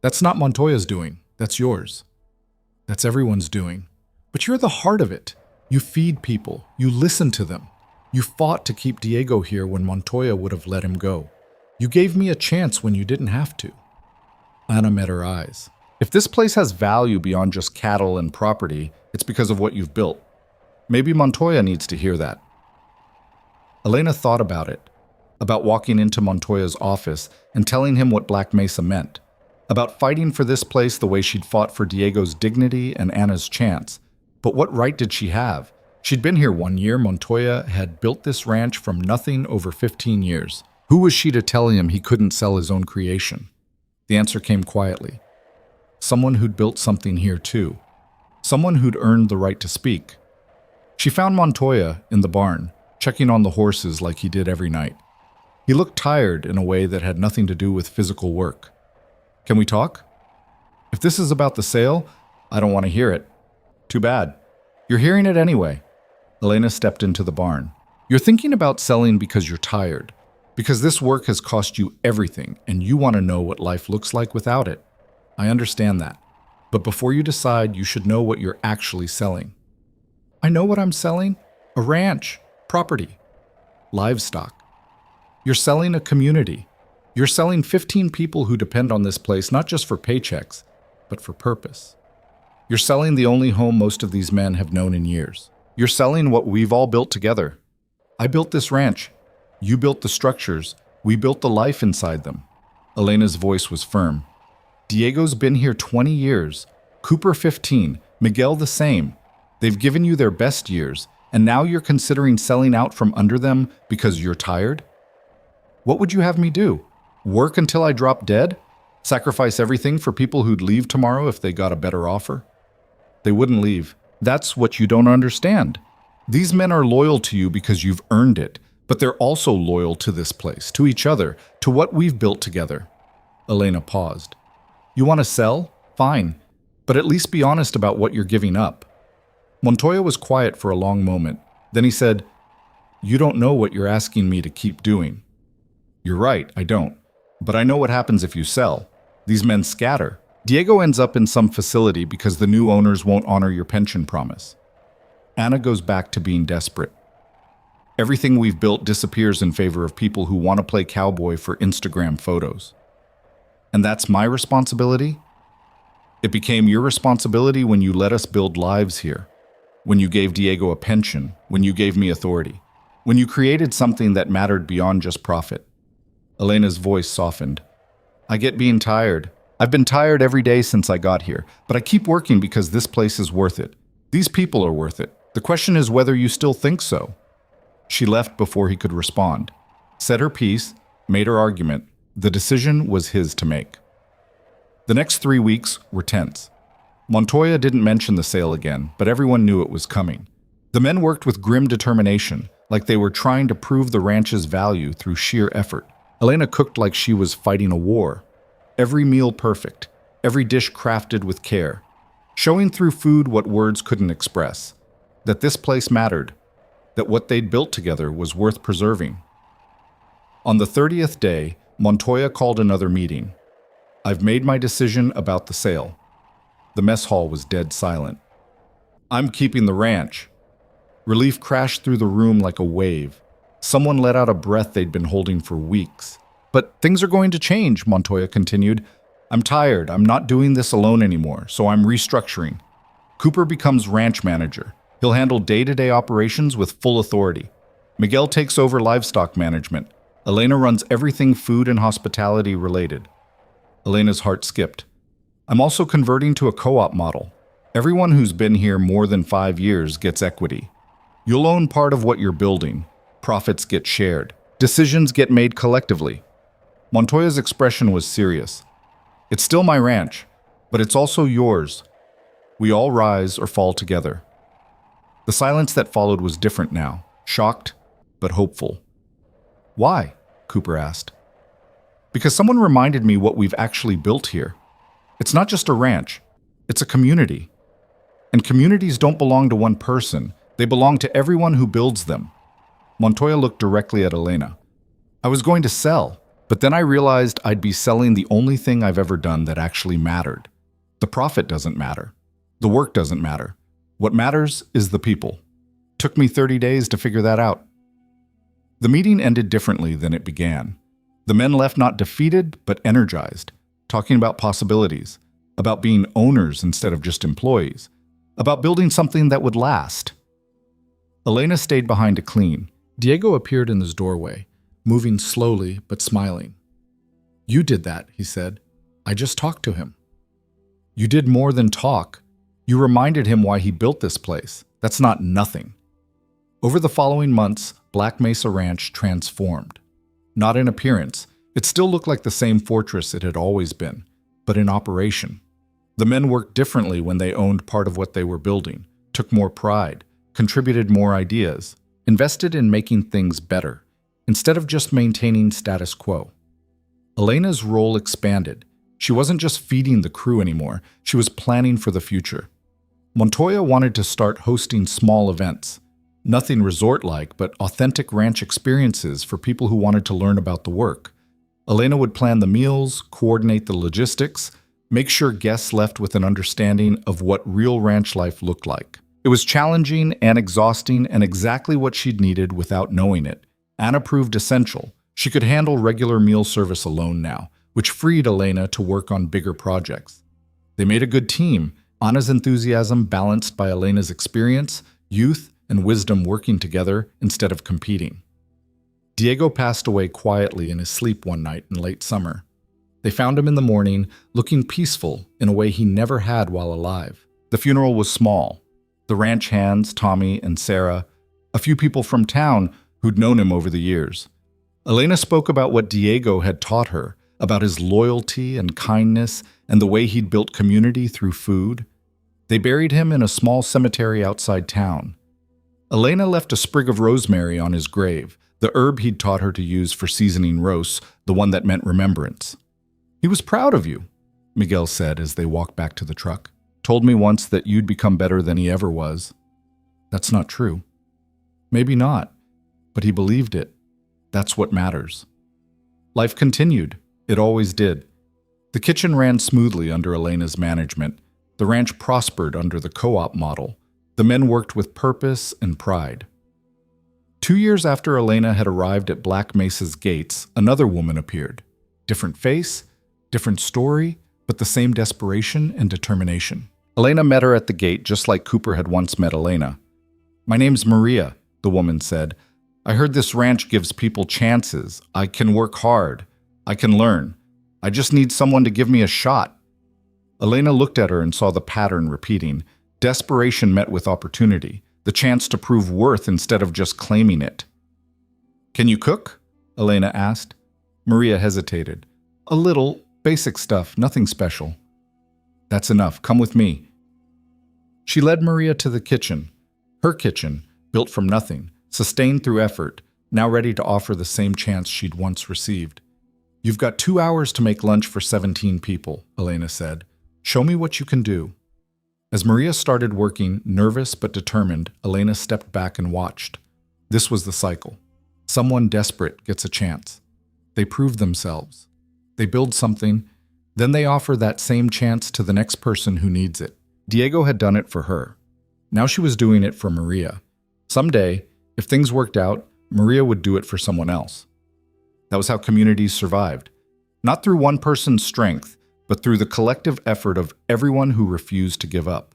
That's not Montoya's doing. That's yours. That's everyone's doing. But you're the heart of it. You feed people. You listen to them. You fought to keep Diego here when Montoya would have let him go. You gave me a chance when you didn't have to." Anna met her eyes. "If this place has value beyond just cattle and property, it's because of what you've built. Maybe Montoya needs to hear that." Elena thought about it, about walking into Montoya's office and telling him what Black Mesa meant, about fighting for this place the way she'd fought for Diego's dignity and Anna's chance. But what right did she have? She'd been here 1 year. Montoya had built this ranch from nothing over 15 years. Who was she to tell him he couldn't sell his own creation? The answer came quietly. Someone who'd built something here too. Someone who'd earned the right to speak. She found Montoya in the barn, checking on the horses like he did every night. He looked tired in a way that had nothing to do with physical work. "Can we talk?" "If this is about the sale, I don't want to hear it." "Too bad. You're hearing it anyway." Elena stepped into the barn. "You're thinking about selling because you're tired, because this work has cost you everything and you want to know what life looks like without it. I understand that. But before you decide, you should know what you're actually selling. I know what I'm selling. A ranch, property, livestock. You're selling a community. You're selling 15 people who depend on this place not just for paychecks, but for purpose. You're selling the only home most of these men have known in years. You're selling what we've all built together. I built this ranch. You built the structures. We built the life inside them. Elena's voice was firm. Diego's been here 20 years. Cooper 15. Miguel the same. They've given you their best years, and now you're considering selling out from under them because you're tired? What would you have me do? Work until I drop dead? Sacrifice everything for people who'd leave tomorrow if they got a better offer? They wouldn't leave. That's what you don't understand. These men are loyal to you because you've earned it, but they're also loyal to this place, to each other, to what we've built together. Elena paused. You want to sell? Fine. But at least be honest about what you're giving up. Montoya was quiet for a long moment. Then he said, You don't know what you're asking me to keep doing. You're right, I don't. But I know what happens if you sell. These men scatter. Diego ends up in some facility because the new owners won't honor your pension promise. Anna goes back to being desperate. Everything we've built disappears in favor of people who want to play cowboy for Instagram photos. And that's my responsibility? It became your responsibility when you let us build lives here. When you gave Diego a pension, when you gave me authority, when you created something that mattered beyond just profit. Elena's voice softened. I get being tired. I've been tired every day since I got here, but I keep working because this place is worth it. These people are worth it. The question is whether you still think so. She left before he could respond, said her piece, made her argument. The decision was his to make. The next 3 weeks were tense. Montoya didn't mention the sale again, but everyone knew it was coming. The men worked with grim determination, like they were trying to prove the ranch's value through sheer effort. Elena cooked like she was fighting a war. Every meal perfect, every dish crafted with care, showing through food what words couldn't express, that this place mattered, that what they'd built together was worth preserving. On the 30th day, Montoya called another meeting. I've made my decision about the sale. The mess hall was dead silent. I'm keeping the ranch. Relief crashed through the room like a wave. Someone let out a breath they'd been holding for weeks. But things are going to change, Montoya continued. I'm tired. I'm not doing this alone anymore, so I'm restructuring. Cooper becomes ranch manager. He'll handle day-to-day operations with full authority. Miguel takes over livestock management. Elena runs everything food and hospitality related. Elena's heart skipped. I'm also converting to a co-op model. Everyone who's been here more than 5 years gets equity. You'll own part of what you're building. Profits get shared. Decisions get made collectively. Montoya's expression was serious. It's still my ranch, but it's also yours. We all rise or fall together. The silence that followed was different now, shocked, but hopeful. Why? Cooper asked. Because someone reminded me what we've actually built here. It's not just a ranch, it's a community. And communities don't belong to one person, they belong to everyone who builds them. Montoya looked directly at Elena. I was going to sell, but then I realized I'd be selling the only thing I've ever done that actually mattered. The profit doesn't matter. The work doesn't matter. What matters is the people. Took me 30 days to figure that out. The meeting ended differently than it began. The men left not defeated, but energized, talking about possibilities, about being owners instead of just employees, about building something that would last. Elena stayed behind to clean. Diego appeared in his doorway, moving slowly but smiling. You did that, he said. I just talked to him. You did more than talk. You reminded him why he built this place. That's not nothing. Over the following months, Black Mesa Ranch transformed. Not in appearance. It still looked like the same fortress it had always been, but in operation. The men worked differently when they owned part of what they were building, took more pride, contributed more ideas, invested in making things better, instead of just maintaining status quo. Elena's role expanded. She wasn't just feeding the crew anymore, she was planning for the future. Montoya wanted to start hosting small events. Nothing resort-like, but authentic ranch experiences for people who wanted to learn about the work. Elena would plan the meals, coordinate the logistics, Make sure guests left with an understanding of what real ranch life looked like. It was challenging and exhausting and exactly what she'd needed without knowing it. Anna proved essential. She could handle regular meal service alone now, which freed Elena to work on bigger projects. They made a good team, Anna's enthusiasm balanced by Elena's experience, youth, and wisdom working together instead of competing. Diego passed away quietly in his sleep one night in late summer. They found him in the morning, looking peaceful in a way he never had while alive. The funeral was small. The ranch hands, Tommy and Sarah, a few people from town who'd known him over the years. Elena spoke about what Diego had taught her, about his loyalty and kindness and the way he'd built community through food. They buried him in a small cemetery outside town. Elena left a sprig of rosemary on his grave, the herb he'd taught her to use for seasoning roasts, the one that meant remembrance. "He was proud of you," Miguel said as they walked back to the truck. "Told me once that you'd become better than he ever was." "That's not true." "Maybe not, but he believed it. That's what matters." Life continued. It always did. The kitchen ran smoothly under Elena's management. The ranch prospered under the co-op model. The men worked with purpose and pride. 2 years after Elena had arrived at Black Mesa's gates, another woman appeared. Different face, different story, but the same desperation and determination. Elena met her at the gate just like Cooper had once met Elena. "My name's Maria," the woman said. "I heard this ranch gives people chances. I can work hard. I can learn. I just need someone to give me a shot." Elena looked at her and saw the pattern repeating. Desperation met with opportunity, the chance to prove worth instead of just claiming it. "Can you cook?" Elena asked. Maria hesitated. "A little, basic stuff, nothing special." "That's enough. Come with me." She led Maria to the kitchen. Her kitchen, built from nothing, sustained through effort, now ready to offer the same chance she'd once received. "You've got 2 hours to make lunch for 17 people, Elena said. "Show me what you can do." As Maria started working, nervous but determined, Elena stepped back and watched. This was the cycle. Someone desperate gets a chance. They prove themselves. They build something, then they offer that same chance to the next person who needs it. Diego had done it for her. Now she was doing it for Maria. Someday, if things worked out, Maria would do it for someone else. That was how communities survived. Not through one person's strength, but through the collective effort of everyone who refused to give up.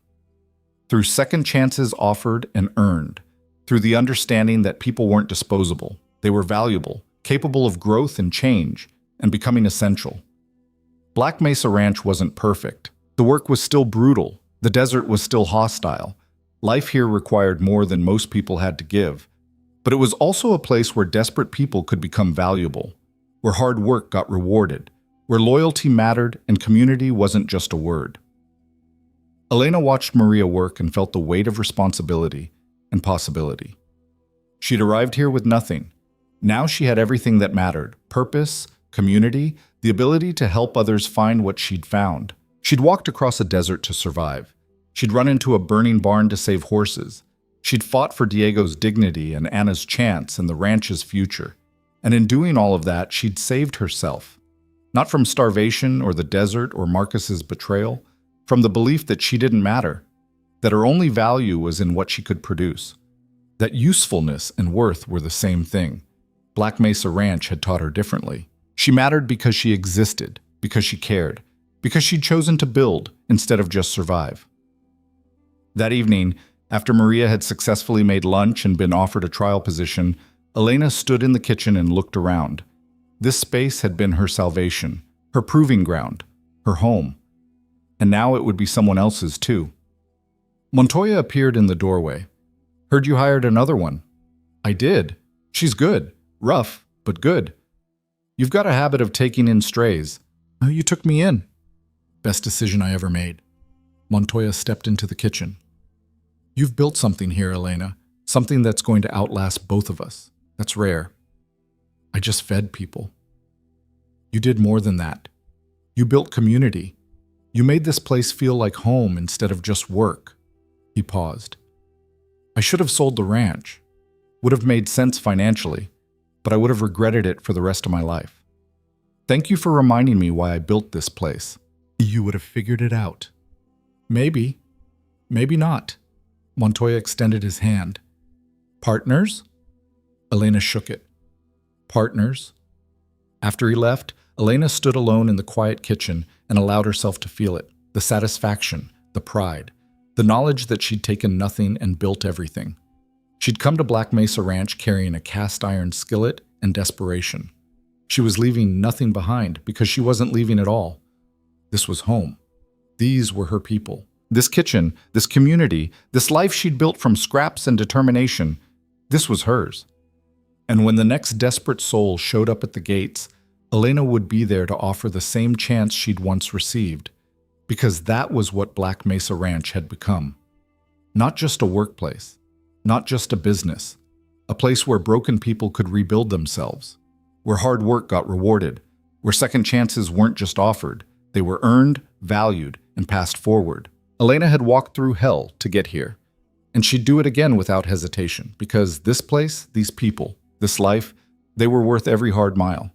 Through second chances offered and earned. Through the understanding that people weren't disposable. They were valuable, capable of growth and change, and becoming essential. Black Mesa Ranch wasn't perfect. The work was still brutal. The desert was still hostile. Life here required more than most people had to give. But it was also a place where desperate people could become valuable, where hard work got rewarded, where loyalty mattered and community wasn't just a word. Elena watched Maria work and felt the weight of responsibility and possibility. She'd arrived here with nothing. Now she had everything that mattered: purpose, community, the ability to help others find what she'd found. She'd walked across a desert to survive. She'd run into a burning barn to save horses. She'd fought for Diego's dignity and Anna's chance and the ranch's future. And in doing all of that, she'd saved herself. Not from starvation or the desert or Marcus's betrayal, from the belief that she didn't matter, that her only value was in what she could produce, that usefulness and worth were the same thing. Black Mesa Ranch had taught her differently. She mattered because she existed, because she cared, because she'd chosen to build instead of just survive. That evening, after Maria had successfully made lunch and been offered a trial position, Elena stood in the kitchen and looked around. This space had been her salvation, her proving ground, her home. And now it would be someone else's too. Montoya appeared in the doorway. "Heard you hired another one." "I did. She's good. Rough, but good." "You've got a habit of taking in strays." "Oh, you took me in." "Best decision I ever made." Montoya stepped into the kitchen. "You've built something here, Elena. Something that's going to outlast both of us. That's rare." "I just fed people." "You did more than that. You built community. You made this place feel like home instead of just work." He paused. "I should have sold the ranch. Would have made sense financially, but I would have regretted it for the rest of my life. Thank you for reminding me why I built this place." you would have figured it out. Maybe. Maybe not. Montoya extended his hand. Partners? Elena shook it. Partners? After he left, Elena stood alone in the quiet kitchen and allowed herself to feel it. The satisfaction, the pride, the knowledge that she'd taken nothing and built everything. She'd come to Black Mesa Ranch carrying a cast-iron skillet and desperation. She was leaving nothing behind because she wasn't leaving at all. This was home. These were her people. This kitchen, this community, this life she'd built from scraps and determination, this was hers. And when the next desperate soul showed up at the gates, Elena would be there to offer the same chance she'd once received, because that was what Black Mesa Ranch had become. Not just a workplace, not just a business, a place where broken people could rebuild themselves, where hard work got rewarded, where second chances weren't just offered, they were earned, valued, and passed forward. Elena had walked through hell to get here, and she'd do it again without hesitation, because this place, these people, this life, they were worth every hard mile.